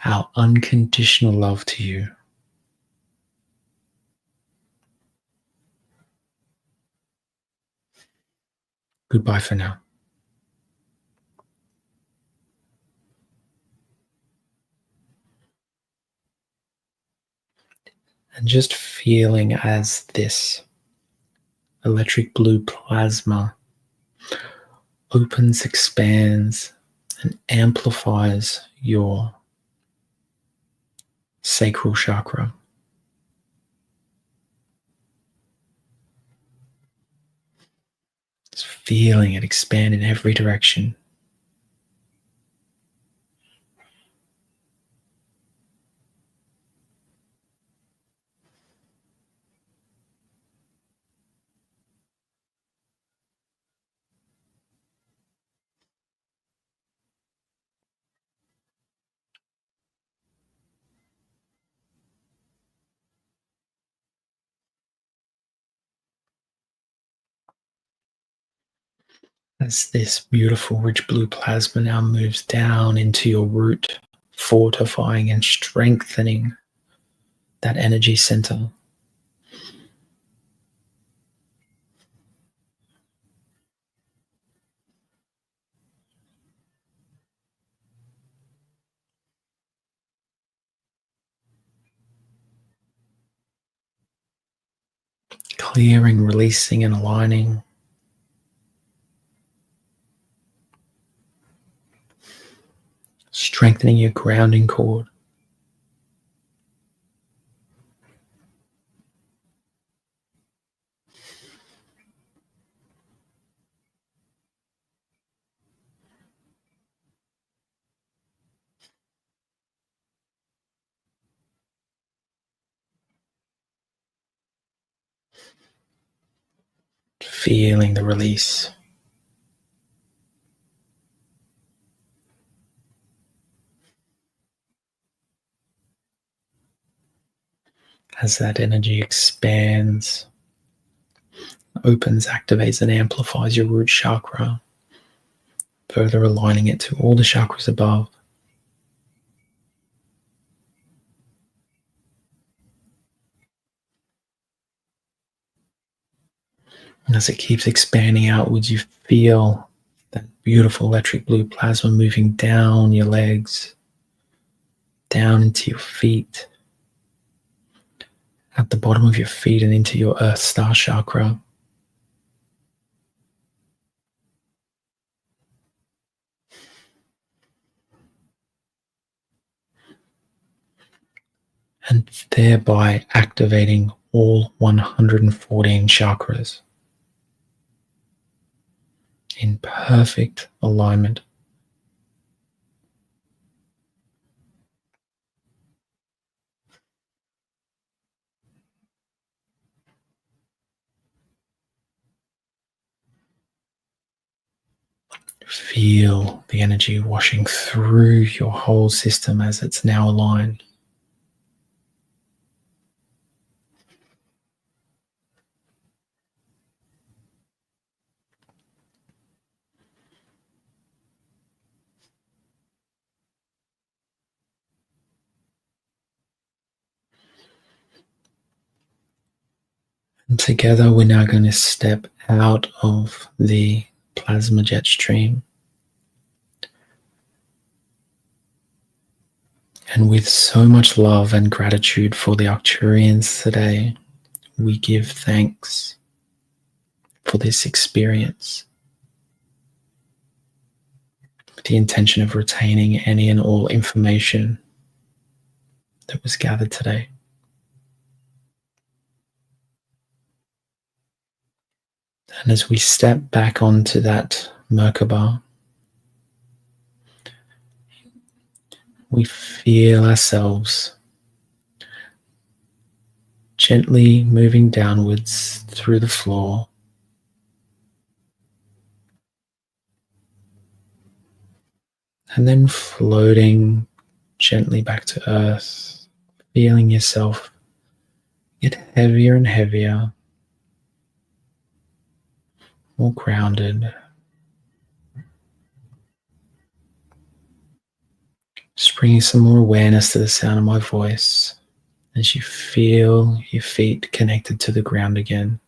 Our unconditional love to you. Goodbye for now. And just feeling as this electric blue plasma opens, expands, and amplifies your sacral chakra. Just feeling it expand in every direction. As this beautiful rich blue plasma now moves down into your root, fortifying and strengthening that energy center. clearing, releasing, and aligning. Strengthening your grounding cord. Feeling the release. As that energy expands, opens, activates, and amplifies your root chakra, further aligning it to all the chakras above. And as it keeps expanding outwards, you feel that beautiful electric blue plasma moving down your legs, down into your feet, at the bottom of your feet and into your Earth Star chakra. And thereby activating all 114 chakras in perfect alignment. Feel the energy washing through your whole system as it's now aligned. And together we're now going to step out of the plasma jet stream. And with so much love and gratitude for the Arcturians today, we give thanks for this experience, with the intention of retaining any and all information that was gathered today. And as we step back onto that Merkaba, we feel ourselves gently moving downwards through the floor, and then floating gently back to earth, feeling yourself get heavier and heavier, more grounded. Just bringing some more awareness to the sound of my voice as you feel your feet connected to the ground again.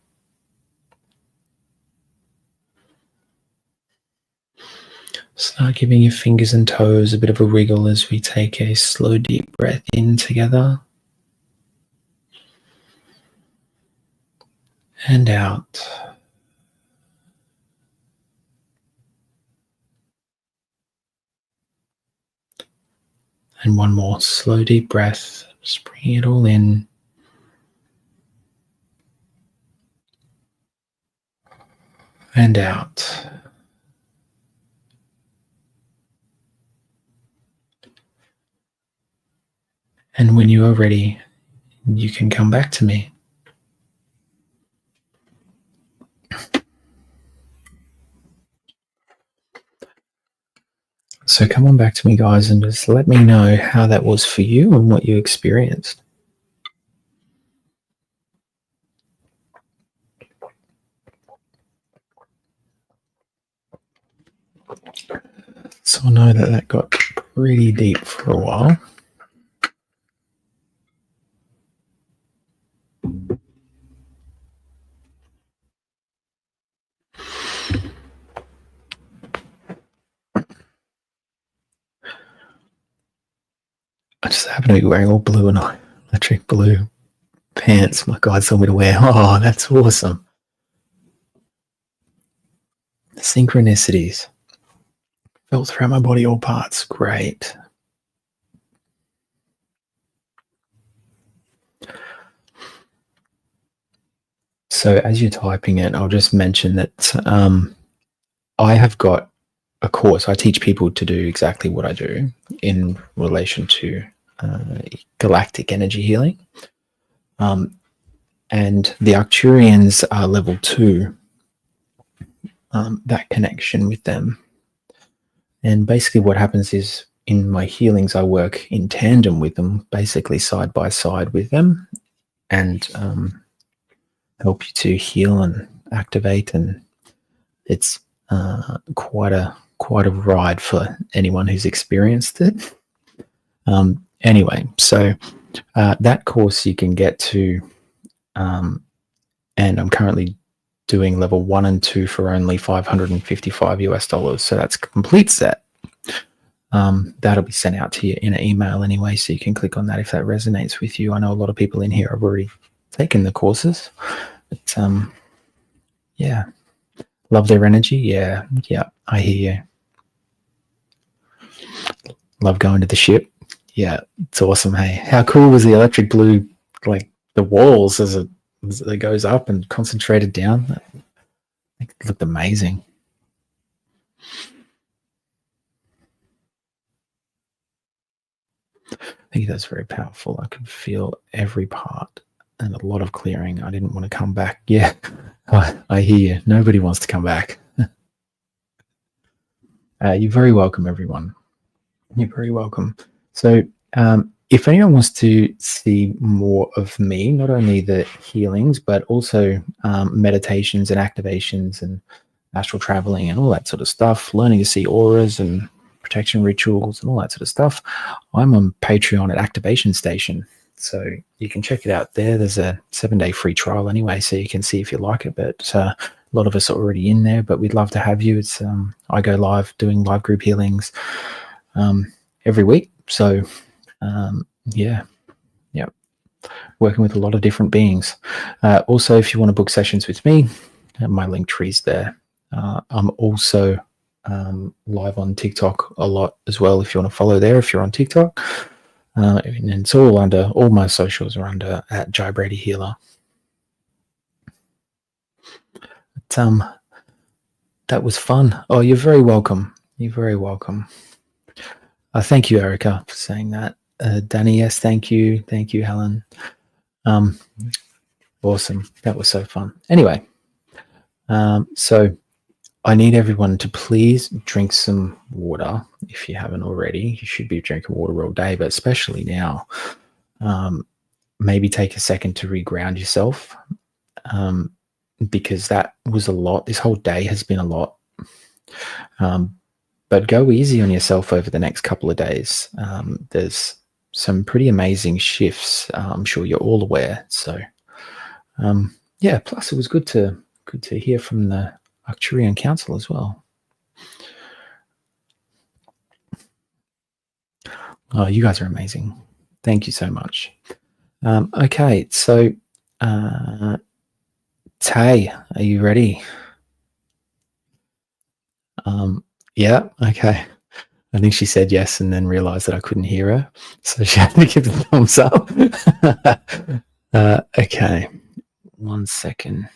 Start giving your fingers and toes a bit of a wriggle as we take a slow, deep breath in together and out. And one more slow, deep breath, just bringing it all in. And out. And when you are ready, you can come back to me. So come on back to me, guys, and just let me know how that was for you and what you experienced. So I know that got pretty deep for a while. I just happen to be wearing all blue and electric blue pants my guide told me to wear. Oh, that's awesome. Synchronicities. Felt throughout my body, all parts. Great. So as you're typing it, I'll just mention that I have got a course. I teach people to do exactly what I do in relation to galactic energy healing. And the Arcturians are level 2, that connection with them. And basically what happens is in my healings, I work in tandem with them, basically side by side with them, and help you to heal and activate. And it's quite a ride for anyone who's experienced it. Anyway, so that course you can get to, and I'm currently doing level 1 and 2 for only $555 US. So that's a complete set. That'll be sent out to you in an email anyway, so you can click on that if that resonates with you. I know a lot of people in here have already taken the courses, but yeah, love their energy. Yeah, I hear you. Love going to the ship. Yeah, it's awesome. Hey, how cool was the electric blue, like the walls as it goes up and concentrated down? It looked amazing. I think that's very powerful. I could feel every part and a lot of clearing. I didn't want to come back. Yeah, I hear you. Nobody wants to come back. You're very welcome, everyone. You're very welcome. So if anyone wants to see more of me, not only the healings, but also meditations and activations and astral traveling and all that sort of stuff, learning to see auras and protection rituals and all that sort of stuff, I'm on Patreon at Activation Station. So you can check it out there. There's a 7-day free trial anyway, so you can see if you like it. But a lot of us are already in there, but we'd love to have you. It's I go live doing live group healings every week. So yeah, working with a lot of different beings. Also, if you want to book sessions with me, my link tree's there. I'm also live on TikTok a lot as well, if you want to follow there, if you're on TikTok. And it's all under, all my socials are under at Jai Brady Healer. But, that was fun. Oh, you're very welcome. You're very welcome. Thank you, Erica, for saying that. Danny, yes, thank you. Thank you, Helen. Awesome. That was so fun. Anyway, so I need everyone to please drink some water. If you haven't already, you should be drinking water all day, but especially now. Maybe take a second to reground yourself, because that was a lot. This whole day has been a lot. But go easy on yourself over the next couple of days. There's some pretty amazing shifts. I'm sure you're all aware. So, yeah. Plus, it was good to hear from the Arcturian Council as well. Oh, you guys are amazing. Thank you so much. Okay, so Tay, are you ready? Yeah, okay. I think she said yes and then realized that I couldn't hear her. So she had to give the thumbs up. Okay, 1 second.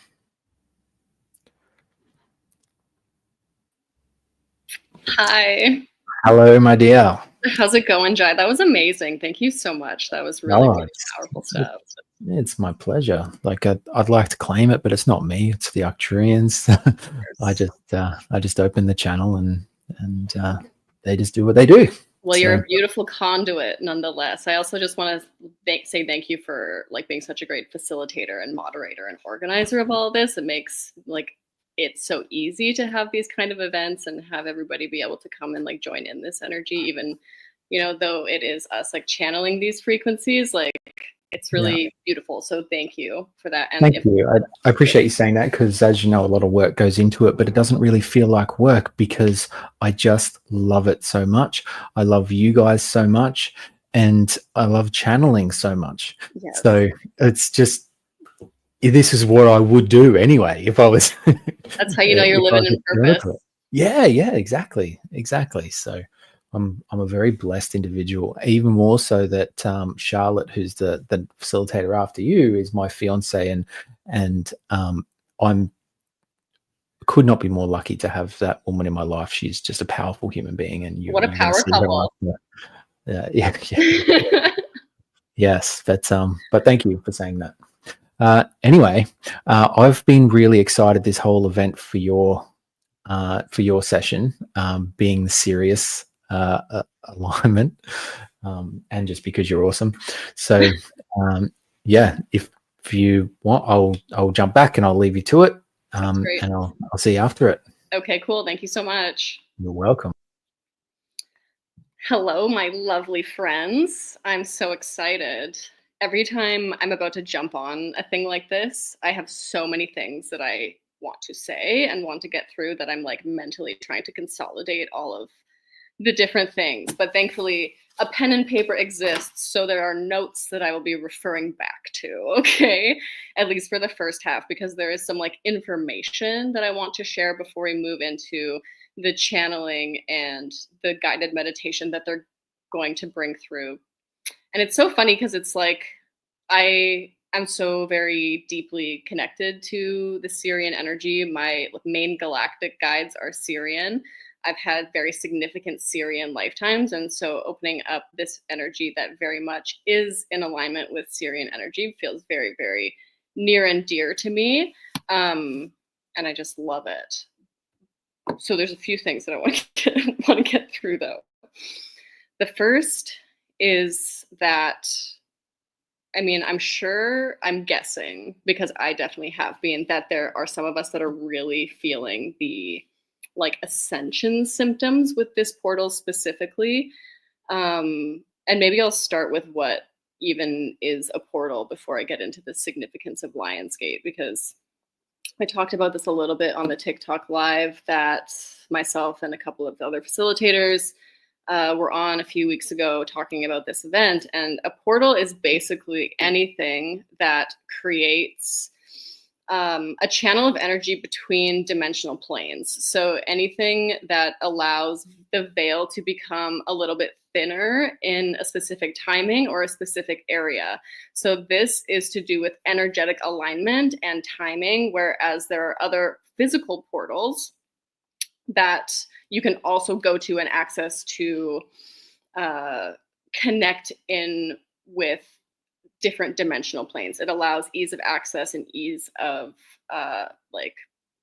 Hi. Hello, my dear. How's it going, Jai? That was amazing. Thank you so much. That was really, really powerful stuff. It's my pleasure. Like I'd like to claim it, but it's not me. It's the Arcturians. I just open the channel and they just do what they do. Well, you're a beautiful conduit, nonetheless. I also just want to say thank you for being such a great facilitator and moderator and organizer of all of this. It makes it's so easy to have these kind of events and have everybody be able to come and join in this energy, even though it is us channeling these frequencies. It's really beautiful. So thank you for that. And thank you. I appreciate you saying that, because as you know, a lot of work goes into it, but it doesn't really feel like work because I just love it so much. I love you guys so much. and I love channeling so much. Yes. So it's just, this is what I would do anyway if I was. That's how you know you're if I living was in a Democrat. purpose. Yeah, exactly. So I'm a very blessed individual. Even more so that Charlotte, who's the facilitator after you, is my fiance, and I'm could not be more lucky to have that woman in my life. She's just a powerful human being, and What a you're going to power see her couple. after. Yes, but thank you for saying that. Anyway, I've been really excited this whole event for your session, being the serious alignment, and just because you're awesome. So yeah, if you want, I'll jump back and I'll leave you to it, and I'll see you after it. Okay, cool. Thank you so much. You're welcome. Hello, my lovely friends. I'm so excited. Every time I'm about to jump on a thing like this, I have so many things that I want to say and want to get through that I'm like mentally trying to consolidate all of the different things. But thankfully, a pen and paper exists, so there are notes that I will be referring back to, okay? At least for the first half, because there is some like information that I want to share before we move into the channeling and the guided meditation that they're going to bring through. And it's so funny because it's like I'm so very deeply connected to the Syrian energy. My main galactic guides are Syrian. I've had very significant Syrian lifetimes. And so opening up this energy that very much is in alignment with Syrian energy feels very, very near and dear to me. And I just love it. So there's a few things that I want to get through, though. The first is that, I mean, I'm guessing, because I definitely have been, that there are some of us that are really feeling the like ascension symptoms with this portal specifically. And maybe I'll start with what even is a portal before I get into the significance of Lionsgate, because I talked about this a little bit on the TikTok live that myself and a couple of the other facilitators were on a few weeks ago talking about this event. And a portal is basically anything that creates a channel of energy between dimensional planes. So anything that allows the veil to become a little bit thinner in a specific timing or a specific area. So this is to do with energetic alignment and timing, whereas there are other physical portals that you can also go to and access to connect in with different dimensional planes. It allows ease of access and ease of like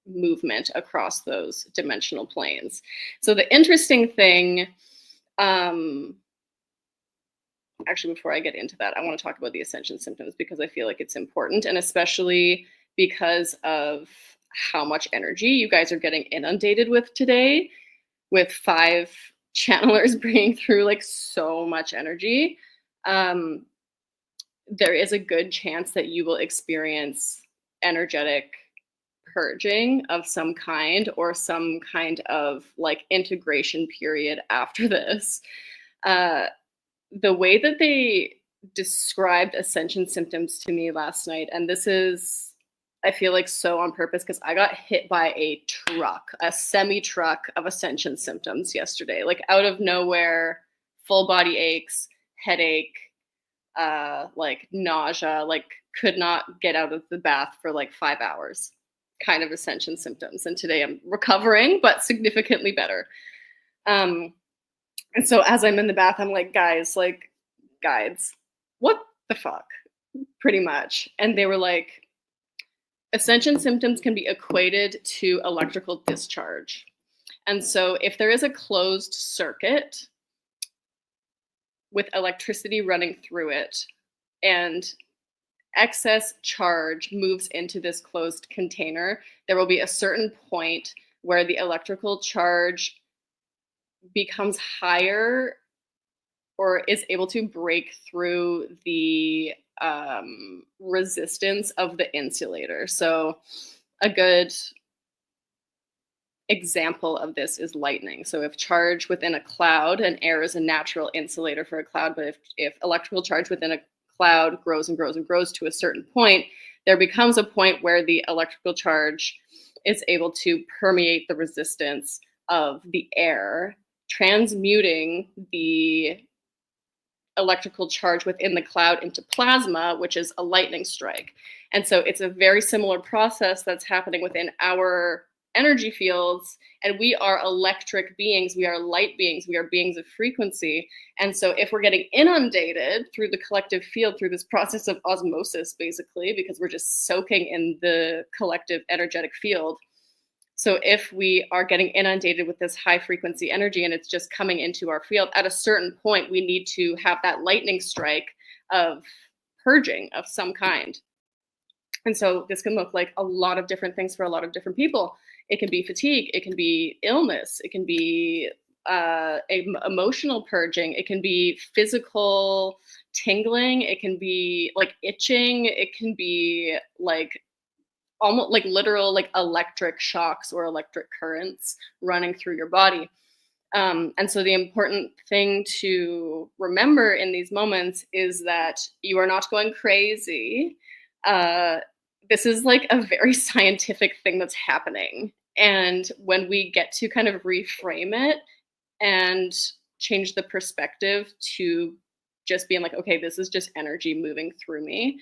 movement across those dimensional planes. So the interesting thing, actually, before I get into that, I want to talk about the ascension symptoms because I feel like it's important, and especially because of how much energy you guys are getting inundated with today, with 5 channelers bringing through like so much energy. There is a good chance that you will experience energetic purging of some kind or some kind of like integration period after this. The way that they described ascension symptoms to me last night, and this is, I feel like, so on purpose because I got hit by a truck, a semi-truck of ascension symptoms yesterday, like out of nowhere, full body aches, headache, like nausea, like could not get out of the bath for like 5 hours kind of ascension symptoms. And today I'm recovering, but significantly better. And so as I'm in the bath, I'm like, guys, what the fuck? Pretty much. And they were like, ascension symptoms can be equated to electrical discharge. And so if there is a closed circuit with electricity running through it and excess charge moves into this closed container, there will be a certain point where the electrical charge becomes higher or is able to break through the resistance of the insulator. So a good example of this is lightning. So if charge within a cloud, and air is a natural insulator for a cloud, but if electrical charge within a cloud grows and grows and grows to a certain point, there becomes a point where the electrical charge is able to permeate the resistance of the air, transmuting the electrical charge within the cloud into plasma, which is a lightning strike. And so it's a very similar process that's happening within our energy fields. And we are electric beings, we are light beings, we are beings of frequency. And so if we're getting inundated through the collective field, through this process of osmosis, basically, because we're just soaking in the collective energetic field. So if we are getting inundated with this high frequency energy and it's just coming into our field, at a certain point, we need to have that lightning strike of purging of some kind. And so this can look like a lot of different things for a lot of different people. It can be fatigue, it can be illness, it can be emotional purging, it can be physical tingling, it can be like itching, it can be like almost like literal like electric shocks or electric currents running through your body. And so the important thing to remember in these moments is that you are not going crazy. This is like a very scientific thing that's happening. And when we get to kind of reframe it and change the perspective to just being like, okay, this is just energy moving through me,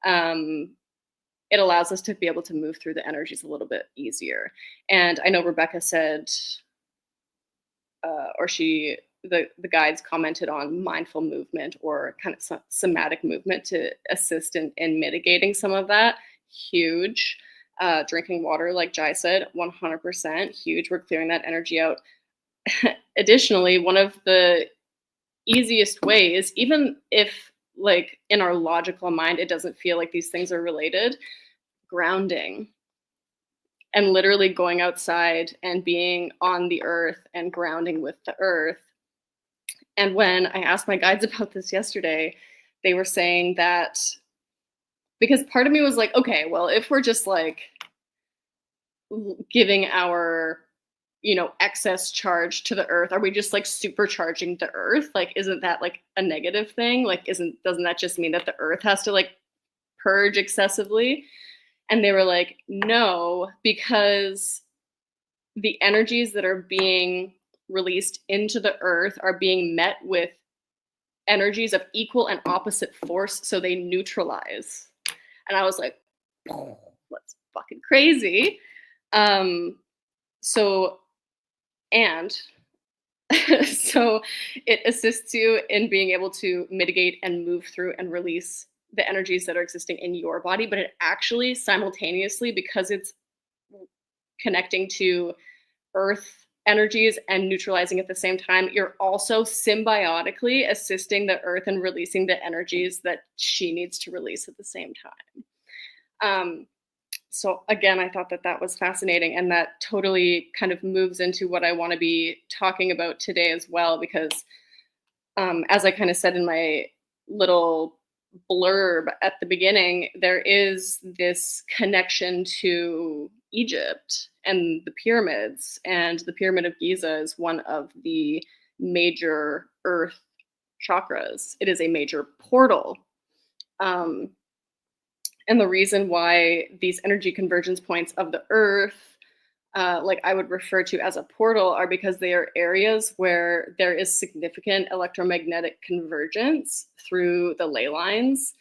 it allows us to be able to move through the energies a little bit easier. And I know Rebecca said, the guides commented on mindful movement or kind of somatic movement to assist in mitigating some of that. Huge. Drinking water, like Jai said, 100% huge. We're clearing that energy out. Additionally, one of the easiest ways, even if like in our logical mind, it doesn't feel like these things are related, grounding. And literally going outside and being on the earth and grounding with the earth. And when I asked my guides about this yesterday, they were saying that, because part of me was like, okay, well, if we're just like giving our, excess charge to the earth, are we just like supercharging the earth? Like, isn't that like a negative thing? Like, doesn't that just mean that the earth has to like purge excessively? And they were like, no, because the energies that are being released into the earth are being met with energies of equal and opposite force, so they neutralize. And I was like, oh, that's fucking crazy. So it assists you in being able to mitigate and move through and release the energies that are existing in your body, but it actually simultaneously, because it's connecting to earth energies and neutralizing at the same time, you're also symbiotically assisting the earth in releasing the energies that she needs to release at the same time. So again, I thought that was fascinating, and that totally kind of moves into what I want to be talking about today as well, because as I kind of said in my little blurb at the beginning, there is this connection to Egypt and the pyramids, and the Pyramid of Giza is one of the major earth chakras. It is a major portal. And the reason why these energy convergence points of the earth, like I would refer to as a portal, are because they are areas where there is significant electromagnetic convergence through the ley lines,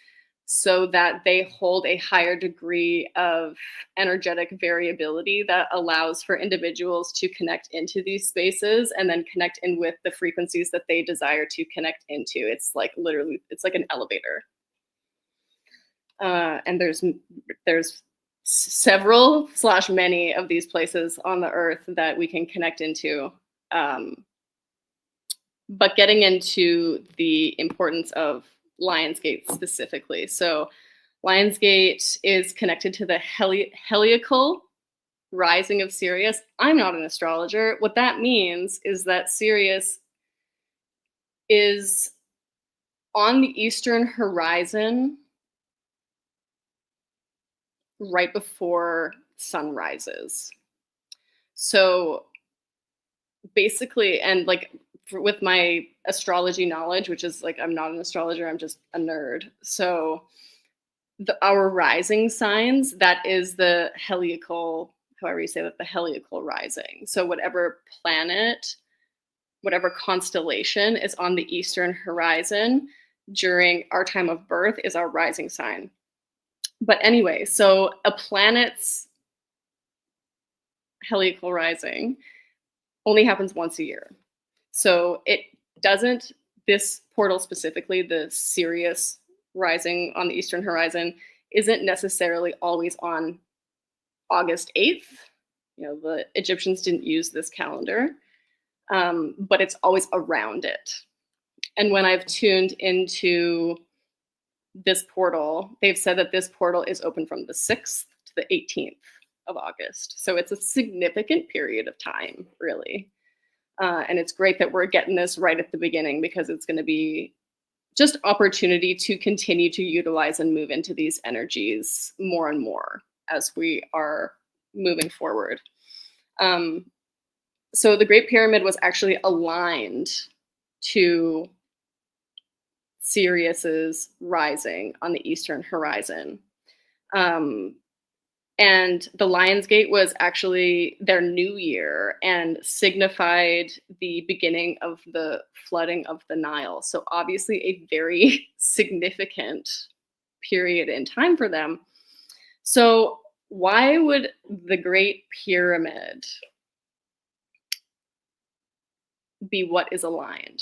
so that they hold a higher degree of energetic variability that allows for individuals to connect into these spaces and then connect in with the frequencies that they desire to connect into. It's like literally, it's like an elevator. And there's several / many of these places on the earth that we can connect into. But getting into the importance of Lionsgate specifically. So Lionsgate is connected to the heliacal rising of Sirius. I'm not an astrologer. What that means is that Sirius is on the eastern horizon right before sun rises. So basically, and like with my astrology knowledge, which is like, I'm not an astrologer, I'm just a nerd. So our rising signs, that is the heliacal, however you say that, the heliacal rising. So whatever planet, whatever constellation is on the eastern horizon during our time of birth is our rising sign. But anyway, so a planet's heliacal rising only happens once a year. So it doesn't, this portal specifically, the Sirius rising on the eastern horizon, isn't necessarily always on August 8th. You know, the Egyptians didn't use this calendar, but it's always around it. And when I've tuned into this portal, they've said that this portal is open from the 6th to the 18th of August. So it's a significant period of time, really. And it's great that we're getting this right at the beginning, because it's going to be just opportunity to continue to utilize and move into these energies more and more as we are moving forward. So the Great Pyramid was actually aligned to Sirius's rising on the eastern horizon. And the Lion's Gate was actually their new year and signified the beginning of the flooding of the Nile. So obviously a very significant period in time for them. So why would the Great Pyramid be what is aligned?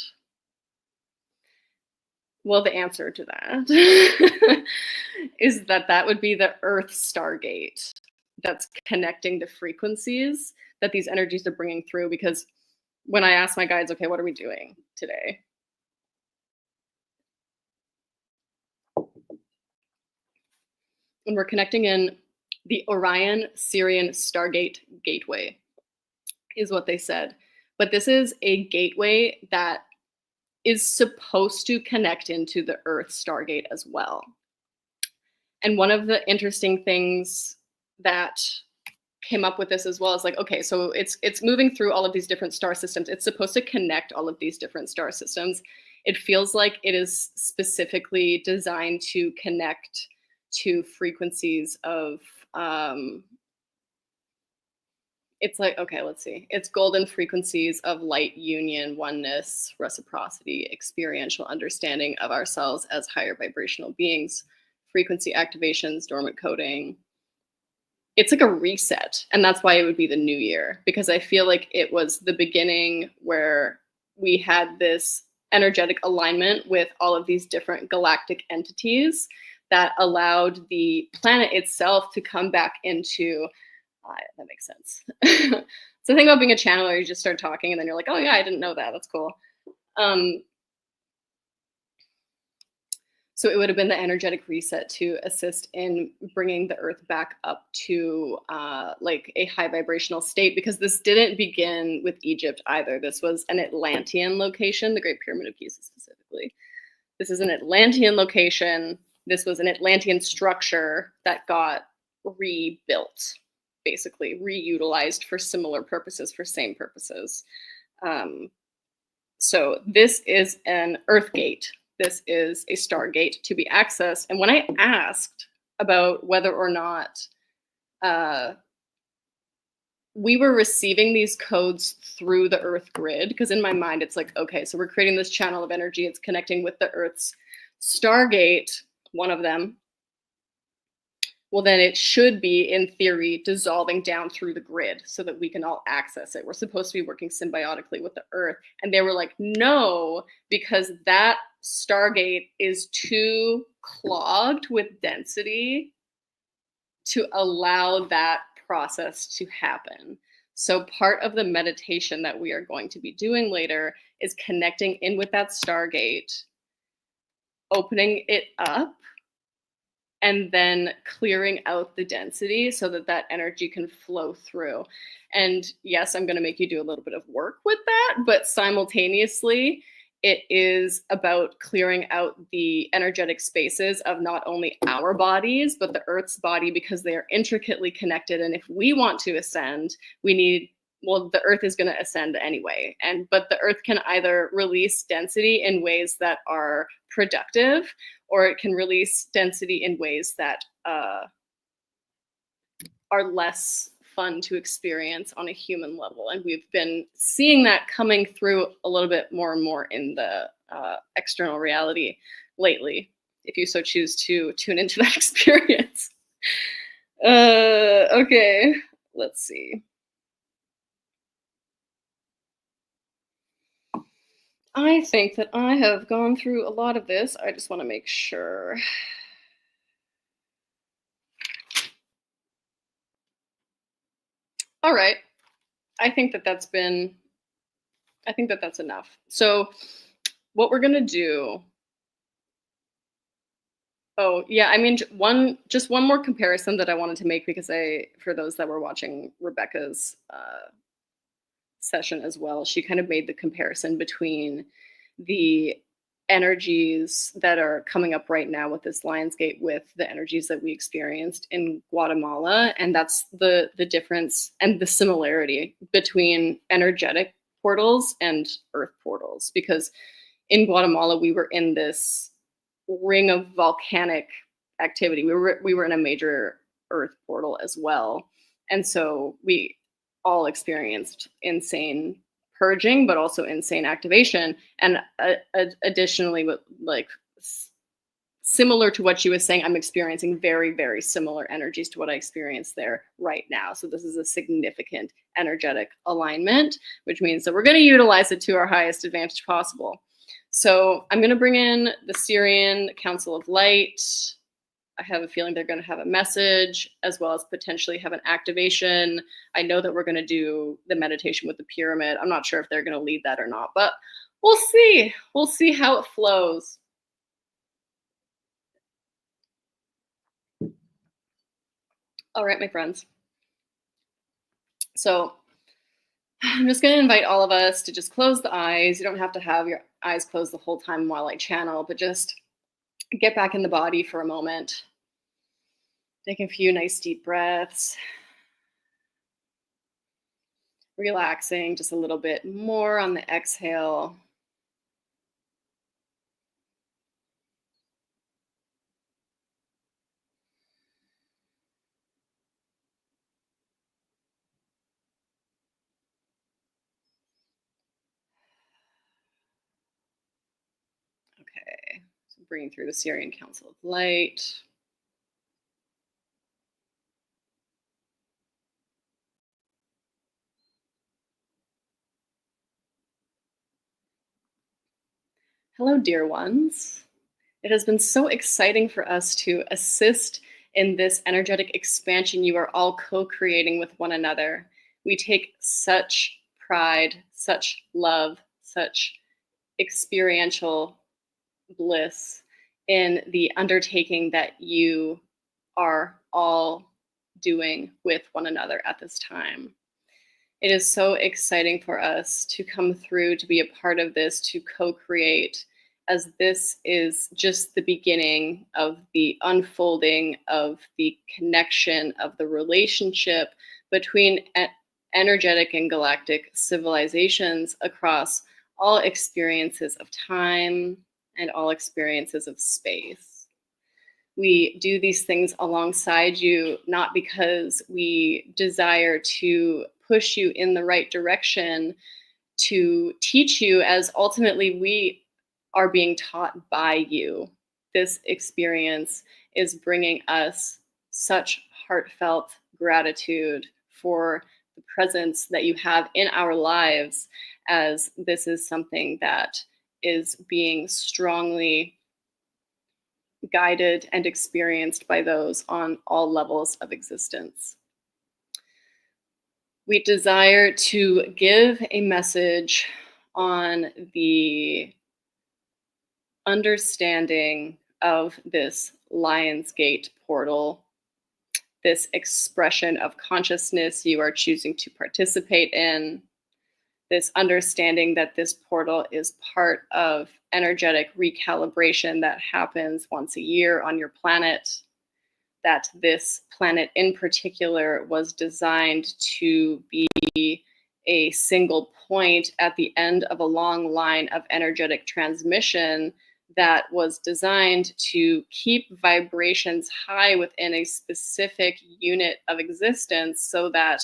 Well, the answer to that is that would be the Earth Stargate that's connecting the frequencies that these energies are bringing through. Because when I ask my guides, okay, what are we doing today? And we're connecting in the Orion Sirian Stargate Gateway, is what they said. But this is a gateway that is supposed to connect into the Earth Stargate as well. And one of the interesting things that came up with this as well is like, okay, so it's moving through all of these different star systems. It's supposed to connect all of these different star systems. It feels like it is specifically designed to connect to frequencies of, it's like, okay, let's see. It's golden frequencies of light, union, oneness, reciprocity, experiential understanding of ourselves as higher vibrational beings, frequency activations, dormant coding. It's like a reset. And that's why it would be the new year, because I feel like it was the beginning where we had this energetic alignment with all of these different galactic entities that allowed the planet itself to come back into, that makes sense. So the thing about being a channeler, you just start talking and then you're like, oh yeah, I didn't know that. That's cool. So it would have been the energetic reset to assist in bringing the Earth back up to like a high vibrational state, because this didn't begin with Egypt either. This was an Atlantean location, the Great Pyramid of Giza specifically. This is an Atlantean location. This was an Atlantean structure that got rebuilt, basically reutilized for similar purposes, for same purposes. So this is an Earth gate. This is a Stargate to be accessed. And when I asked about whether or not we were receiving these codes through the Earth grid, because in my mind it's like, okay, so we're creating this channel of energy. It's connecting with the Earth's Stargate, one of them. Well, then it should be, in theory, dissolving down through the grid so that we can all access it. We're supposed to be working symbiotically with the Earth. And they were like, no, because that Stargate is too clogged with density to allow that process to happen. So part of the meditation that we are going to be doing later is connecting in with that Stargate, opening it up, and then clearing out the density so that that energy can flow through. And yes, I'm going to make you do a little bit of work with that, but simultaneously, it is about clearing out the energetic spaces of not only our bodies, but the Earth's body, because they are intricately connected. And if we want to ascend, we need well, the Earth is going to ascend anyway. But the Earth can either release density in ways that are productive, or it can release density in ways that are less fun to experience on a human level. And we've been seeing that coming through a little bit more and more in the external reality lately, if you so choose to tune into that experience. Okay, let's see. I think that I have gone through a lot of this. I just want to make sure. All right. I think that that's enough. So what we're going to do. Oh, yeah, I mean, just one more comparison that I wanted to make, because for those that were watching Rebecca's session as well, she kind of made the comparison between the energies that are coming up right now with this Lionsgate with the energies that we experienced in Guatemala. And that's the difference and the similarity between energetic portals and earth portals. Because in Guatemala, we were in this ring of volcanic activity. We were in a major earth portal as well. And so we all experienced insane purging, but also insane activation. And additionally, like similar to what she was saying, I'm experiencing very, very similar energies to what I experienced there right now. So this is a significant energetic alignment, which means that we're going to utilize it to our highest advantage possible. So I'm going to bring in the Syrian Council of Light. I have a feeling they're going to have a message, as well as potentially have an activation. I know that we're going to do the meditation with the pyramid. I'm not sure if they're going to lead that or not, but we'll see. We'll see how it flows. All right, my friends. So I'm just going to invite all of us to just close the eyes. You don't have to have your eyes closed the whole time while I channel, but just get back in the body for a moment. Take a few nice deep breaths. Relaxing just a little bit more on the exhale. Okay, so bringing through the Syrian Council of Light. Hello, dear ones. It has been so exciting for us to assist in this energetic expansion you are all co-creating with one another. We take such pride, such love, such experiential bliss in the undertaking that you are all doing with one another at this time. It is so exciting for us to come through, to be a part of this, to co-create, as this is just the beginning of the unfolding of the connection of the relationship between energetic and galactic civilizations across all experiences of time and all experiences of space. We do these things alongside you, not because we desire to push you in the right direction to teach you, as ultimately we are being taught by you. This experience is bringing us such heartfelt gratitude for the presence that you have in our lives, as this is something that is being strongly guided and experienced by those on all levels of existence. We desire to give a message on the understanding of this Lionsgate portal, this expression of consciousness you are choosing to participate in, this understanding that this portal is part of energetic recalibration that happens once a year on your planet, that this planet in particular was designed to be a single point at the end of a long line of energetic transmission that was designed to keep vibrations high within a specific unit of existence so that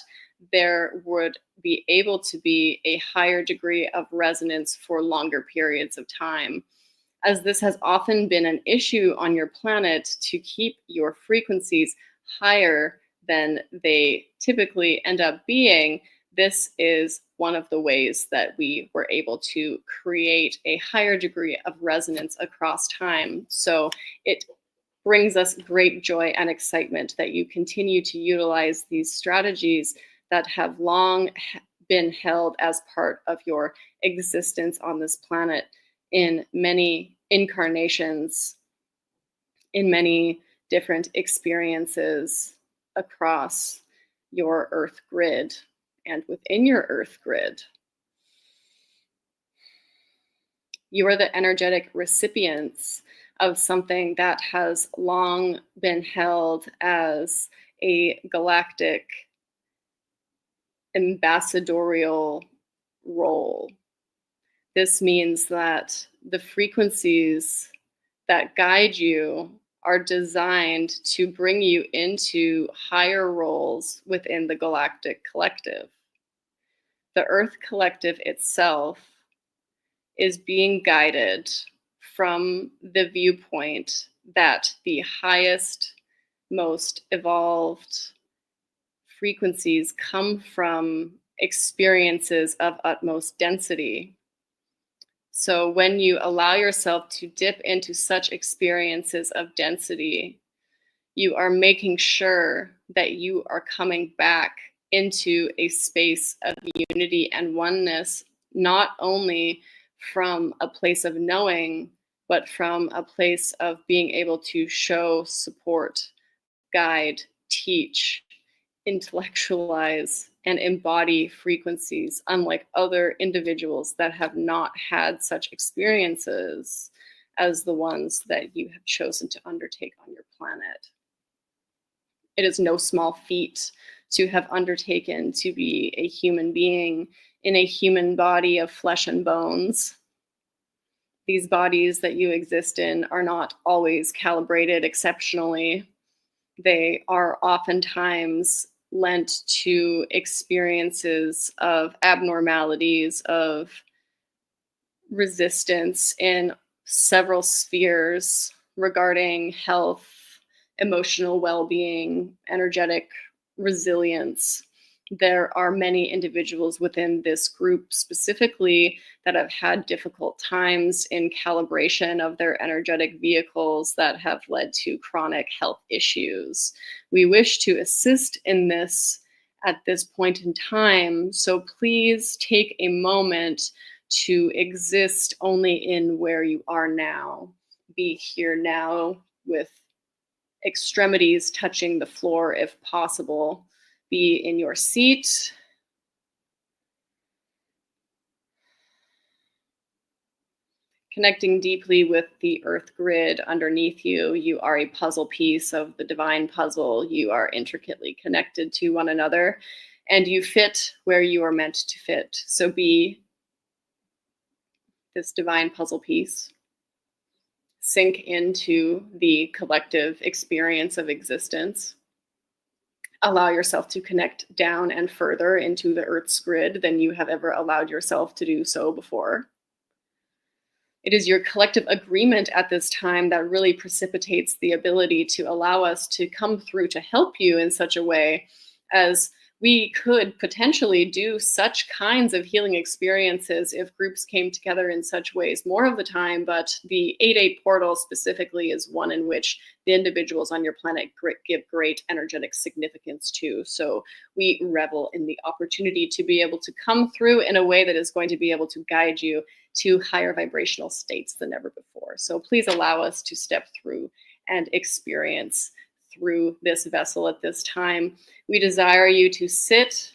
there would be able to be a higher degree of resonance for longer periods of time. As this has often been an issue on your planet to keep your frequencies higher than they typically end up being, this is one of the ways that we were able to create a higher degree of resonance across time. So it brings us great joy and excitement that you continue to utilize these strategies that have long been held as part of your existence on this planet in many incarnations, in many different experiences across your Earth grid and within your Earth grid. You are the energetic recipients of something that has long been held as a galactic ambassadorial role. This means that the frequencies that guide you are designed to bring you into higher roles within the galactic collective. The Earth collective itself is being guided from the viewpoint that the highest, most evolved frequencies come from experiences of utmost density. So when you allow yourself to dip into such experiences of density, you are making sure that you are coming back into a space of unity and oneness, not only from a place of knowing, but from a place of being able to show, support, guide, teach, intellectualize, and embody frequencies, unlike other individuals that have not had such experiences as the ones that you have chosen to undertake on your planet. It is no small feat to have undertaken to be a human being in a human body of flesh and bones. These bodies that you exist in are not always calibrated exceptionally. They are oftentimes lent to experiences of abnormalities, of resistance in several spheres regarding health, emotional well-being, energetic resilience. There are many individuals within this group specifically that have had difficult times in calibration of their energetic vehicles that have led to chronic health issues. We wish to assist in this at this point in time, so please take a moment to exist only in where you are now. Be here now with extremities touching the floor if possible. Be in your seat. Connecting deeply with the earth grid underneath you. You are a puzzle piece of the divine puzzle. You are intricately connected to one another, and you fit where you are meant to fit. So be this divine puzzle piece. Sink into the collective experience of existence. Allow yourself to connect down and further into the Earth's grid than you have ever allowed yourself to do so before. It is your collective agreement at this time that really precipitates the ability to allow us to come through to help you in such a way as we could potentially do such kinds of healing experiences if groups came together in such ways more of the time, but the 8-8 portal specifically is one in which the individuals on your planet give great energetic significance to. So we revel in the opportunity to be able to come through in a way that is going to be able to guide you to higher vibrational states than ever before. So please allow us to step through and experience through this vessel at this time. We desire you to sit,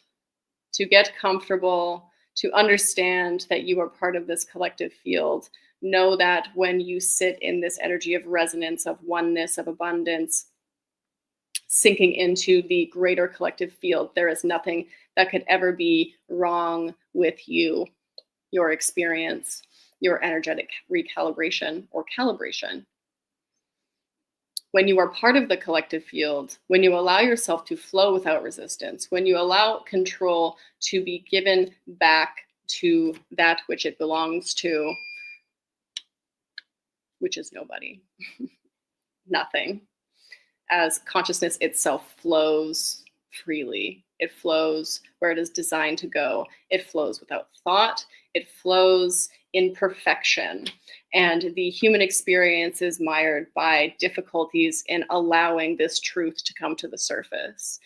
to get comfortable, to understand that you are part of this collective field. Know that when you sit in this energy of resonance, of oneness, of abundance, sinking into the greater collective field, there is nothing that could ever be wrong with you, your experience, your energetic recalibration or calibration. When you are part of the collective field, when you allow yourself to flow without resistance, when you allow control to be given back to that which it belongs to, which is nobody, nothing, as consciousness itself flows freely. It flows where it is designed to go. It flows without thought. It flows in perfection. And the human experience is mired by difficulties in allowing this truth to come to the surface.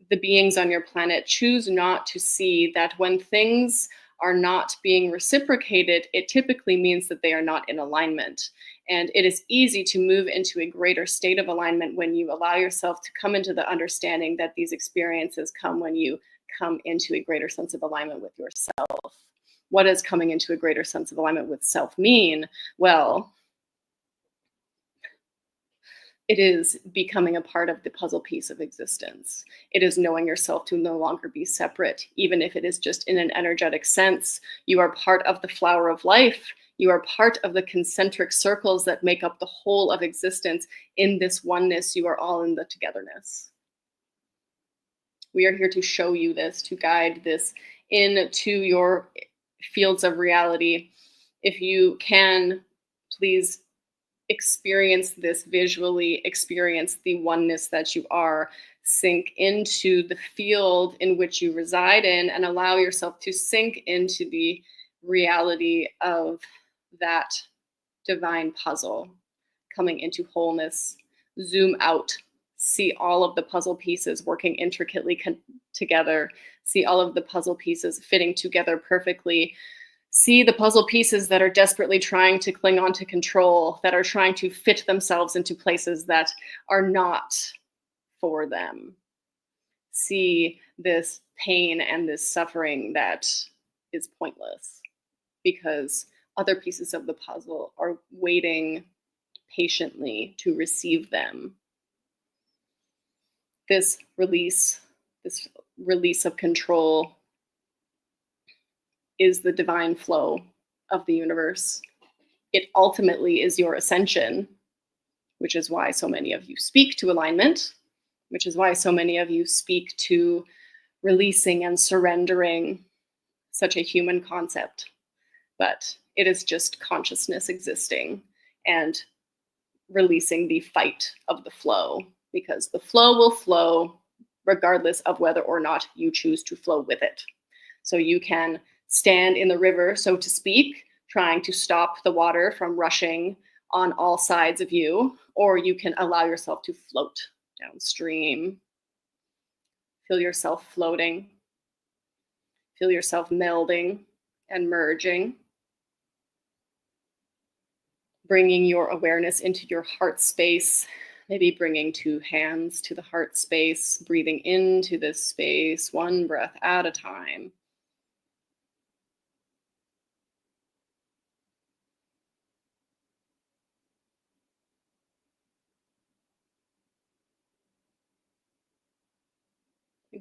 The beings on your planet choose not to see that when things are not being reciprocated, it typically means that they are not in alignment. And it is easy to move into a greater state of alignment when you allow yourself to come into the understanding that these experiences come when you come into a greater sense of alignment with yourself. What does coming into a greater sense of alignment with self mean? Well, it is becoming a part of the puzzle piece of existence. It is knowing yourself to no longer be separate, even if it is just in an energetic sense. You are part of the flower of life. You are part of the concentric circles that make up the whole of existence. In this oneness, you are all in the togetherness. We are here to show you this, to guide this into your fields of reality. If you can, please experience this visually, experience the oneness that you are, sink into the field in which you reside in, and allow yourself to sink into the reality of that divine puzzle coming into wholeness. Zoom out, see all of the puzzle pieces working intricately together, see all of the puzzle pieces fitting together perfectly. See the puzzle pieces that are desperately trying to cling on to control, that are trying to fit themselves into places that are not for them. See this pain and this suffering that is pointless because other pieces of the puzzle are waiting patiently to receive them. This release of control is the divine flow of the universe. It ultimately is your ascension, which is why so many of you speak to alignment, which is why so many of you speak to releasing and surrendering, such a human concept. But it is just consciousness existing and releasing the fight of the flow, because the flow will flow regardless of whether or not you choose to flow with it. So you can stand in the river, so to speak, trying to stop the water from rushing on all sides of you, or you can allow yourself to float downstream. Feel yourself floating. Feel yourself melding and merging. Bringing your awareness into your heart space, maybe bringing 2 hands to the heart space, breathing into this space, 1 breath at a time.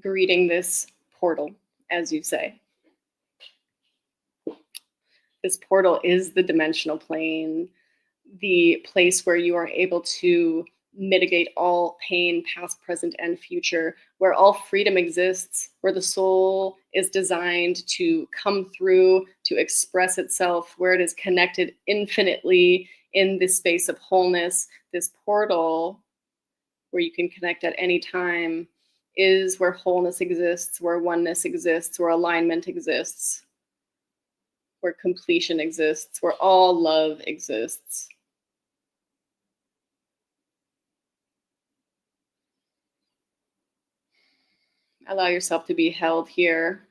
Greeting this portal, as you say. This portal is the dimensional plane, the place where you are able to mitigate all pain, past, present, and future, where all freedom exists, where the soul is designed to come through, to express itself, where it is connected infinitely in this space of wholeness. This portal, where you can connect at any time, is where wholeness exists, where oneness exists, where alignment exists, where completion exists, where all love exists. Allow yourself to be held here.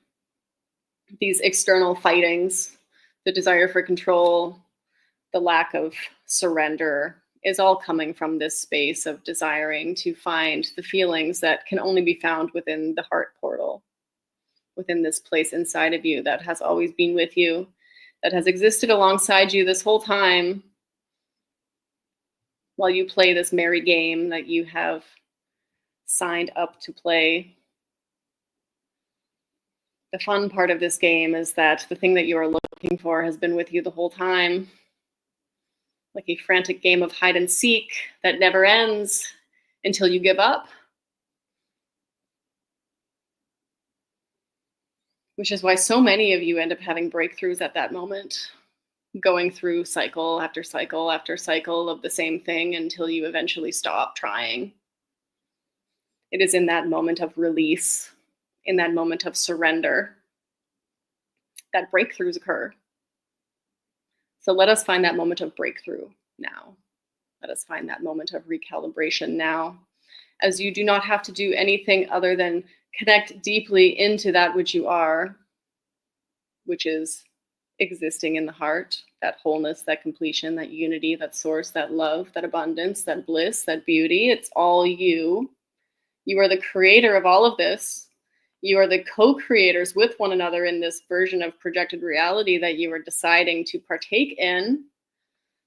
These external fightings, the desire for control, the lack of surrender, is all coming from this space of desiring to find the feelings that can only be found within the heart portal, within this place inside of you that has always been with you, that has existed alongside you this whole time while you play this merry game that you have signed up to play. The fun part of this game is that the thing that you are looking for has been with you the whole time, like a frantic game of hide and seek that never ends until you give up. Which is why so many of you end up having breakthroughs at that moment, going through cycle after cycle after cycle of the same thing until you eventually stop trying. It is in that moment of release, in that moment of surrender, that breakthroughs occur. So let us find that moment of breakthrough now. Let us find that moment of recalibration now, as you do not have to do anything other than connect deeply into that which you are, which is existing in the heart, that wholeness, that completion, that unity, that source, that love, that abundance, that bliss, that beauty. It's all you. You are the creator of all of this. You are the co-creators with one another in this version of projected reality that you are deciding to partake in.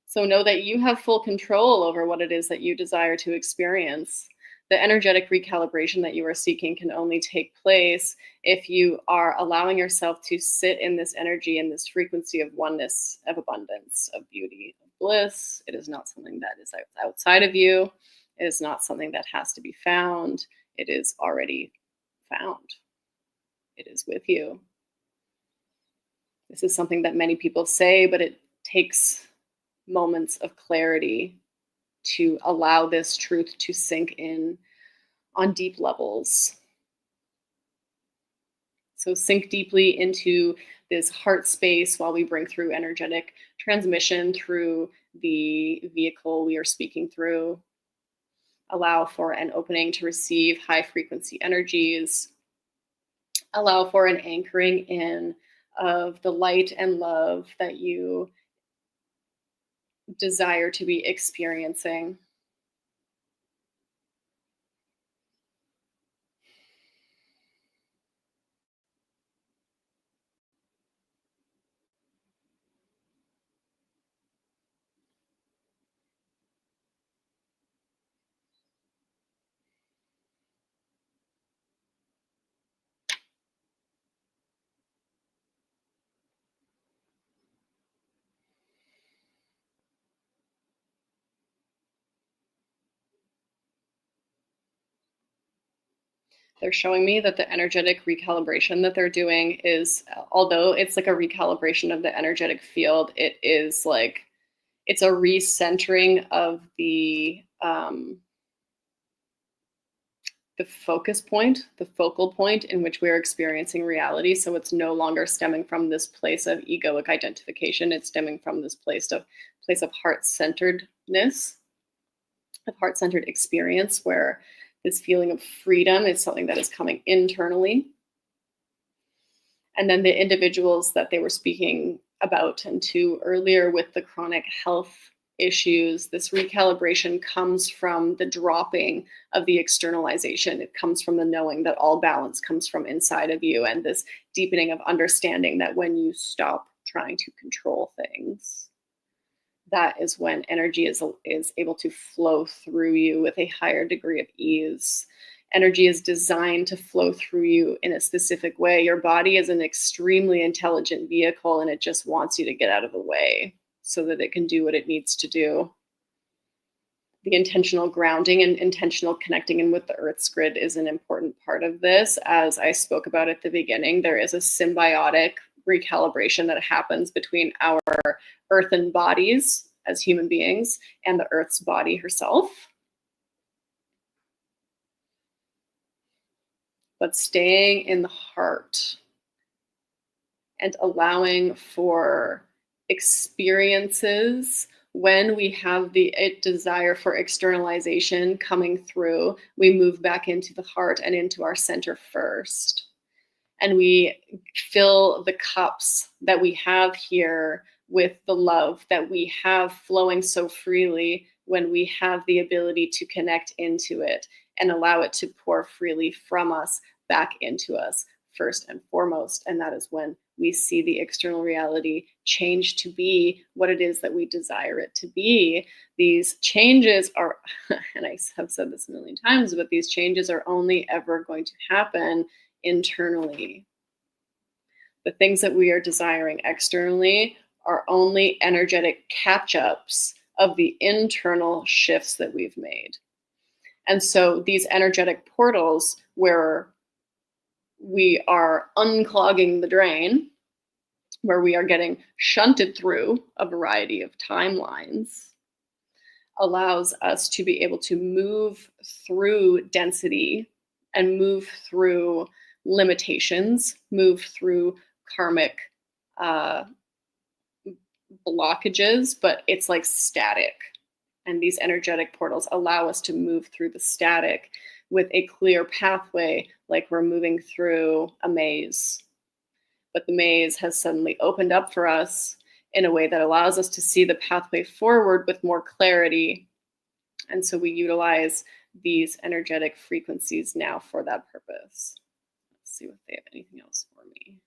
So know that you have full control over what it is that you desire to experience. The energetic recalibration that you are seeking can only take place if you are allowing yourself to sit in this energy and this frequency of oneness, of abundance, of beauty, of bliss. It is not something that is outside of you. It is not something that has to be found. It is already found. It is with you. This is something that many people say, but it takes moments of clarity to allow this truth to sink in on deep levels. So sink deeply into this heart space while we bring through energetic transmission through the vehicle we are speaking through. Allow for an opening to receive high frequency energies. Allow for an anchoring in of the light and love that you desire to be experiencing. They're showing me that the energetic recalibration that they're doing is, although it's like a recalibration of the energetic field, it is like, it's a recentering of the focus point, the focal point in which we're experiencing reality. So it's no longer stemming from this place of egoic identification. It's stemming from this place of heart-centeredness, of heart-centered experience, where this feeling of freedom is something that is coming internally. And then the individuals that they were speaking about and to earlier with the chronic health issues, this recalibration comes from the dropping of the externalization. It comes from the knowing that all balance comes from inside of you, and this deepening of understanding that when you stop trying to control things, that is when energy is able to flow through you with a higher degree of ease. Energy is designed to flow through you in a specific way. Your body is an extremely intelligent vehicle, and it just wants you to get out of the way so that it can do what it needs to do. The intentional grounding and intentional connecting in with the Earth's grid is an important part of this. As I spoke about at the beginning, there is a symbiotic recalibration that happens between our earthen bodies as human beings and the Earth's body herself. But staying in the heart and allowing for experiences when we have the desire for externalization coming through, we move back into the heart and into our center first. And we fill the cups that we have here with the love that we have flowing so freely when we have the ability to connect into it and allow it to pour freely from us back into us first and foremost. And that is when we see the external reality change to be what it is that we desire it to be. These changes are, and I have said this a million times, but these changes are only ever going to happen internally. The things that we are desiring externally are only energetic catch-ups of the internal shifts that we've made. And so these energetic portals where we are unclogging the drain, where we are getting shunted through a variety of timelines, allows us to be able to move through density and move through limitations, move through karmic blockages, but it's like static. And these energetic portals allow us to move through the static with a clear pathway, like we're moving through a maze. But the maze has suddenly opened up for us in a way that allows us to see the pathway forward with more clarity. And so we utilize these energetic frequencies now for that purpose. Let's see if they have anything else for me.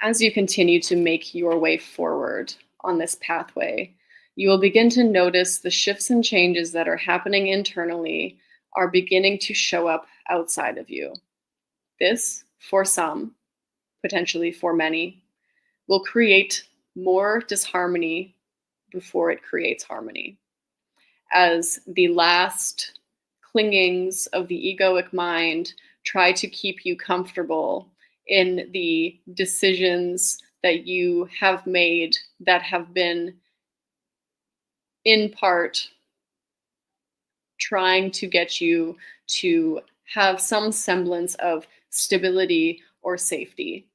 As you continue to make your way forward on this pathway, you will begin to notice the shifts and changes that are happening internally are beginning to show up outside of you. This, for some, potentially for many, will create more disharmony before it creates harmony. As the last clingings of the egoic mind try to keep you comfortable in the decisions that you have made that have been in part trying to get you to have some semblance of stability or safety.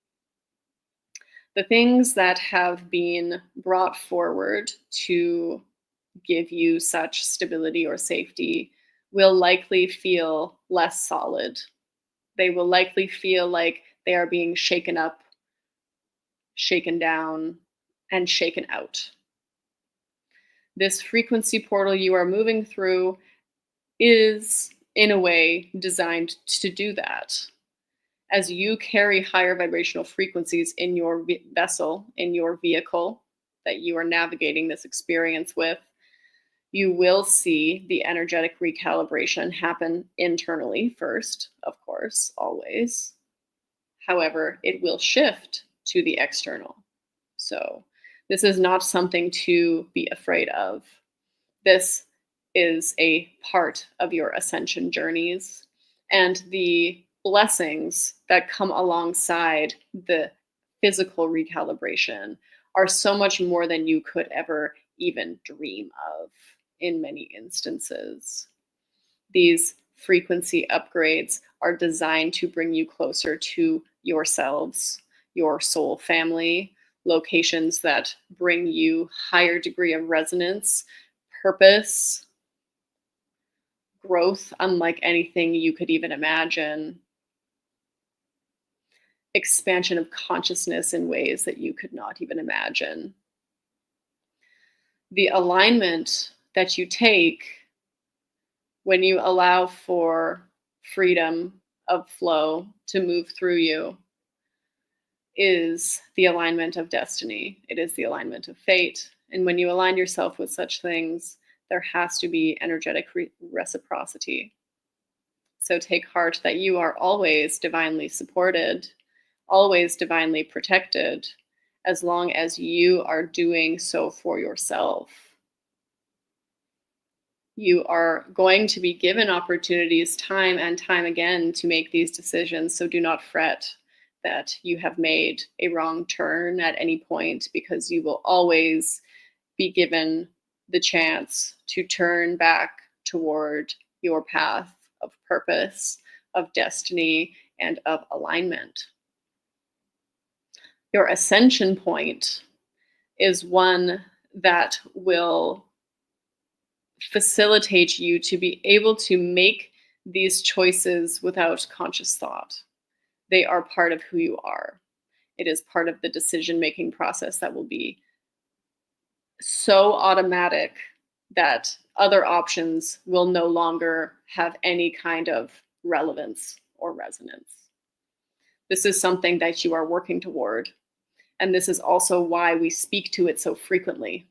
The things that have been brought forward to give you such stability or safety will likely feel less solid. They will likely feel like they are being shaken up, shaken down, and shaken out. This frequency portal you are moving through is, in a way, designed to do that. As you carry higher vibrational frequencies in your vessel, in your vehicle that you are navigating this experience with, you will see the energetic recalibration happen internally first, of course, always. However, it will shift to the external. So this is not something to be afraid of. This is a part of your ascension journeys, and the blessings that come alongside the physical recalibration are so much more than you could ever even dream of in many instances. These frequency upgrades are designed to bring you closer to yourselves, your soul family, locations that bring you higher degree of resonance, purpose, growth unlike anything you could even imagine, expansion of consciousness in ways that you could not even imagine. The alignment that you take when you allow for freedom of flow to move through you is the alignment of destiny. It is the alignment of fate. And when you align yourself with such things, there has to be energetic reciprocity. So take heart that you are always divinely supported, always divinely protected, as long as you are doing so for yourself. You are going to be given opportunities time and time again to make these decisions, so do not fret that you have made a wrong turn at any point, because you will always be given the chance to turn back toward your path of purpose, of destiny, and of alignment. Your ascension point is one that will facilitate you to be able to make these choices without conscious thought. They are part of who you are. It is part of the decision-making process that will be so automatic that other options will no longer have any kind of relevance or resonance. This is something that you are working toward. And this is also why we speak to it so frequently,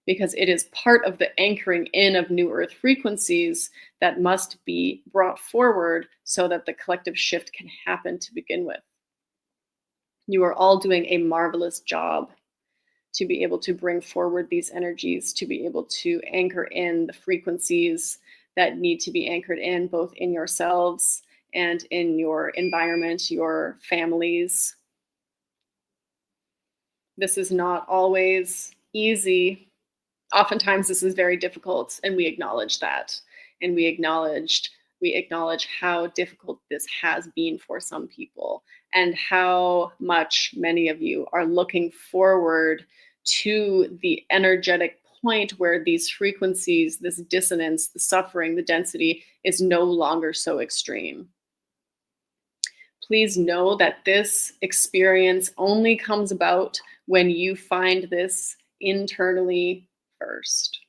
because it is part of the anchoring in of new earth frequencies that must be brought forward so that the collective shift can happen to begin with. You are all doing a marvelous job to be able to bring forward these energies, to be able to anchor in the frequencies that need to be anchored in, both in yourselves and in your environment, your families. This is not always easy. Oftentimes this is very difficult, and we acknowledge that. And we acknowledge how difficult this has been for some people, and how much many of you are looking forward to the energetic point where these frequencies, this dissonance, the suffering, the density is no longer so extreme. Please know that this experience only comes about when you find this internally first.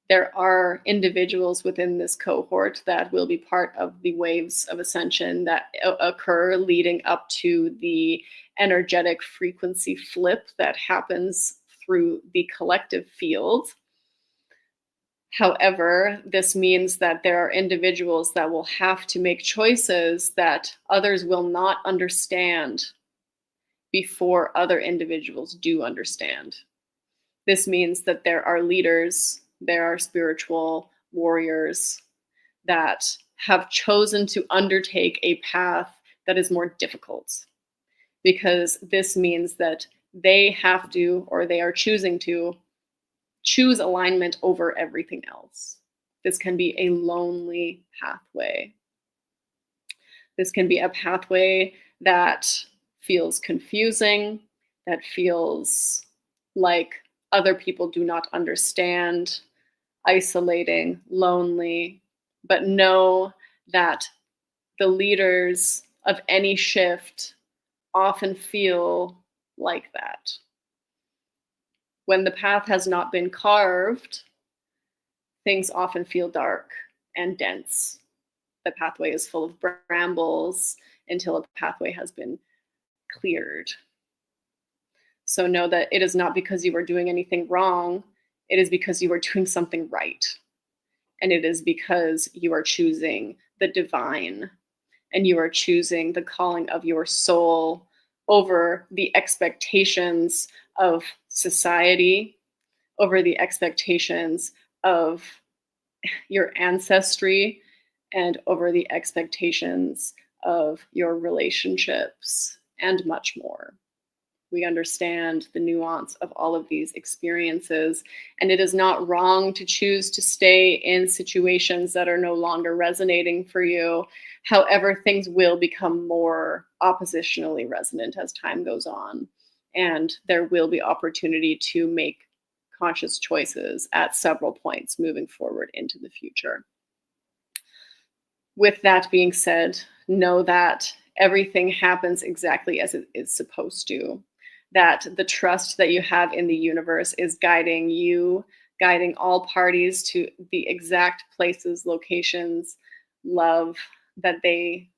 There are individuals within this cohort that will be part of the waves of ascension that occur leading up to the energetic frequency flip that happens through the collective field. However, this means that there are individuals that will have to make choices that others will not understand before other individuals do understand. This means that there are leaders, there are spiritual warriors that have chosen to undertake a path that is more difficult, because this means that they have to, or they are choosing to, choose alignment over everything else. This can be a lonely pathway. This can be a pathway that feels confusing, that feels like other people do not understand, isolating, lonely. But know that the leaders of any shift often feel like that. When the path has not been carved, things often feel dark and dense. The pathway is full of brambles until a pathway has been cleared. So know that it is not because you are doing anything wrong, it is because you are doing something right. And it is because you are choosing the divine, and you are choosing the calling of your soul over the expectations of society, over the expectations of your ancestry, and over the expectations of your relationships, and much more. We understand the nuance of all of these experiences, and it is not wrong to choose to stay in situations that are no longer resonating for you. However, things will become more oppositionally resonant as time goes on, and there will be opportunity to make conscious choices at several points moving forward into the future. With that being said, know that everything happens exactly as it is supposed to. That the trust that you have in the universe is guiding you, guiding all parties to the exact places, locations, love that they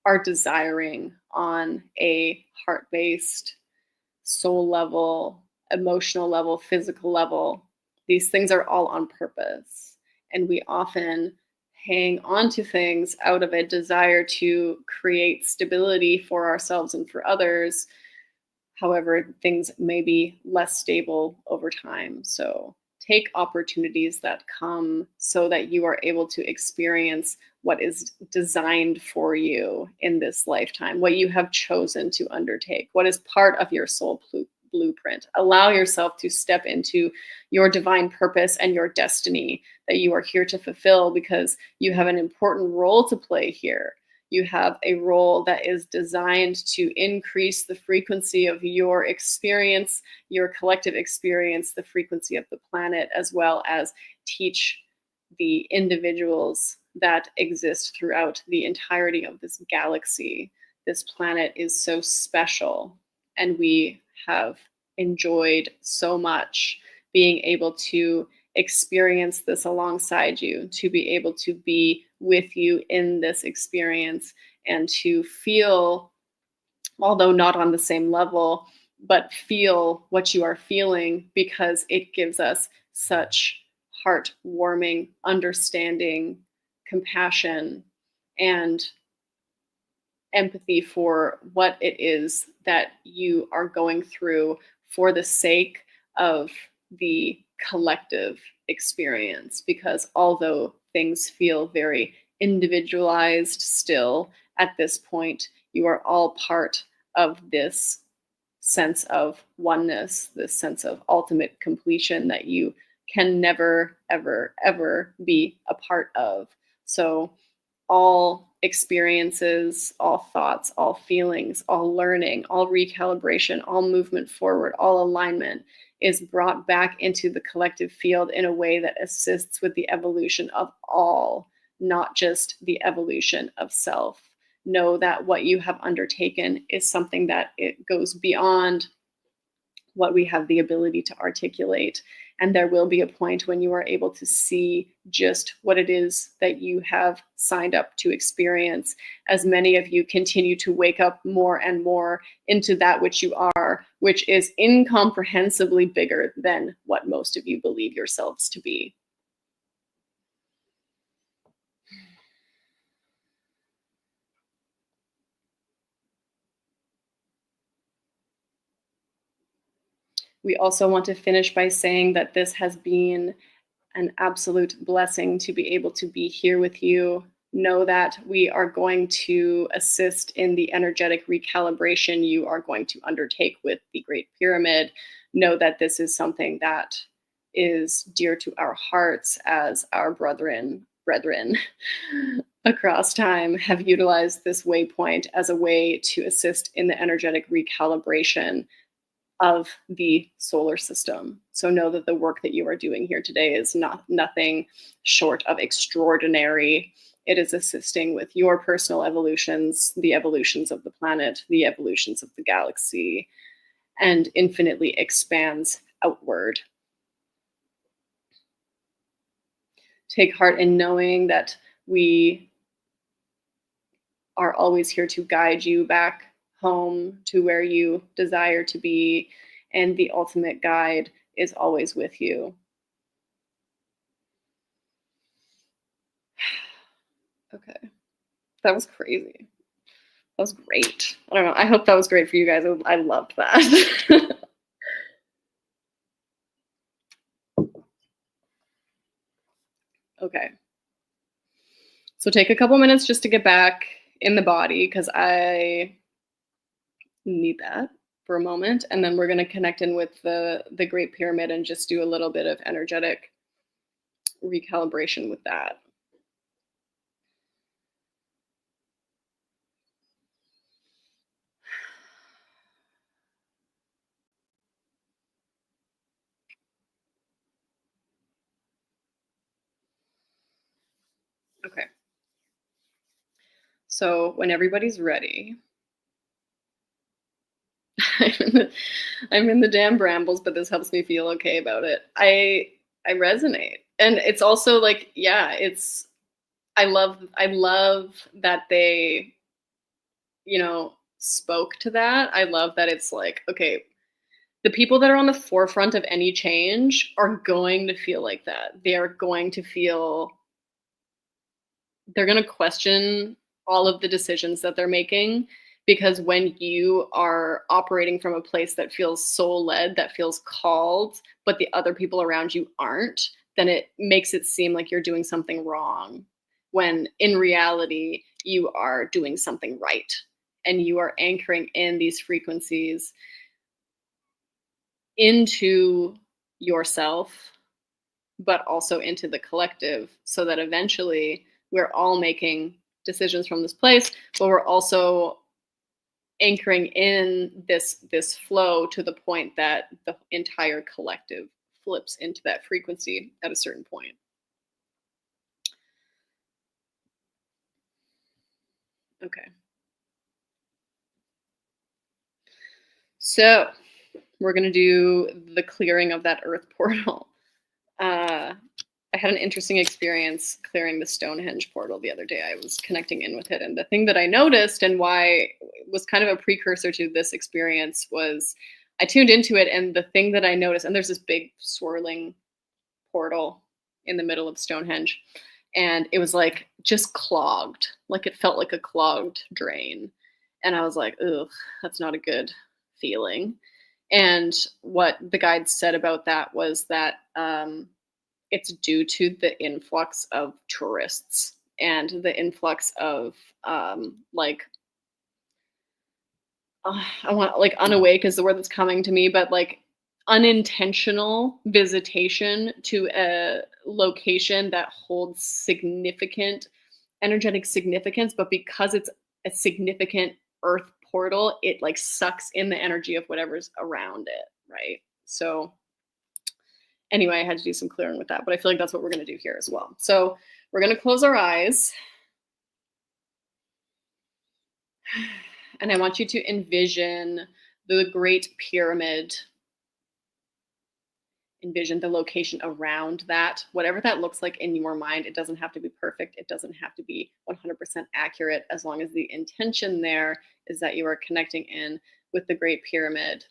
are desiring on a heart-based, soul level, emotional level, physical level. These things are all on purpose. And we often hang on to things out of a desire to create stability for ourselves and for others. However, things may be less stable over time. So take opportunities that come so that you are able to experience what is designed for you in this lifetime, what you have chosen to undertake, what is part of your soul blueprint. Allow yourself to step into your divine purpose and your destiny that you are here to fulfill, because you have an important role to play here. You have a role that is designed to increase the frequency of your experience, your collective experience, the frequency of the planet, as well as teach the individuals that exist throughout the entirety of this galaxy. This planet is so special, and we have enjoyed so much being able to experience this alongside you, to be able to be with you in this experience, and to feel, although not on the same level, but feel what you are feeling, because it gives us such heartwarming understanding, compassion, and empathy for what it is that you are going through for the sake of the collective experience. Because although things feel very individualized still at this point, you are all part of this sense of oneness, this sense of ultimate completion that you can never, ever, ever be a part of. So all experiences, all thoughts, all feelings, all learning, all recalibration, all movement forward, all alignment is brought back into the collective field in a way that assists with the evolution of all, not just the evolution of self. Know that what you have undertaken is something that it goes beyond what we have the ability to articulate. And there will be a point when you are able to see just what it is that you have signed up to experience, as many of you continue to wake up more and more into that which you are, which is incomprehensibly bigger than what most of you believe yourselves to be. We also want to finish by saying that this has been an absolute blessing to be able to be here with you. Know that we are going to assist in the energetic recalibration you are going to undertake with the Great Pyramid. Know that this is something that is dear to our hearts, as our brethren across time have utilized this waypoint as a way to assist in the energetic recalibration of the solar system. So know that the work that you are doing here today is nothing short of extraordinary. It is assisting with your personal evolutions, the evolutions of the planet, the evolutions of the galaxy, and infinitely expands outward. Take heart in knowing that we are always here to guide you back home to where you desire to be, and the ultimate guide is always with you. Okay, that was crazy. That was great. I don't know. I hope that was great for you guys. I loved that. Okay. So take a couple minutes just to get back in the body, because I need that for a moment, and then we're going to connect in with the Great Pyramid and just do a little bit of energetic recalibration with that. Okay. So when everybody's ready, I'm in the damn brambles, but this helps me feel okay about it. I resonate. And it's also like, yeah, it's, I love that they, spoke to that. I love that it's like, okay, the people that are on the forefront of any change are going to feel like that. They are going to feel, they're going to question all of the decisions that they're making, because when you are operating from a place that feels soul-led, that feels called, but the other people around you aren't, then it makes it seem like you're doing something wrong, when in reality, you are doing something right. And you are anchoring in these frequencies into yourself, but also into the collective, so that eventually we're all making decisions from this place, but we're also anchoring in this flow to the point that the entire collective flips into that frequency at a certain point. Okay. So we're going to do the clearing of that earth portal. I had an interesting experience clearing the Stonehenge portal the other day. I was connecting in with it, and the thing that I noticed, and why it was kind of a precursor to this experience, was I tuned into it, and the thing that I noticed, and there's this big swirling portal in the middle of Stonehenge, and it was like just clogged. Like it felt like a clogged drain. And I was like, ugh, that's not a good feeling. And what the guide said about that was that it's due to the influx of tourists and the influx of I want like unawake is the word that's coming to me, but like unintentional visitation to a location that holds significant energetic significance, but because it's a significant earth portal, it like sucks in the energy of whatever's around it, right? So anyway, I had to do some clearing with that, but I feel like that's what we're going to do here as well. So we're going to close our eyes. And I want you to envision the Great Pyramid. Envision the location around that, whatever that looks like in your mind. It doesn't have to be perfect. It doesn't have to be 100% accurate, as long as the intention there is that you are connecting in with the Great Pyramid.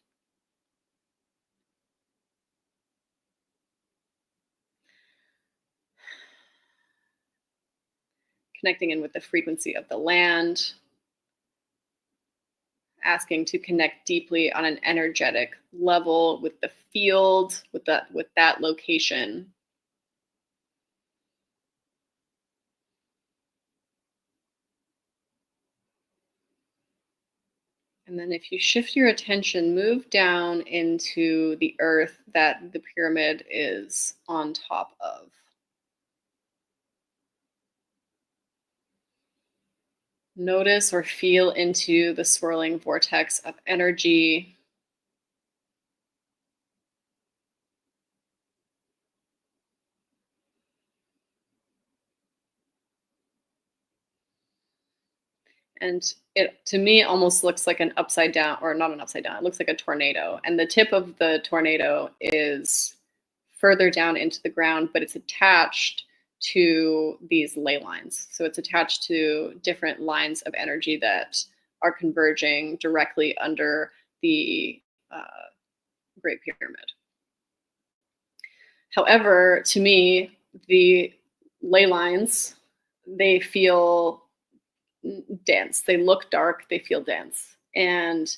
Connecting in with the frequency of the land. Asking to connect deeply on an energetic level with the field, with that location. And then if you shift your attention, move down into the earth that the pyramid is on top of. Notice or feel into the swirling vortex of energy. And it, to me, almost looks like an upside down, or not an upside down, it looks like a tornado. And the tip of the tornado is further down into the ground, but it's attached to these ley lines. So it's attached to different lines of energy that are converging directly under the Great Pyramid. However, to me, the ley lines, they feel dense. They look dark, they feel dense. And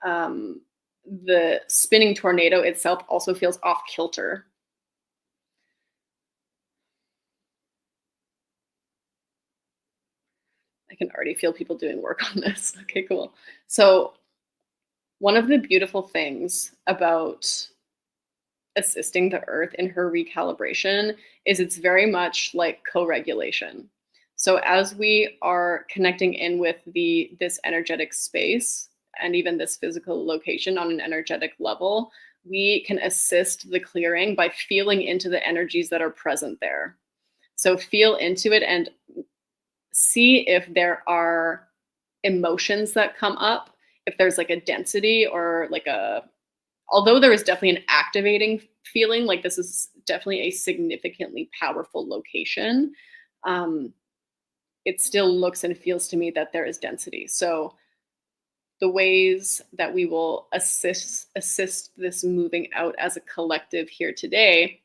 the spinning tornado itself also feels off kilter. I can already feel people doing work on this. Okay, cool. So one of the beautiful things about assisting the earth in her recalibration is it's very much like co-regulation. So as we are connecting in with this energetic space and even this physical location on an energetic level, we can assist the clearing by feeling into the energies that are present there. So feel into it and see if there are emotions that come up, if there's like a density or like although there is definitely an activating feeling, like this is definitely a significantly powerful location, it still looks and feels to me that there is density. So the ways that we will assist this moving out as a collective here today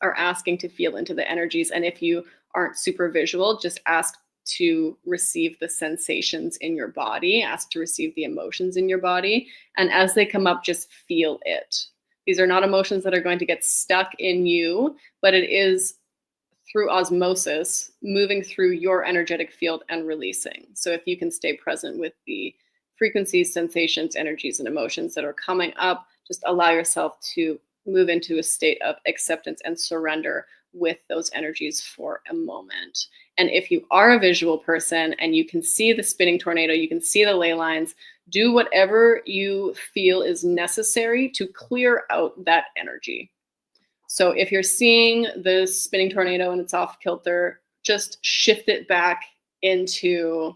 are asking to feel into the energies. And if you aren't super visual, just ask to receive the sensations in your body, ask to receive the emotions in your body. And as they come up, just feel it. These are not emotions that are going to get stuck in you, but it is through osmosis, moving through your energetic field and releasing. So if you can stay present with the frequencies, sensations, energies, and emotions that are coming up, just allow yourself to move into a state of acceptance and surrender with those energies for a moment. And if you are a visual person and you can see the spinning tornado, you can see the ley lines, do whatever you feel is necessary to clear out that energy. So if you're seeing the spinning tornado and it's off kilter, just shift it back into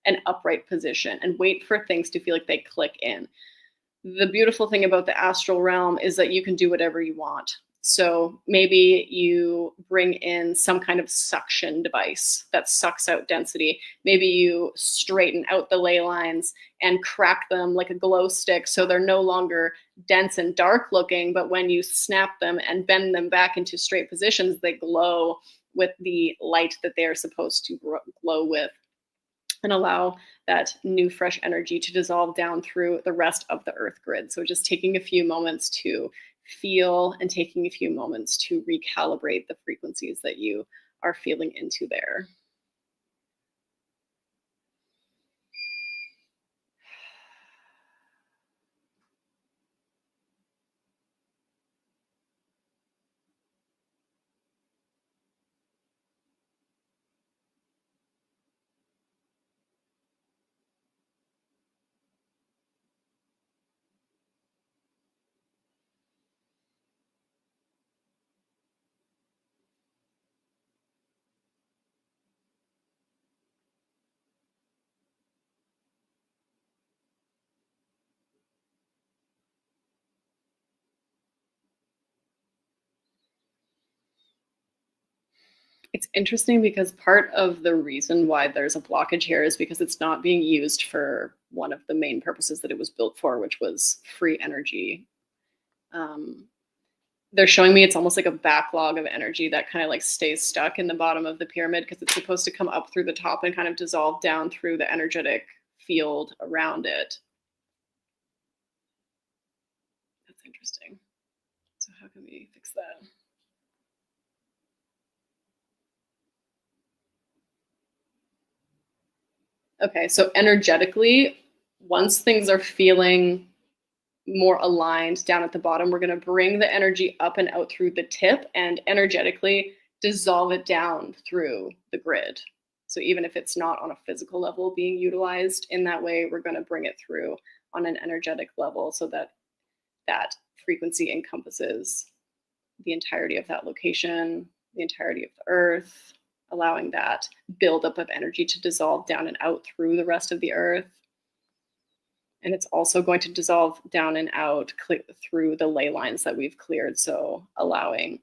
an upright position and wait for things to feel like they click in. The beautiful thing about the astral realm is that you can do whatever you want. So maybe you bring in some kind of suction device that sucks out density. Maybe you straighten out the ley lines and crack them like a glow stick so they're no longer dense and dark looking, but when you snap them and bend them back into straight positions, they glow with the light that they are supposed to glow with, and allow that new fresh energy to dissolve down through the rest of the earth grid. So just taking a few moments to feel and taking a few moments to recalibrate the frequencies that you are feeling into there. It's interesting because part of the reason why there's a blockage here is because it's not being used for one of the main purposes that it was built for, which was free energy. They're showing me it's almost like a backlog of energy that kind of like stays stuck in the bottom of the pyramid because it's supposed to come up through the top and kind of dissolve down through the energetic field around it. That's interesting. So how can we fix that? Okay, so energetically, once things are feeling more aligned down at the bottom, we're going to bring the energy up and out through the tip and energetically dissolve it down through the grid. So even if it's not on a physical level being utilized in that way, we're going to bring it through on an energetic level so that that frequency encompasses the entirety of that location, the entirety of the earth, allowing that buildup of energy to dissolve down and out through the rest of the earth. And it's also going to dissolve down and out through the ley lines that we've cleared. So allowing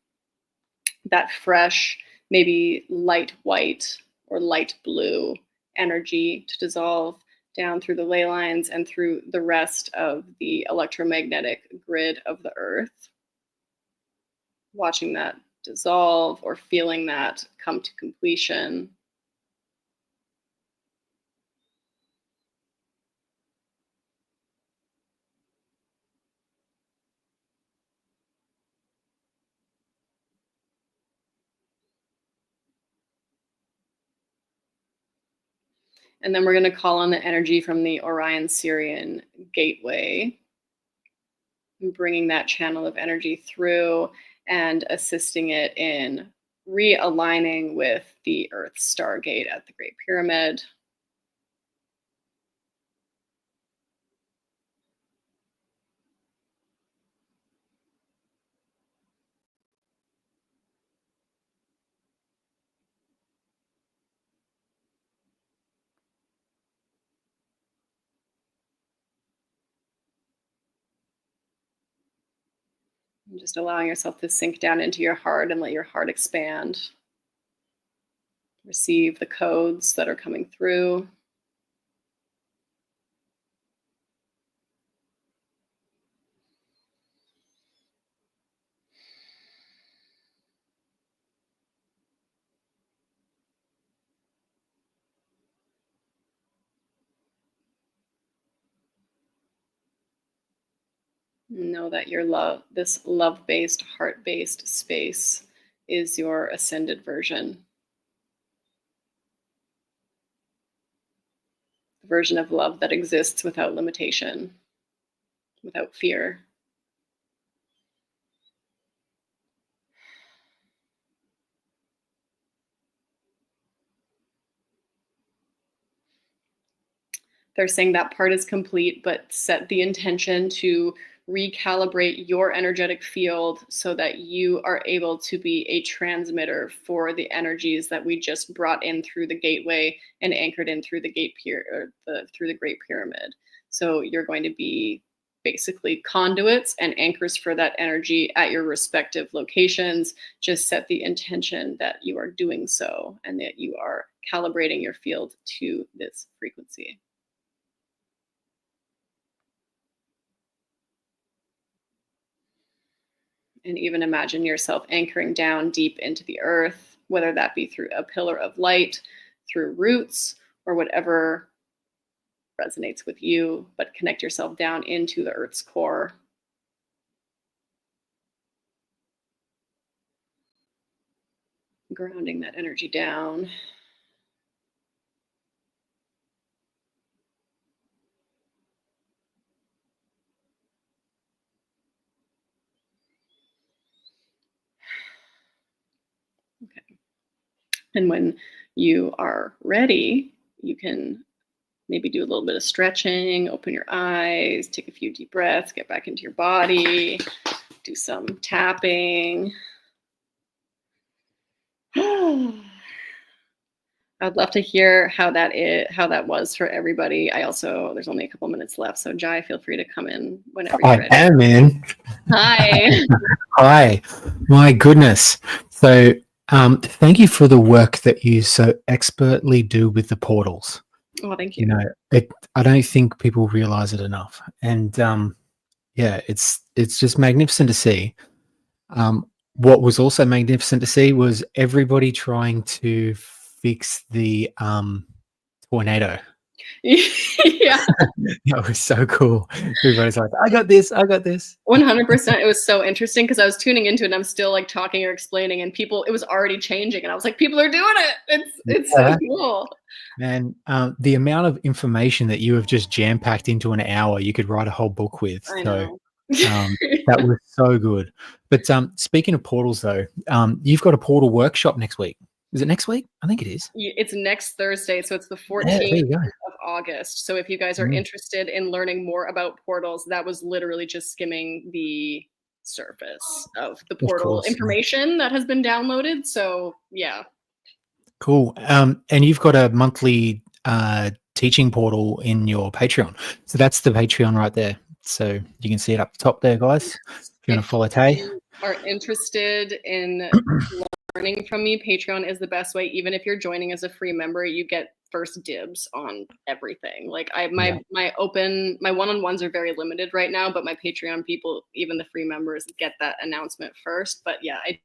that fresh, maybe light white or light blue energy to dissolve down through the ley lines and through the rest of the electromagnetic grid of the earth. Watching that dissolve or feeling that come to completion. And then we're going to call on the energy from the Orion-Sirian gateway, bringing that channel of energy through and assisting it in realigning with the Earth Stargate at the Great Pyramid. And just allowing yourself to sink down into your heart and let your heart expand. Receive the codes that are coming through. Know that your love, this love-based, heart-based space is your ascended version. The version of love that exists without limitation, without fear. They're saying that part is complete, but set the intention to recalibrate your energetic field so that you are able to be a transmitter for the energies that we just brought in through the gateway and anchored in through the through the Great Pyramid. So you're going to be basically conduits and anchors for that energy at your respective locations. Just set the intention that you are doing so and that you are calibrating your field to this frequency. And even imagine yourself anchoring down deep into the earth, whether that be through a pillar of light, through roots, or whatever resonates with you, but connect yourself down into the earth's core. Grounding that energy down. Okay. And when you are ready, you can maybe do a little bit of stretching, open your eyes, take a few deep breaths, get back into your body, do some tapping. I'd love to hear how that was for everybody. There's only a couple minutes left, so Jai, feel free to come in whenever you're ready. I am in. Hi. Hi. My goodness. So thank you for the work that you so expertly do with the portals. Oh, thank you. You know, I don't think people realize it enough. And yeah, it's just magnificent to see. What was also magnificent to see was everybody trying to fix the tornado. Yeah. That was so cool. Everybody's like, I got this. 100%. It was so interesting because I was tuning into it and I'm still like talking or explaining, and it was already changing, and I was like, people are doing it. It's so cool. And the amount of information that you have just jam-packed into an hour, you could write a whole book with. I know. That was so good. But speaking of portals, though, you've got a portal workshop next week. Is it next week? I think it is. It's next Thursday, so it's the 14th there you go. of August. So if you guys are interested in learning more about portals, that was literally just skimming the surface of the portal information that has been downloaded. So yeah. Cool. And you've got a monthly teaching portal in your Patreon. So that's the Patreon right there. So you can see it up the top there, guys. If you want to follow Tay. If you are interested in learning from me, Patreon is the best way. Even if you're joining as a free member, you get first dibs on everything. Like my one-on-ones are very limited right now, but my Patreon people, even the free members, get that announcement first. But yeah, I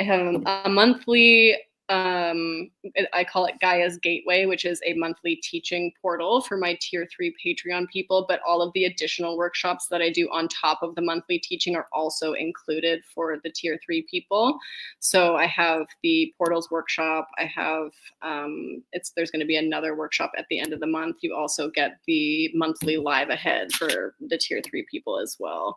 have a monthly I call it Gaia's Gateway, which is a monthly teaching portal for my tier 3 Patreon people, but all of the additional workshops that I do on top of the monthly teaching are also included for the tier 3 people. So I have the portals workshop. I have there's going to be another workshop at the end of the month. You also get the monthly live ahead for the tier 3 people as well.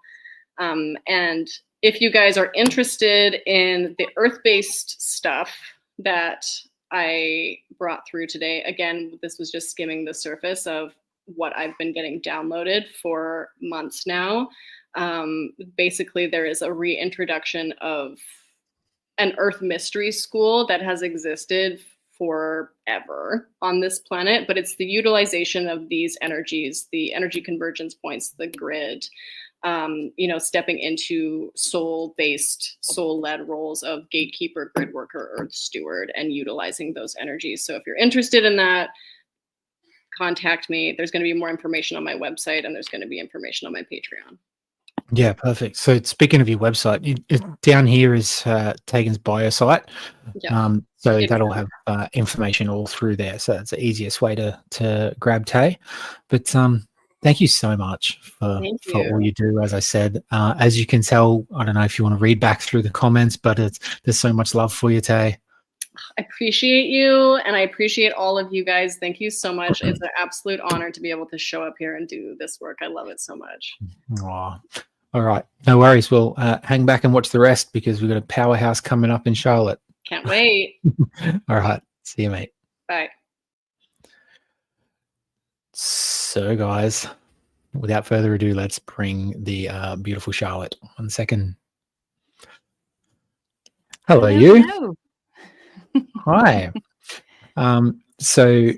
And if you guys are interested in the earth-based stuff that I brought through today, again, this was just skimming the surface of what I've been getting downloaded for months now. Basically, there is a reintroduction of an Earth Mystery School that has existed forever on this planet, but it's the utilization of these energies, the energy convergence points, the grid, stepping into soul-based, soul-led roles of gatekeeper, grid worker, earth steward, and utilizing those energies. So if you're interested in that, contact me. There's going to be more information on my website, and there's going to be information on my Patreon. Yeah, perfect. So speaking of your website, down here is Tegan's bio site. Yeah. So that'll have information all through there. So that's the easiest way to grab Tay. But thank you so much for all you do. As I said, as you can tell, I don't know if you want to read back through the comments, but there's so much love for you, Tay. I appreciate you, and I appreciate all of you guys. Thank you so much. It's an absolute honor to be able to show up here and do this work. I love it so much. Aww. All right. No worries. We'll hang back and watch the rest because we've got a powerhouse coming up in Charlotte. Can't wait. All right. See you, mate. Bye. So, guys, without further ado, let's bring the beautiful Charlotte. 1 second. Hello, you. Hello. Hi. So,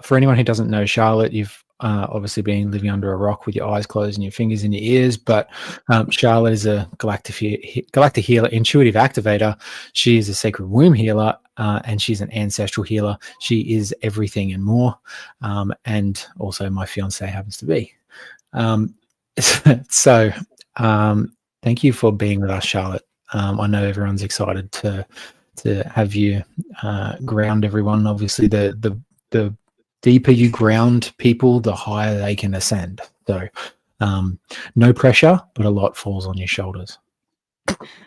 for anyone who doesn't know Charlotte, you've obviously been living under a rock with your eyes closed and your fingers in your ears. But Charlotte is a galactic healer, intuitive activator. She is a sacred womb healer, and she's an ancestral healer. She is everything and more. And also my fiance happens to be. So thank you for being with us, Charlotte. I know everyone's excited to have you ground everyone. Obviously, the deeper you ground people, the higher they can ascend. So no pressure, but a lot falls on your shoulders.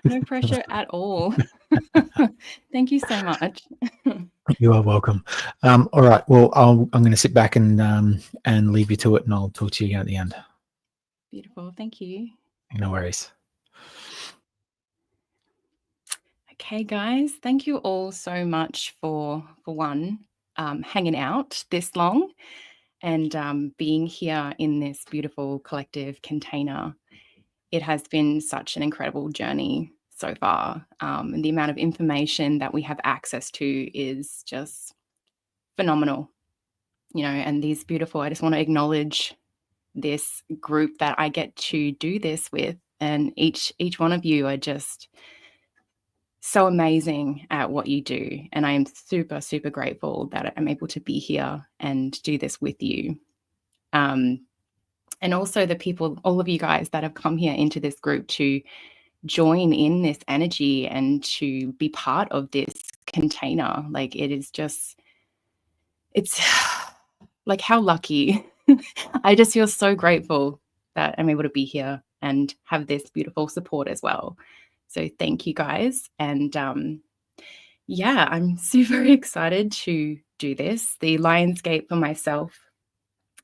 No pressure at all. Thank you so much. You are welcome. All right. Well, I'm going to sit back and leave you to it, and I'll talk to you again at the end. Beautiful. Thank you. No worries. Okay, guys. Thank you all so much for one, hanging out this long and being here in this beautiful collective container. It has been such an incredible journey so far. And the amount of information that we have access to is just phenomenal, and these beautiful, I just want to acknowledge this group that I get to do this with. And each one of you are just so amazing at what you do. And I am super, super grateful that I'm able to be here and do this with you. And also the people, all of you guys that have come here into this group to join in this energy and to be part of this container. Like, it is just, it's like, how lucky. I just feel so grateful that I'm able to be here and have this beautiful support as well. So thank you, guys. And yeah, I'm super excited to do this. The Lionsgate for myself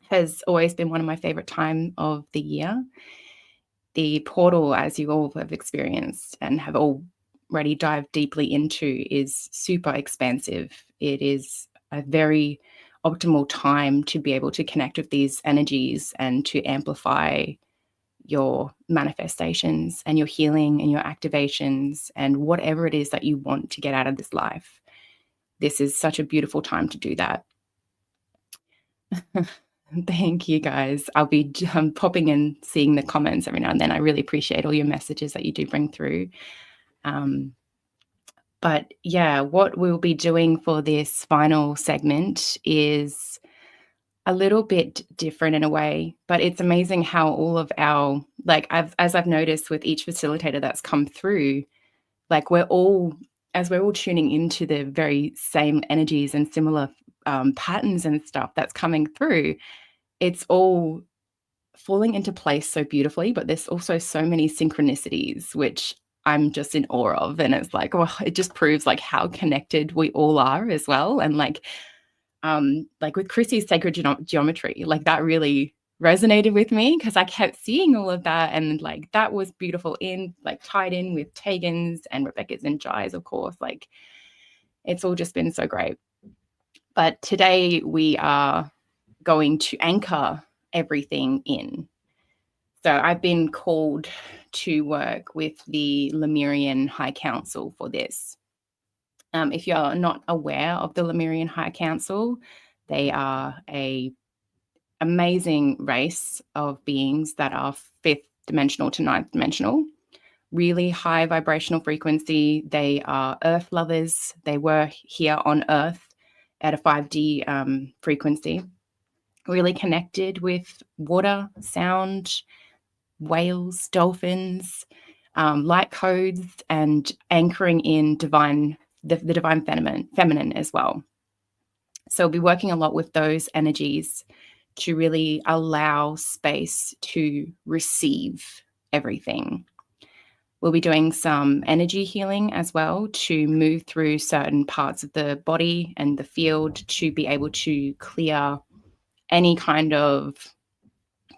has always been one of my favorite time of the year. The portal, as you all have experienced and have already dived deeply into, is super expansive. It is a very optimal time to be able to connect with these energies and to amplify your manifestations and your healing and your activations and whatever it is that you want to get out of this life. This is such a beautiful time to do that. Thank you, guys. I'll be popping in, seeing the comments every now and then. I really appreciate all your messages that you do bring through. But yeah, what we'll be doing for this final segment is a little bit different in a way, but it's amazing how all of our, as I've noticed with each facilitator that's come through, like we're all tuning into the very same energies and similar patterns and stuff that's coming through, it's all falling into place so beautifully, but there's also so many synchronicities, which I'm just in awe of. And it's like, well, it just proves like how connected we all are as well. And like with Chrissy's sacred geometry, like that really resonated with me because I kept seeing all of that. And like, that was beautiful tied in with Tegan's and Rebecca's and Jai's, of course. Like, it's all just been so great. But today we are going to anchor everything in. So I've been called to work with the Lemurian High Council for this. If you're not aware of the Lemurian High Council, they are an amazing race of beings that are 5th dimensional to 9th dimensional, really high vibrational frequency. They are earth lovers. They were here on Earth at a 5D frequency, really connected with water, sound, whales, dolphins, light codes, and anchoring in the divine feminine as well. So we'll be working a lot with those energies to really allow space to receive everything. We'll be doing some energy healing as well to move through certain parts of the body and the field to be able to clear any kind of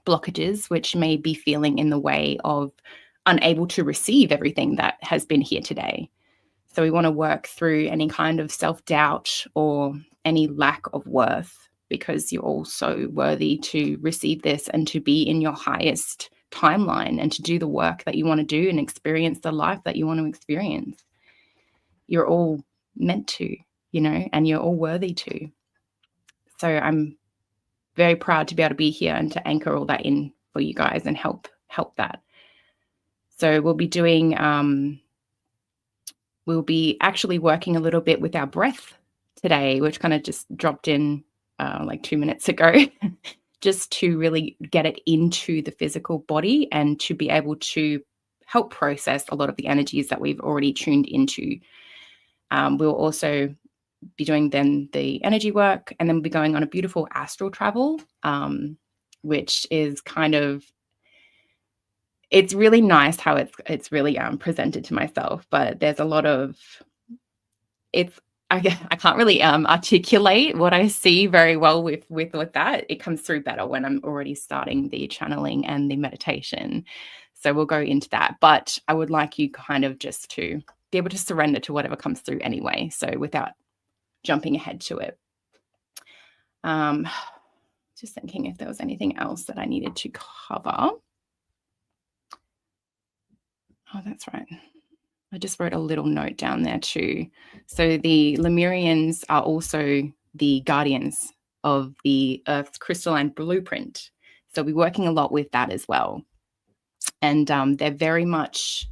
blockages which may be feeling in the way of unable to receive everything that has been here today. So we want to work through any kind of self-doubt or any lack of worth, because you're all so worthy to receive this and to be in your highest timeline and to do the work that you want to do and experience the life that you want to experience. You're all meant to, and you're all worthy to. So I'm very proud to be able to be here and to anchor all that in for you guys and help that. So we'll be doing, we'll be actually working a little bit with our breath today, which kind of just dropped in like 2 minutes ago, just to really get it into the physical body and to be able to help process a lot of the energies that we've already tuned into. We'll also be doing then the energy work, and then we'll be going on a beautiful astral travel, which is kind of, it's really nice how it's really presented to myself, but there's a lot of, I can't really articulate what I see very well with that. It comes through better when I'm already starting the channeling and the meditation. So we'll go into that, but I would like you kind of just to be able to surrender to whatever comes through anyway. So without jumping ahead to it. Just thinking if there was anything else that I needed to cover. Oh, that's right. I just wrote a little note down there too. So the Lemurians are also the guardians of the Earth's crystalline blueprint. So we're working a lot with that as well. And they're very much,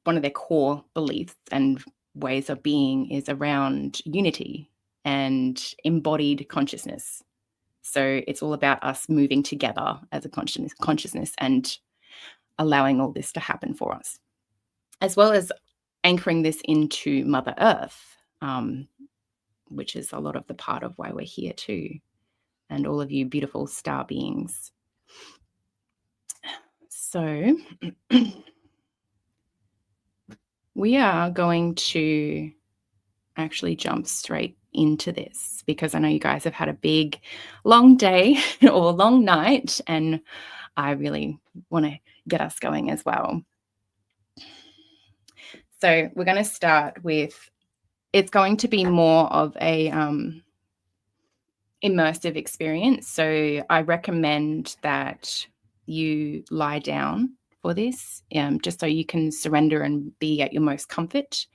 one of their core beliefs and ways of being is around unity and embodied consciousness. So it's all about us moving together as a consciousness and allowing all this to happen for us, as well as anchoring this into Mother Earth, which is a lot of the part of why we're here too, and all of you beautiful star beings. So we are going to actually jump straight into this because I know you guys have had a big, long day or long night, and I really want to get us going as well. So we're going to start with, it's going to be more of a immersive experience. So I recommend that you lie down for this, just so you can surrender and be at your most comfort.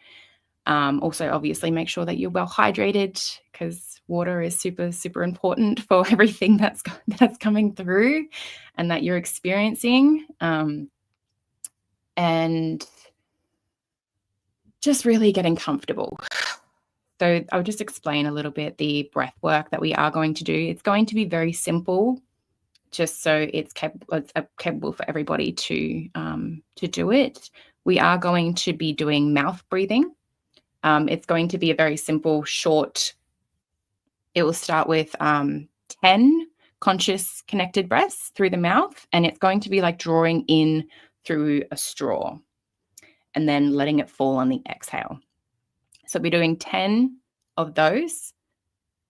Also, obviously, make sure that you're well hydrated because water is super, super important for everything that's coming through and that you're experiencing. And just really getting comfortable. So I'll just explain a little bit the breath work that we are going to do. It's going to be very simple, just so it's capable for everybody to do it. We are going to be doing mouth breathing. It's going to be a very simple, short, it will start with 10 conscious connected breaths through the mouth, and it's going to be like drawing in through a straw and then letting it fall on the exhale. So we're doing 10 of those,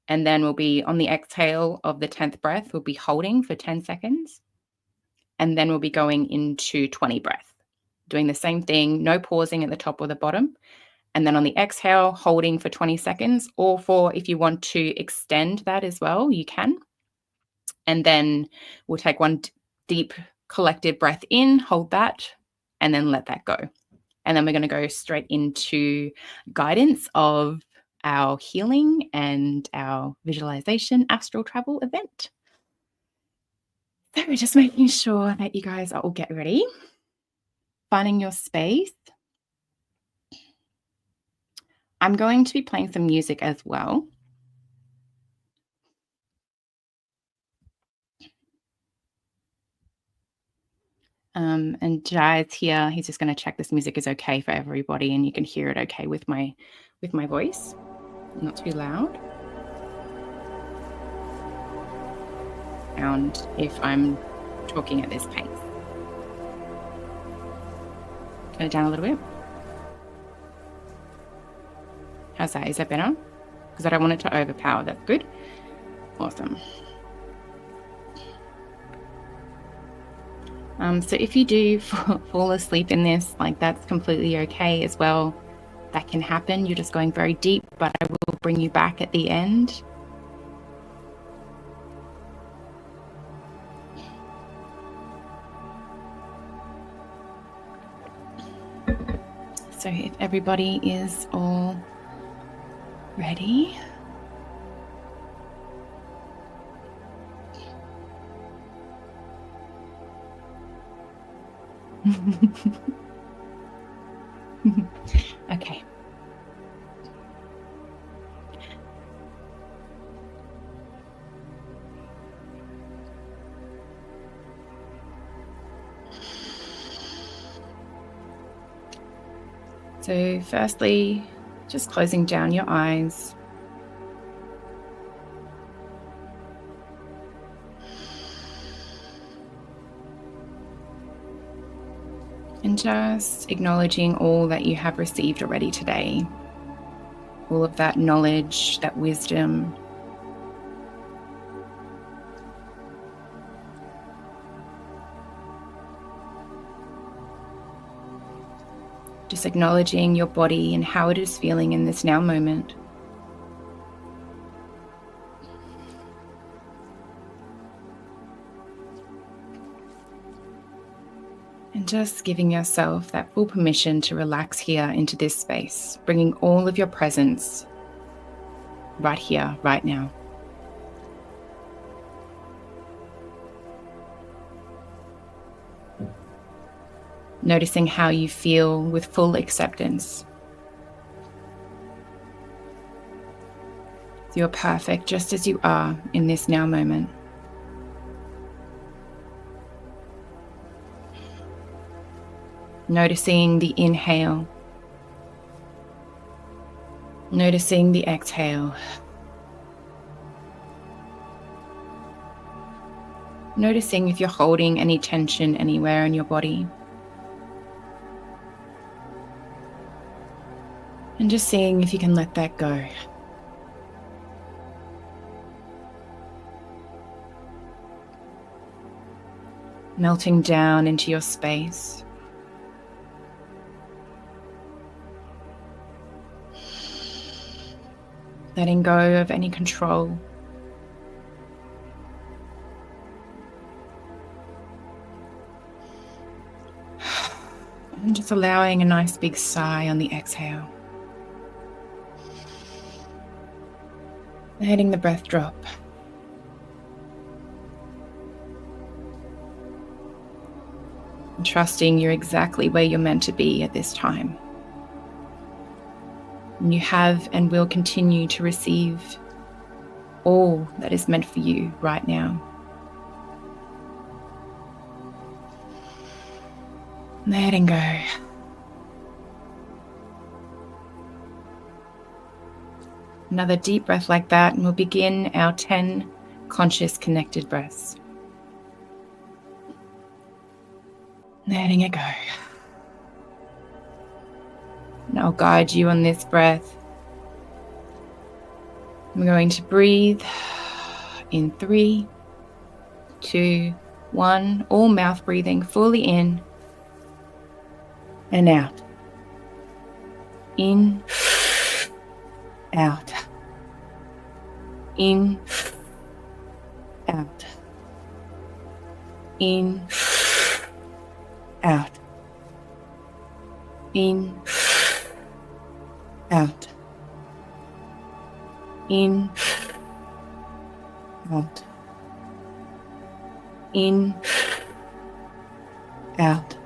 and then we'll be on the exhale of the 10th breath, we'll be holding for 10 seconds, and then we'll be going into 20 breath, doing the same thing, no pausing at the top or the bottom. And then on the exhale, holding for 20 seconds, or for if you want to extend that as well, you can. And then we'll take one deep collective breath in, hold that, and then let that go. And then we're going to go straight into guidance of our healing and our visualization astral travel event. So we're just making sure that you guys are all get ready, finding your space. I'm going to be playing some music as well. And Jai's here. He's just going to check this music is okay for everybody, and you can hear it okay with my voice, not too loud. And if I'm talking at this pace, turn it down a little bit. How's that? Is that better? Because I don't want it to overpower. That's good. Awesome. So if you do fall asleep in this, like that's completely okay as well. That can happen. You're just going very deep, but I will bring you back at the end. So if everybody is all ready, Okay. So firstly, just closing down your eyes. And just acknowledging all that you have received already today. All of that knowledge, that wisdom. Just acknowledging your body and how it is feeling in this now moment. And just giving yourself that full permission to relax here into this space, bringing all of your presence right here, right now. Noticing how you feel with full acceptance. You're perfect just as you are in this now moment. Noticing the inhale. Noticing the exhale. Noticing if you're holding any tension anywhere in your body. And just seeing if you can let that go. Melting down into your space. Letting go of any control. And just allowing a nice big sigh on the exhale. Letting the breath drop. And trusting you're exactly where you're meant to be at this time. And you have and will continue to receive all that is meant for you right now. Letting go. Another deep breath like that, and we'll begin our 10 conscious connected breaths. Letting it go. And I'll guide you on this breath. I'm going to breathe in 3, 2, 1, all mouth breathing, fully in and out. In, out. In, out. In, out. In, out. In, out. In, out.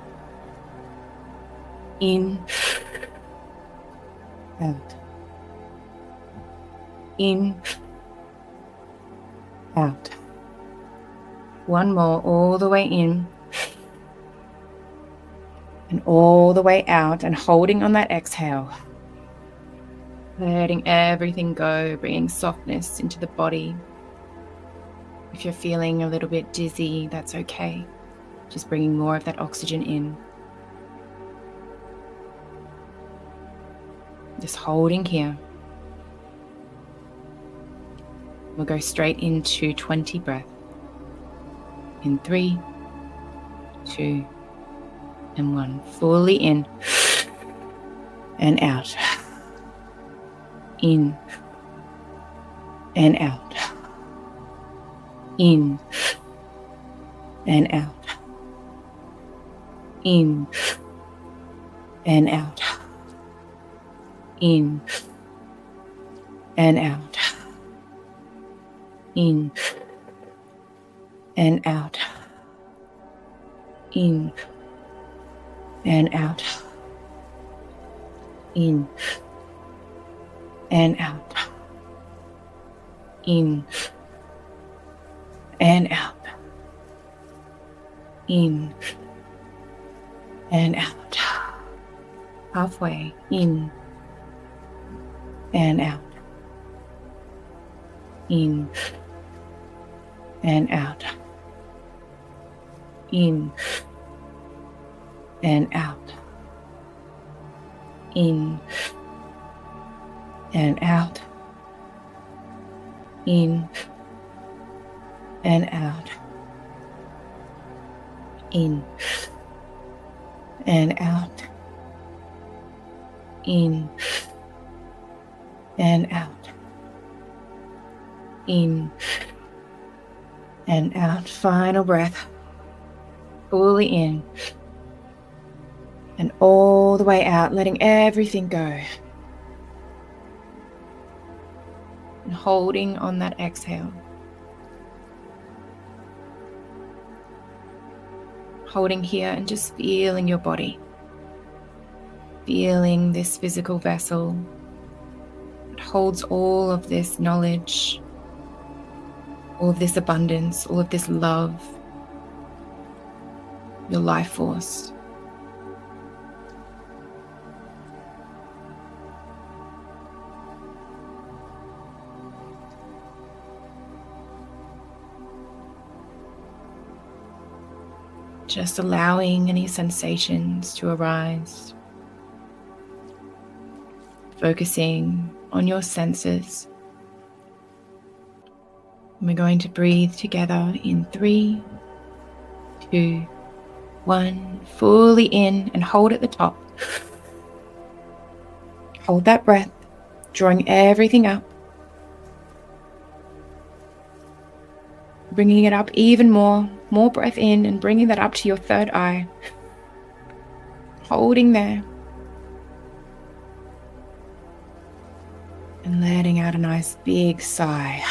In, out. In, out. One more, all the way in and all the way out, and holding on that exhale. Letting everything go, bringing softness into the body. If you're feeling a little bit dizzy, that's okay. Just bringing more of that oxygen in. Just holding here. We'll go straight into 20 breath. In 3, 2, and 1. Fully in and out. In and out. In and out. In and out. In and out. In and out. In and out. In and out. In and out. In and out. Halfway. In and out. In and out. In and out. In and out. In and out. In and out. In and out. In and out. Final breath. Fully in and all the way out, letting everything go. And holding on that exhale. Holding here and just feeling your body. Feeling this physical vessel that holds all of this knowledge, all of this abundance, all of this love, your life force. Just allowing any sensations to arise. Focusing on your senses. And we're going to breathe together in 3, 2, 1. Fully in and hold at the top. Hold that breath, drawing everything up. Bringing it up even more breath in and bringing that up to your third eye. Holding there. And letting out a nice big sigh.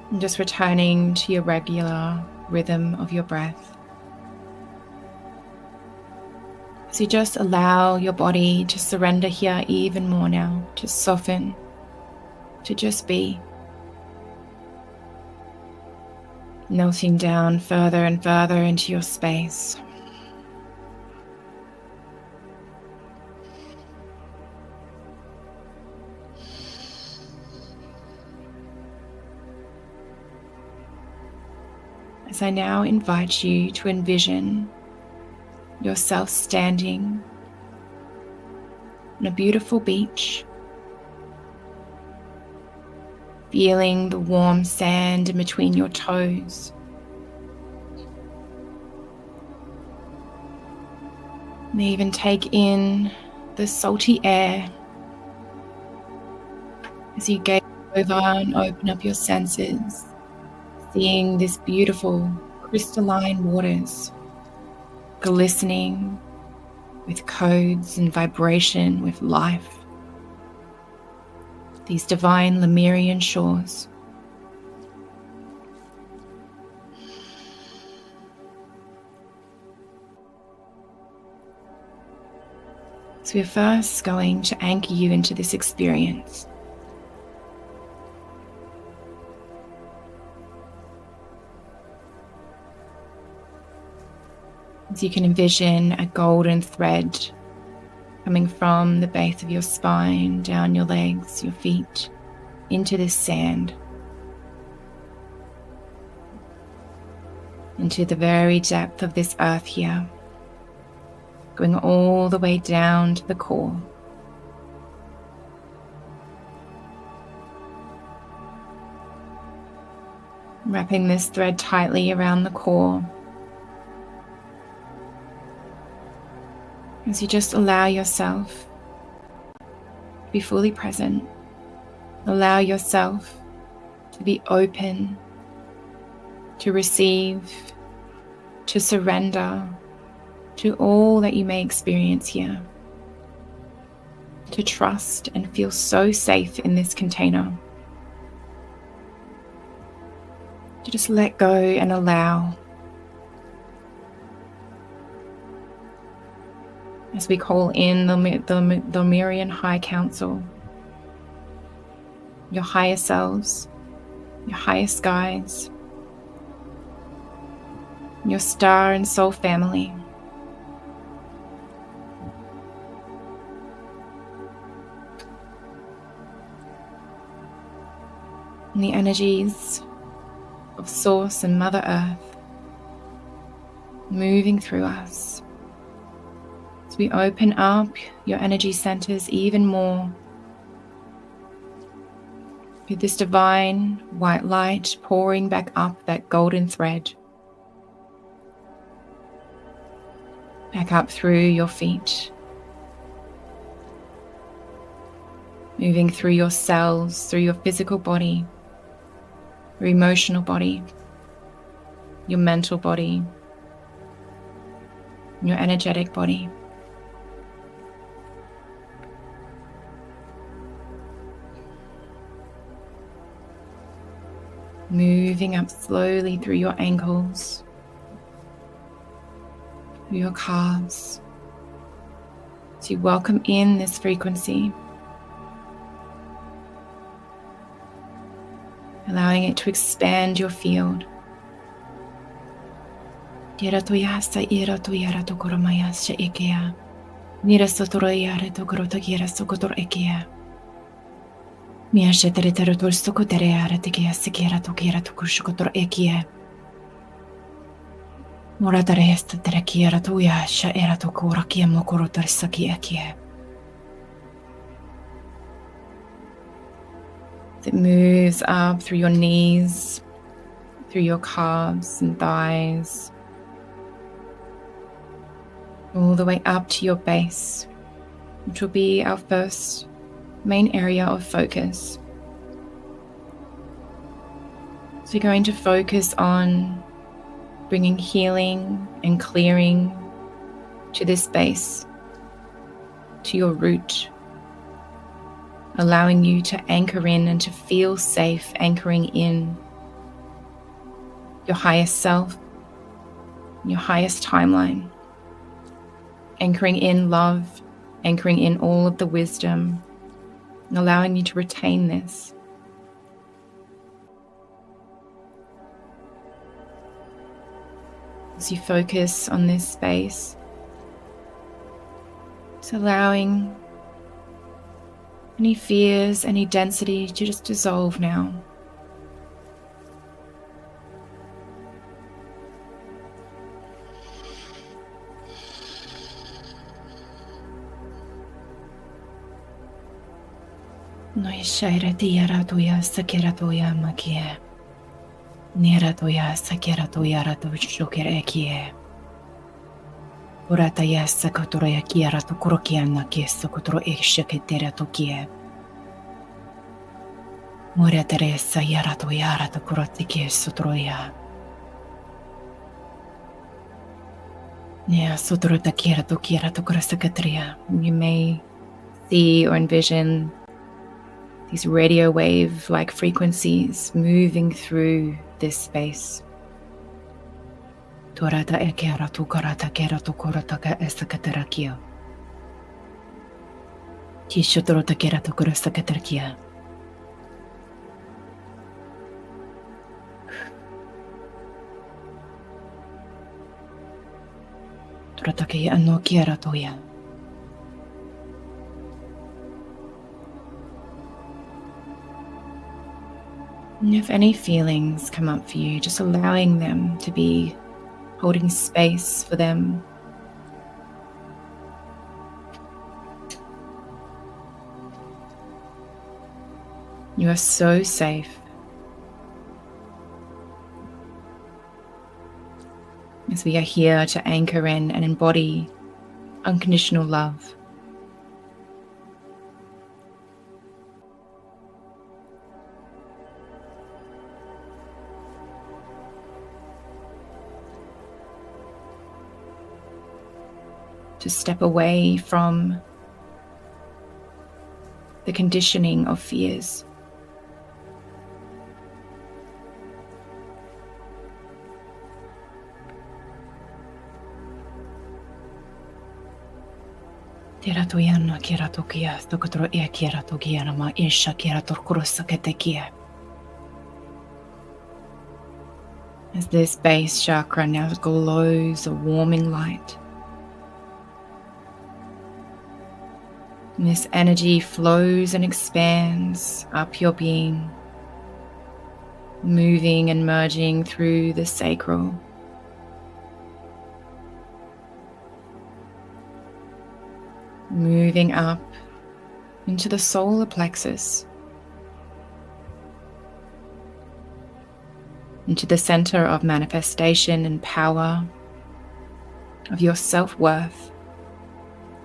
And just returning to your regular rhythm of your breath. So you just allow your body to surrender here even more now, to soften, to just be. Melting down further and further into your space. As I now invite you to envision yourself standing on a beautiful beach, feeling the warm sand in between your toes. And even take in the salty air as you gaze over and open up your senses, seeing this beautiful crystalline waters glistening with codes and vibration with life. These divine Lemurian shores. So we're first going to anchor you into this experience. So you can envision a golden thread coming from the base of your spine, down your legs, your feet, into this sand, into the very depth of this earth here, going all the way down to the core. Wrapping this thread tightly around the core. As you just allow yourself to be fully present, allow yourself to be open, to receive, to surrender to all that you may experience here, to trust and feel so safe in this container. to just let go and allow. As we call in the Lemurian High Council, your higher selves, your highest guides, your star and soul family. And the energies of Source and Mother Earth moving through us. As we open up your energy centers even more with this divine white light pouring back up that golden thread, back up through your feet, moving through your cells, through your physical body, your emotional body, your mental body, your energetic body. Moving up slowly through your ankles, through your calves. So you welcome in this frequency, allowing it to expand your field. Nira Mia shetere tor sokotere aratekia sikiera tokiera tokushokotor ekie. Moratare estatere kiera tuya sha era tokura kia mokorotor saki ekie. It moves up through your knees, through your calves and thighs, all the way up to your base, which will be our first main area of focus. So you're going to focus on bringing healing and clearing to this base, to your root, allowing you to anchor in and to feel safe anchoring in your highest self, your highest timeline, anchoring in love, anchoring in all of the wisdom, allowing you to retain this. As you focus on this space, it's allowing any fears, any density to just dissolve now. Noi shaira tiara tuya sakira tuya makie. Nera tuya sakira tuya ratu shukere kie. Urata ya sakotoro ya kiara tu kurokia na kie sokotoro eksheketera tu kie. Mora teresa yara tu yara tu kuroti kie sotroya. Nea sotoro ta kiera tu kurasakatria. You may see or envision these radio wave-like frequencies moving through this space. Torata ekera tu karata kera tu korotaka esakaterakia. Tishotorota kera tu kurasakaterakia. Torotake ano kiera toya. And if any feelings come up for you, just allowing them to be, holding space for them. You are so safe. As we are here to anchor in and embody unconditional love. To step away from the conditioning of fears. Tiratoyana kiratokia, Stokotro e kiratokiana, Isha kiratorkurosaketekia. As this base chakra now glows a warming light, and this energy flows and expands up your being, moving and merging through the sacral, moving up into the solar plexus, into the center of manifestation and power, of your self-worth,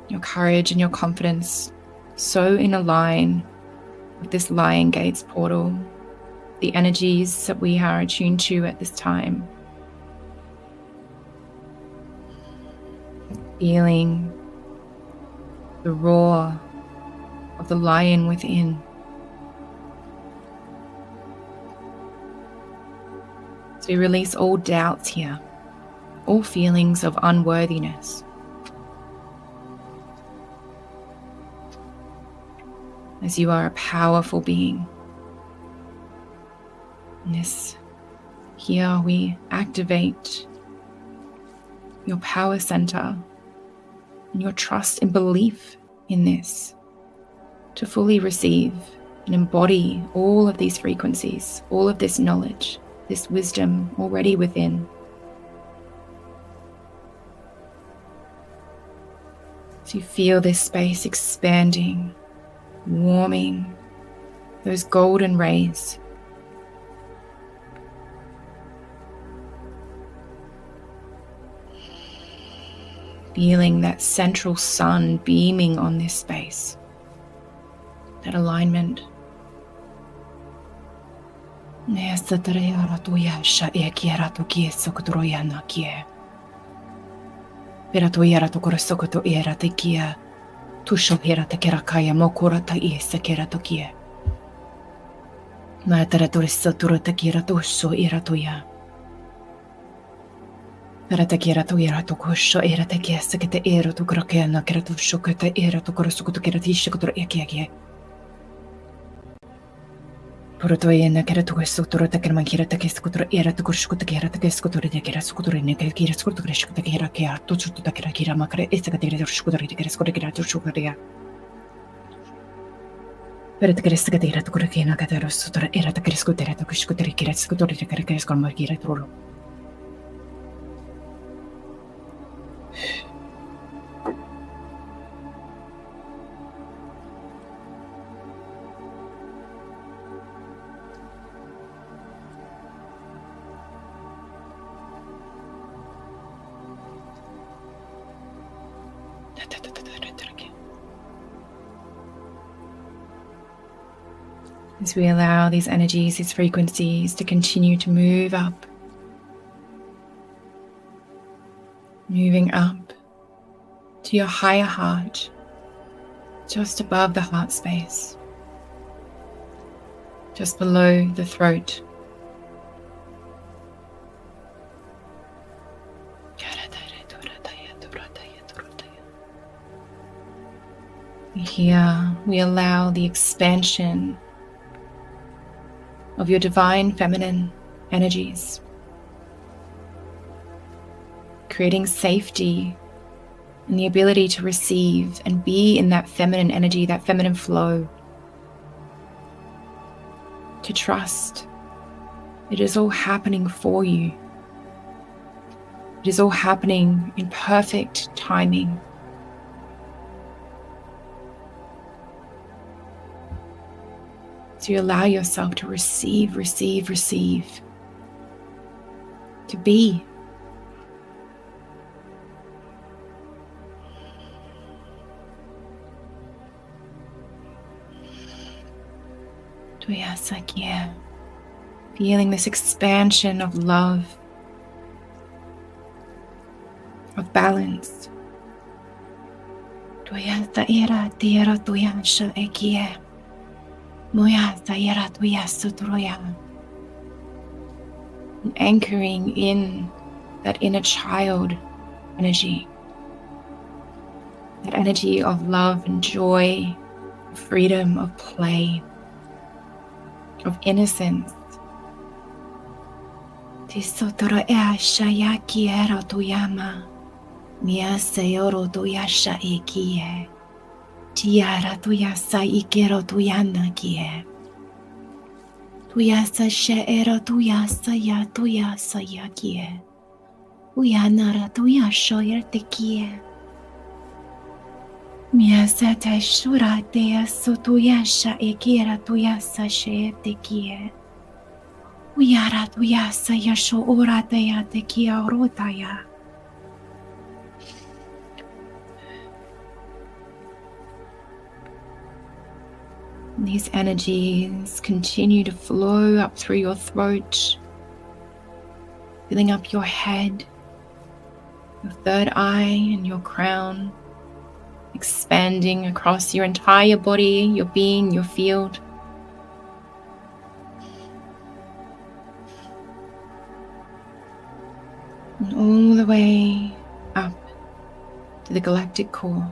your courage and your confidence, so in a line with this Lion Gates portal, the energies that we are attuned to at this time. Feeling the roar of the lion within. So we release all doubts here, all feelings of unworthiness. As you are a powerful being. Yes, here we activate your power center and your trust and belief in this to fully receive and embody all of these frequencies, all of this knowledge, this wisdom already within. So you feel this space expanding, warming, those golden rays. Feeling that central sun beaming on this space, that alignment. Tusho hera te kerakaya mokura ta isa kera tokia. Matara turisa turata kira tuso ira toya. Tarata kira to ira to kusho ira te kiesa kete ira to krakena kera tusho kete ira to kursuko to kera tisha kutura ekiage. Porotoyena kera to kuso turata kerman kira te kiesa kutura ira to kurshuko te kera te kiesa kutura de kera skutura ne kera skutura shukta kera kera to chuta kera kira makare isa kete kera skutura de kera skutura kera to shukuria. Pero te quieres que te irá tu corazón que te rostro era te quieres que te irá tu corazón que te quieres que te quieres como quiera tu. As we allow these energies, these frequencies to continue to move up, moving up to your higher heart, just above the heart space, just below the throat. Here we allow the expansion of your divine feminine energies, creating safety and the ability to receive and be in that feminine energy, that feminine flow, to trust it is all happening for you. It is all happening in perfect timing. So you allow yourself to receive, to be. Feeling this expansion of love, of balance. And anchoring in that inner child energy, that energy of love and joy, freedom, of play, of innocence. Tisotoro ea shayaki ero tuyama, mia seoro tuyasha ikie, tiara tuyasa ikero tuyana kie. Tuyasa she ero tuyasa ya kie. Uyanara tuyasho yertekie. Miasa te shura dea sotuyasha ikira tuyasa she tekie. Uyara tuyasa yasho ora dea tekia rotaya. These energies continue to flow up through your throat, filling up your head, your third eye and your crown, expanding across your entire body, your being, your field. And all the way up to the galactic core.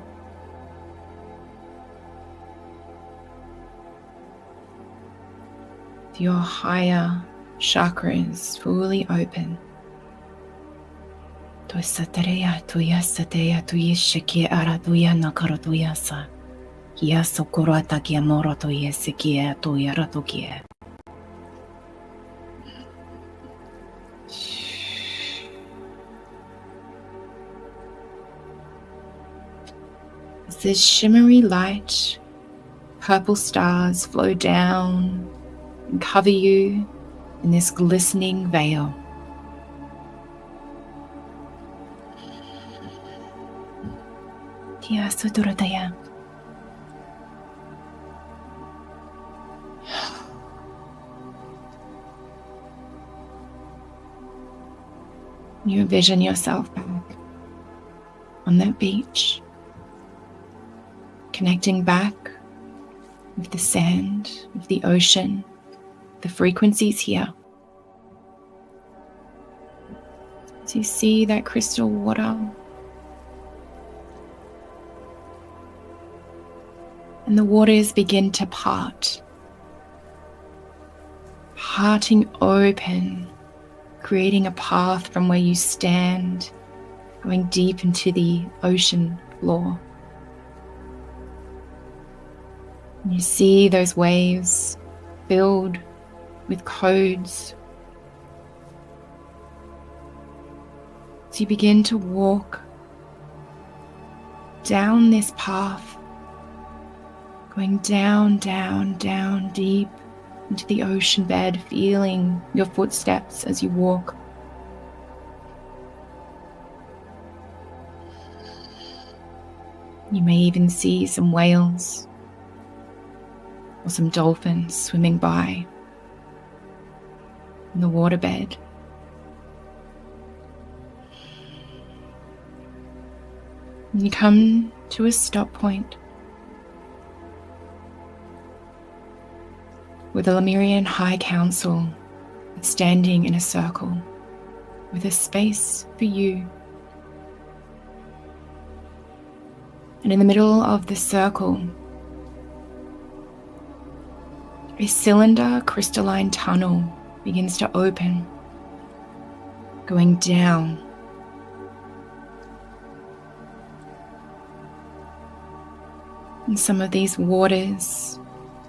Your higher chakras fully open. Toisaterea tuyasatea tuyishiki ara tuyana karotuyasa. Kiaso korata kiamoro tuyesikia tuyaratukia. As this shimmery light, purple stars flow down and cover you in this glistening veil. You envision yourself back on that beach, connecting back with the sand, with the ocean, the frequencies here. As you see that crystal water, and the waters begin to part, parting open, creating a path from where you stand, going deep into the ocean floor. And you see those waves filled with codes. So you begin to walk down this path, going down, down, down, deep into the ocean bed, feeling your footsteps as you walk. You may even see some whales or some dolphins swimming by in the waterbed. And you come to a stop point with the Lemurian High Council standing in a circle with a space for you. And in the middle of the circle, a cylinder crystalline tunnel begins to open, going down. And some of these waters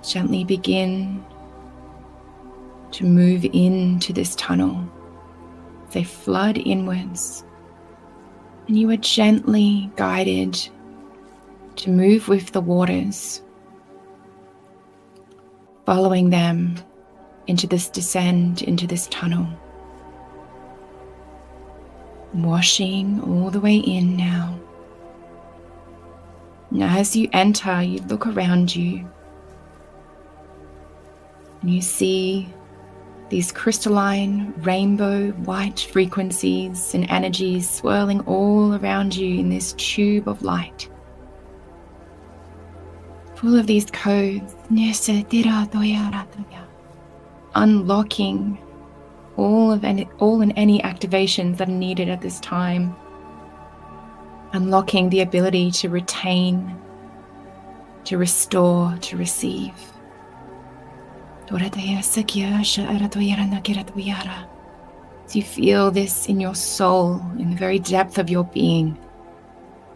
gently begin to move into this tunnel. They flood inwards, and you are gently guided to move with the waters, following them into this descent into this tunnel, washing all the way in now. Now as you enter, you look around you and you see these crystalline rainbow white frequencies and energies swirling all around you in this tube of light, full of these codes, unlocking all and any activations that are needed at this time, unlocking the ability to retain, to restore, to receive. As you feel this in your soul, in the very depth of your being,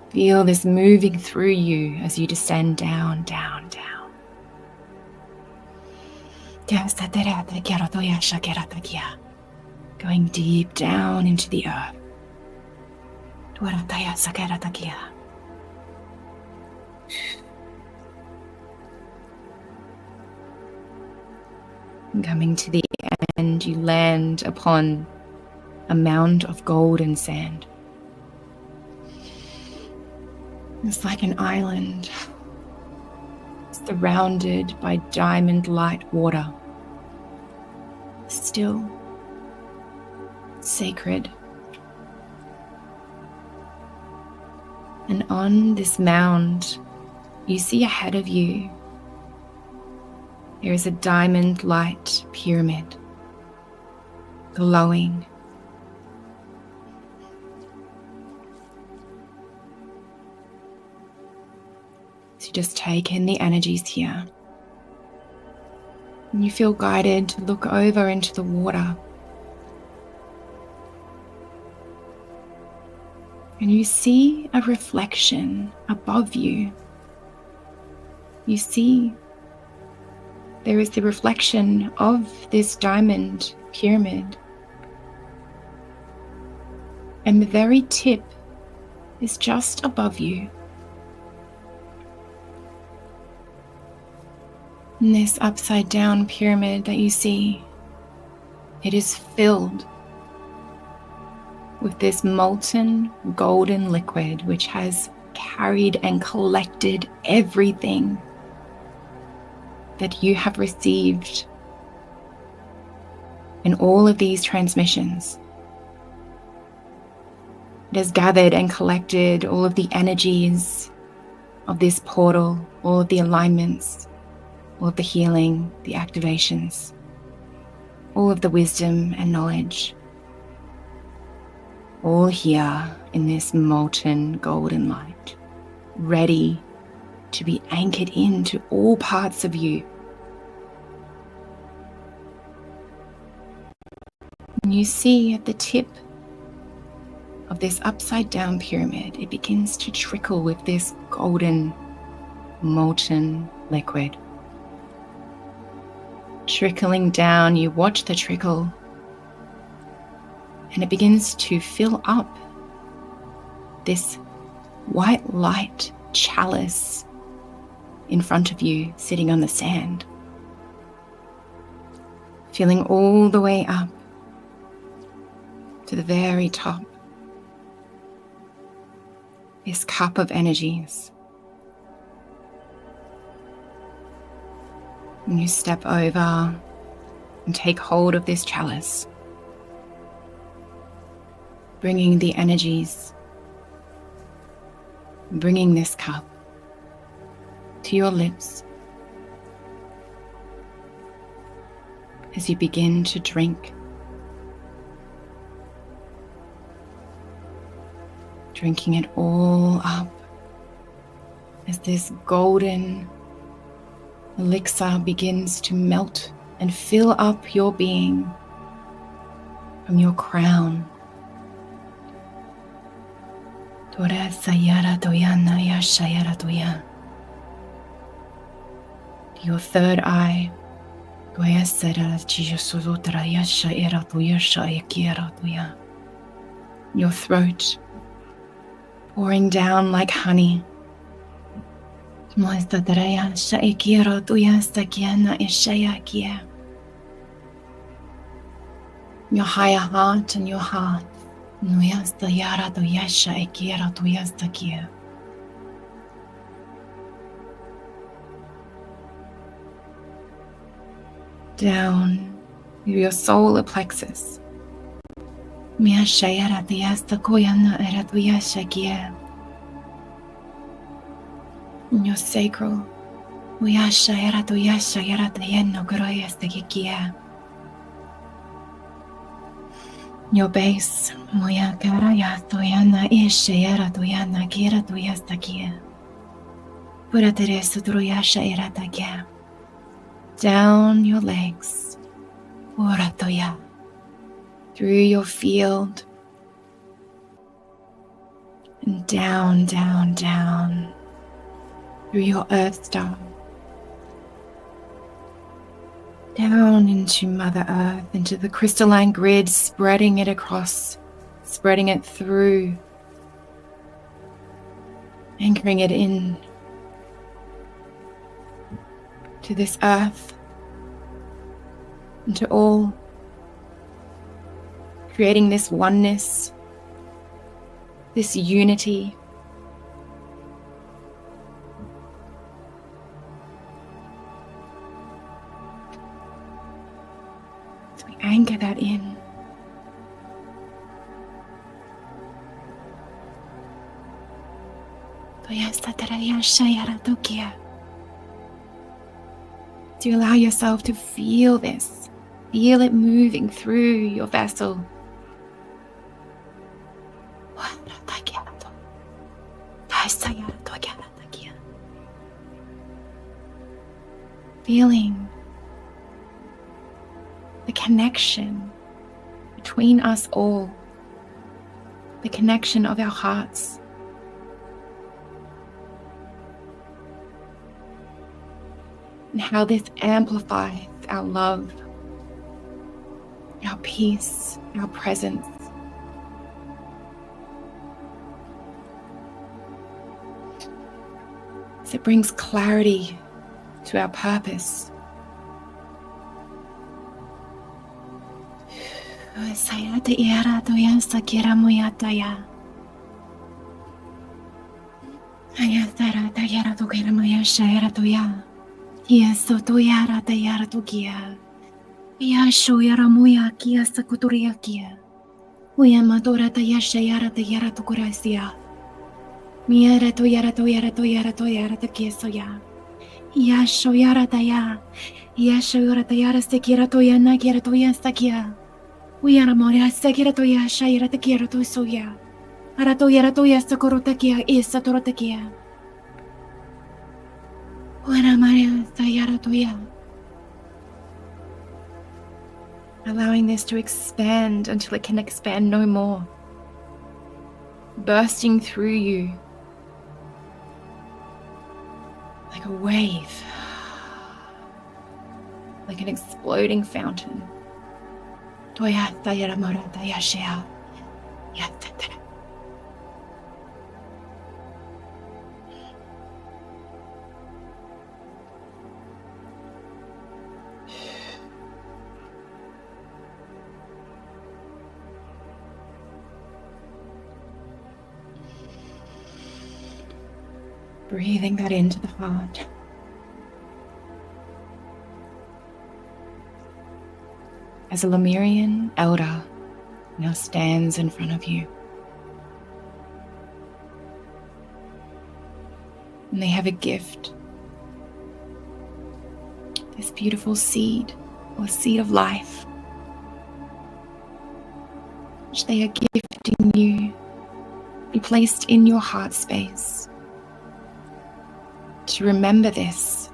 feel this moving through you as you descend down, down, down. Going deep down into the earth. Coming to the end, you land upon a mound of golden sand. It's like an island, surrounded by diamond light water. Still, sacred. And on this mound, you see ahead of you, there is a diamond light pyramid, glowing. So just take in the energies here. And you feel guided to look over into the water. And you see a reflection above you. You see there is the reflection of this diamond pyramid. And the very tip is just above you. And this upside down pyramid that you see, it is filled with this molten golden liquid which has carried and collected everything that you have received in all of these transmissions. It has gathered and collected all of the energies of this portal, all of the alignments, all of the healing, the activations, all of the wisdom and knowledge, all here in this molten golden light, ready to be anchored into all parts of you. And you see at the tip of this upside down pyramid, it begins to trickle with this golden molten liquid. Trickling down, you watch the trickle, and it begins to fill up this white light chalice in front of you, sitting on the sand, filling all the way up to the very top. This cup of energies. And you step over and take hold of this chalice, bringing the energies, bringing this cup to your lips as you begin to drink. Drinking it all up as this golden elixir begins to melt and fill up your being from your crown. Your third eye. Your throat, pouring down like honey. Your higher heart and your heart. Down your solar plexus. In your sacral. Your base. Moya karaya toyana ishayara toyana kira toyastakia. Purateresu troyasha eratakia. Down your legs. Oratoya. Through your field. And down, down, down. Through your earth star. Down into Mother Earth, into the crystalline grid, spreading it across, spreading it through, anchoring it in to this earth, into all, creating this oneness, this unity. So we anchor that in. To allow yourself to feel this, feel it moving through your vessel. Feeling the connection between us all, the connection of our hearts. And how this amplifies our love, our peace, our presence. As it brings clarity to our purpose. Yeso toyara tayara tokia. Yasho yara moya kia sakuturia kia. Uya madora tayasha yara tayara tokurasia. Miera toyara toyara toyara toyara takia soya. Yasho yara taya. Yasho yara tayara sekira toyana kira toya sakia. Uya moya sekira toya shayara takira to soya. Arato yara toya sakorotakia isa torotakia. Allowing this to expand until it can expand no more, bursting through you like a wave, like an exploding fountain. Breathing that into the heart. As a Lemurian elder now stands in front of you. And they have a gift. This beautiful seed, or seed of life, which they are gifting you, be placed in your heart space. To remember this,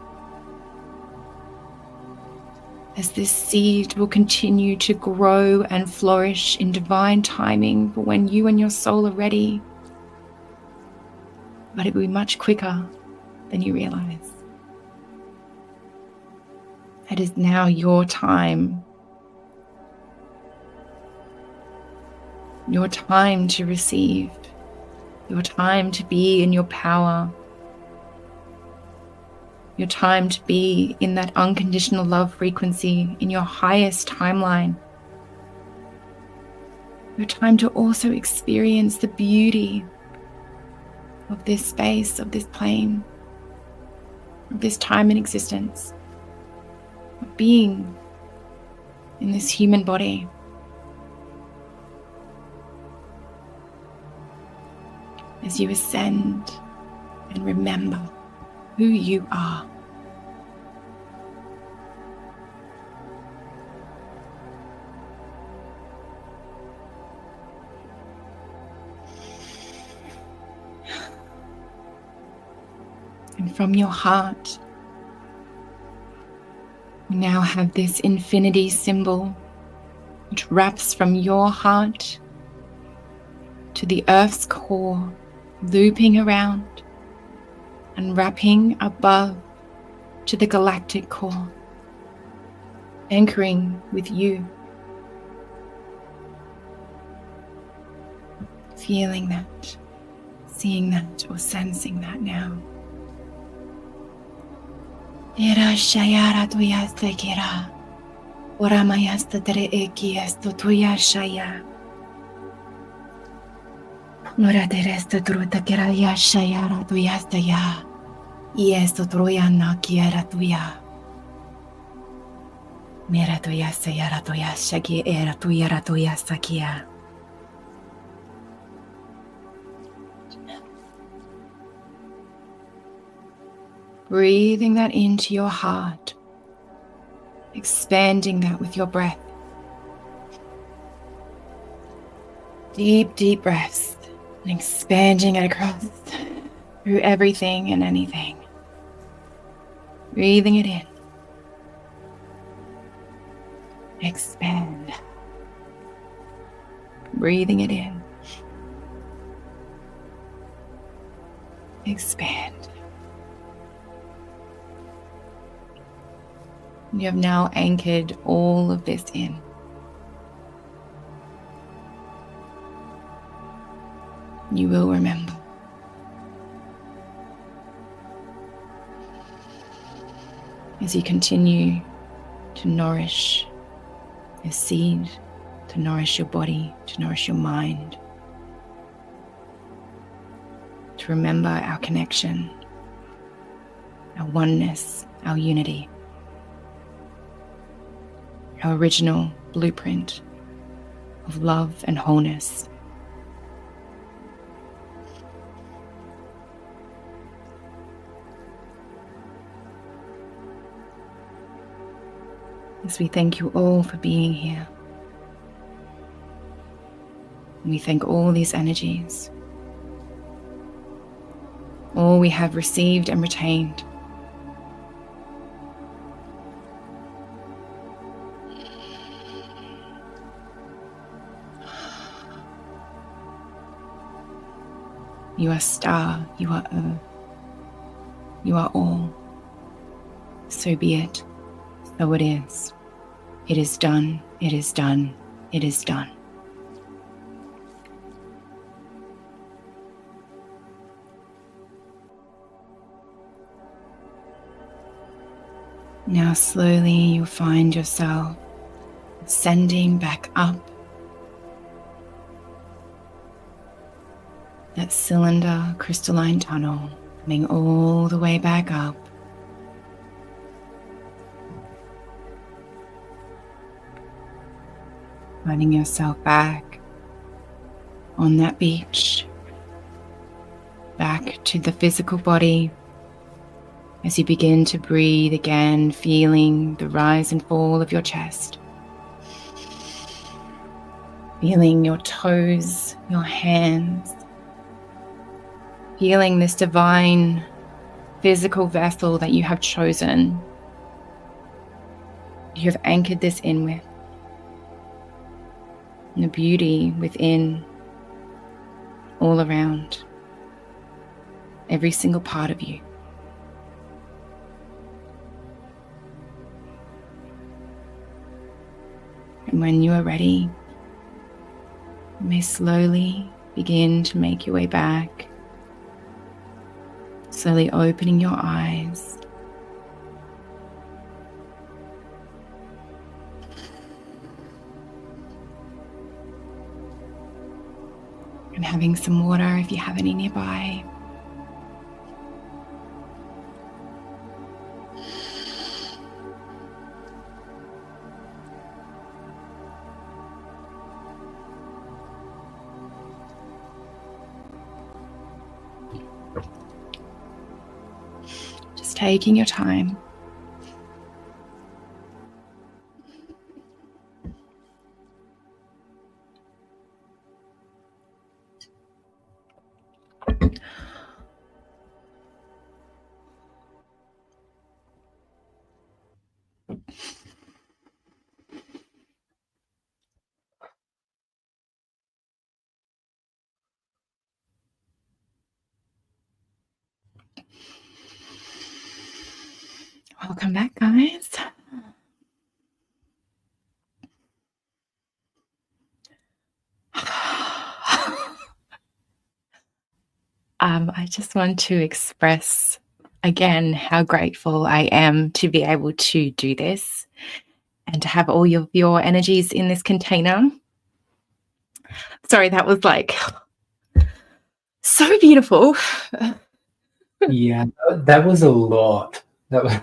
as this seed will continue to grow and flourish in divine timing for when you and your soul are ready, but it will be much quicker than you realize. It is now your time to receive, your time to be in your power, your time to be in that unconditional love frequency in your highest timeline. Your time to also experience the beauty of this space, of this plane, of this time in existence, of being in this human body. As you ascend and remember who you are. And from your heart, you now have this infinity symbol which wraps from your heart to the earth's core, looping around and wrapping above to the galactic core, anchoring with you, feeling that, seeing that, or sensing that now. Ira shayara tuyasta kira, oramayasta tere eki esto tuya shaya. Nora teresta truta kira ya shayara tuyasta ya, y esto truya na kiera tuya. Mira tuya sayara tuya shaki era tuyara tuya sakia. Breathing that into your heart, expanding that with your breath. Deep, deep breaths, and expanding it across through everything and anything. Breathing it in. Expand. Breathing it in. Expand. You have now anchored all of this in. You will remember. As you continue to nourish your seed, to nourish your body, to nourish your mind, to remember our connection, our oneness, our unity, our original blueprint of love and wholeness. As we thank you all for being here. And we thank all these energies, all we have received and retained. You are star, you are earth, you are all. So be it, so it is. It is done, it is done, it is done. Now slowly you'll find yourself ascending back up that cylinder crystalline tunnel, coming all the way back up. Finding yourself back on that beach, back to the physical body. As you begin to breathe again, feeling the rise and fall of your chest. Feeling your toes, your hands. Feeling this divine physical vessel that you have chosen. You have anchored this in with. And the beauty within, all around, every single part of you. And when you are ready, you may slowly begin to make your way back, slowly opening your eyes. And having some water if you have any nearby. Just taking your time. Welcome back, guys. I just want to express again how grateful I am to be able to do this and to have all of your energies in this container. Sorry, that was like so beautiful. Yeah, that was a lot. That was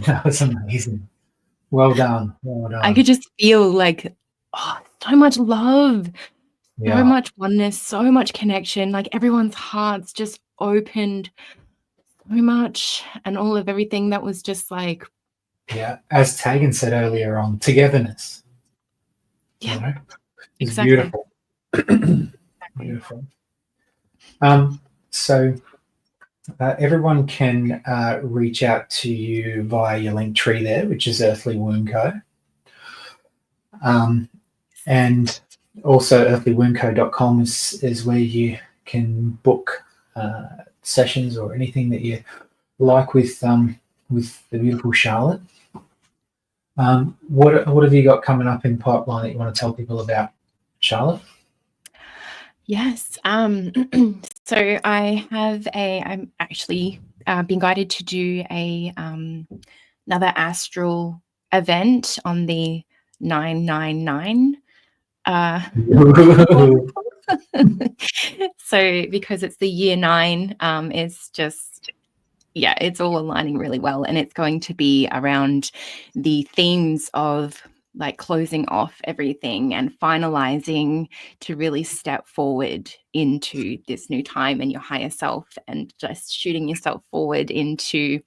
that was amazing. Well done. Well done. I could just feel like so much love, Yeah. so much oneness, so much connection. Like everyone's hearts just opened so much, and all of everything that was just like, Yeah. As Tegan said earlier on, togetherness. yeah, You know? It's exactly. beautiful. Beautiful. So everyone can reach out to you via your link tree there, which is Earthly Womb Co. And also earthlywombco.com is where you can book sessions or anything that you like with the beautiful Charlotte. What have you got coming up in pipeline that you want to tell people about, Charlotte? Yes. So I'm actually being guided to do another astral event on the 999. So because it's the year 9, it's just, yeah, it's all aligning really well, and it's going to be around the themes of like closing off everything and finalizing to really step forward into this new time and your higher self, and just shooting yourself forward into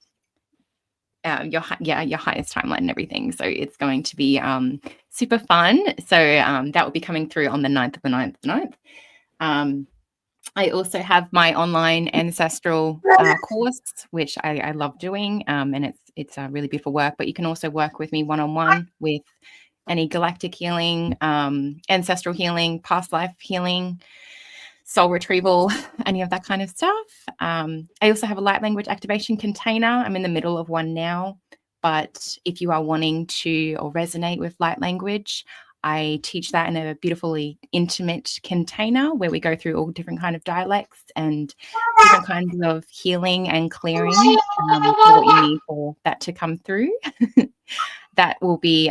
your highest timeline and everything. So it's going to be super fun. So that will be coming through on the 9th of the 9th of the 9th. I also have my online ancestral course, which I love doing, and it's a really beautiful work. But you can also work with me one-on-one with any galactic healing, ancestral healing, past life healing, soul retrieval, any of that kind of stuff. I also have a light language activation container. I'm in the middle of one now, but if you are wanting to or resonate with light language, I teach that in a beautifully intimate container where we go through all different kind of dialects and different kinds of healing and clearing for what you need for that to come through. That will be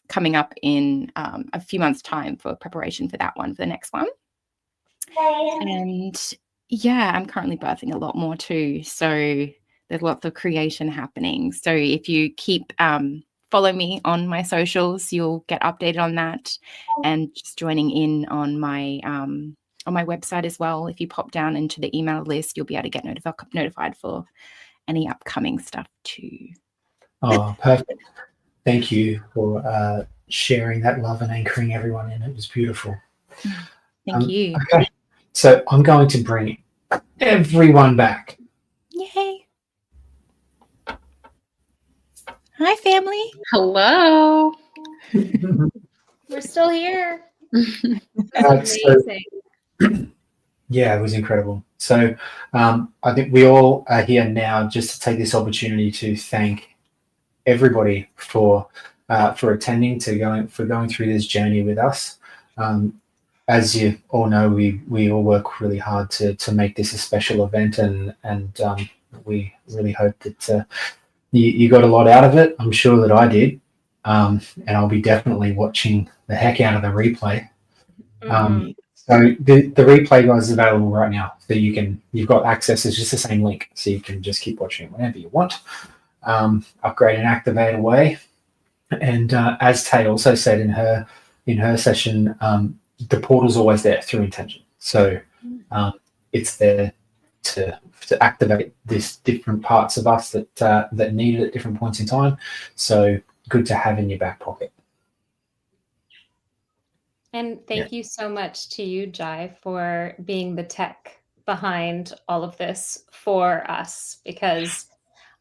coming up in a few months' time for preparation for that one, for the next one. And yeah, I'm currently birthing a lot more too. So there's lots of creation happening. So if you keep follow me on my socials, you'll get updated on that, and just joining in on my website as well. If you pop down into the email list, you'll be able to get notified for any upcoming stuff too. Oh, perfect. Thank you for sharing that love and anchoring everyone in. It was beautiful. Thank you. Okay, so I'm going to bring everyone back. Yay. Hi, family. Hello. We're still here. That's amazing. Yeah, it was incredible. So I think we all are here now just to take this opportunity to thank everybody for attending, for going through this journey with us. As you all know, we all work really hard to make this a special event, and we really hope that you got a lot out of it. I'm sure that I did, and I'll be definitely watching the heck out of the replay. So the replay, guys, is available right now. So you've got access. It's just the same link, so you can just keep watching it whenever you want. Upgrade and activate away. And as Tay also said in her session, the portal's always there through intention. So it's there to activate these different parts of us that need it at different points in time. So good to have in your back pocket. And thank you so much to you, Jai, for being the tech behind all of this for us, because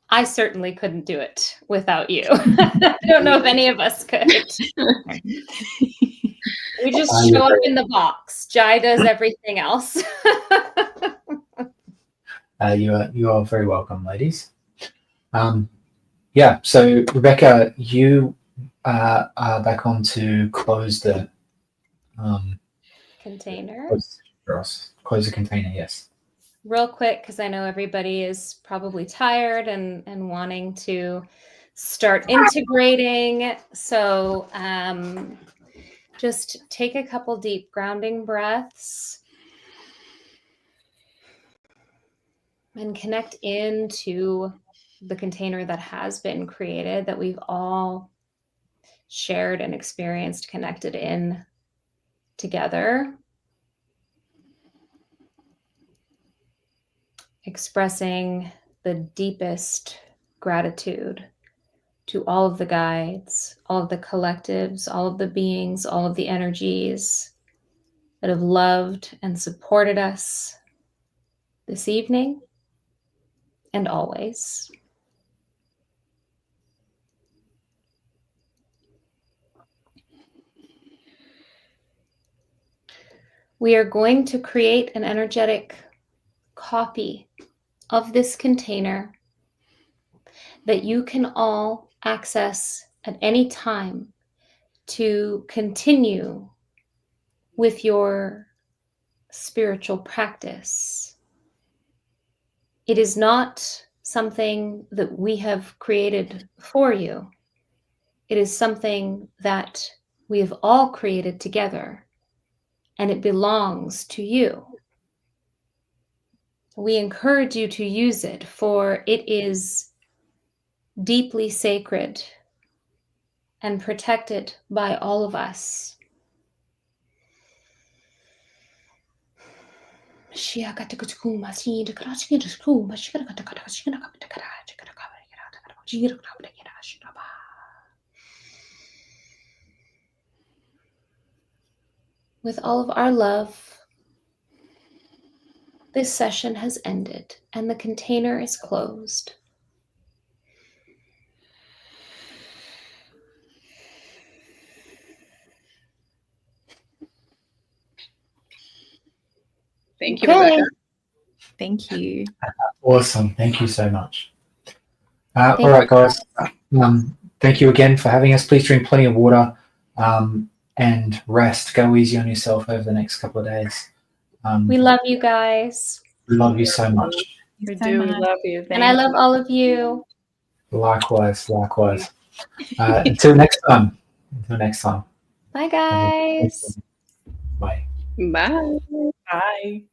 I certainly couldn't do it without you. I don't know if any of us could. We just show up in the box. Jai does everything else. You are very welcome, ladies. Yeah, so Rebecca, you are back on to close the Container. Close the container, yes. Real quick, because I know everybody is probably tired and wanting to start integrating. So just take a couple deep grounding breaths and connect into the container that has been created, that we've all shared and experienced, connected in together. Expressing the deepest gratitude to all of the guides, all of the collectives, all of the beings, all of the energies that have loved and supported us this evening and always. We are going to create an energetic copy of this container that you can all access at any time to continue with your spiritual practice. It is not something that we have created for you. It is something that we have all created together, and it belongs to you. We encourage you to use it, for it is deeply sacred and protected by all of us. With all of our love, this session has ended and the container is closed. Thank you, Rebecca. Thank you. Awesome. Thank you so much. All right, guys. Thank you again for having us. Please drink plenty of water and rest. Go easy on yourself over the next couple of days. We love you guys. We love you so much. We do. We love you. And I love all of you. Likewise, likewise. Until next time. Until next time. Bye, guys. Bye. Bye. Bye.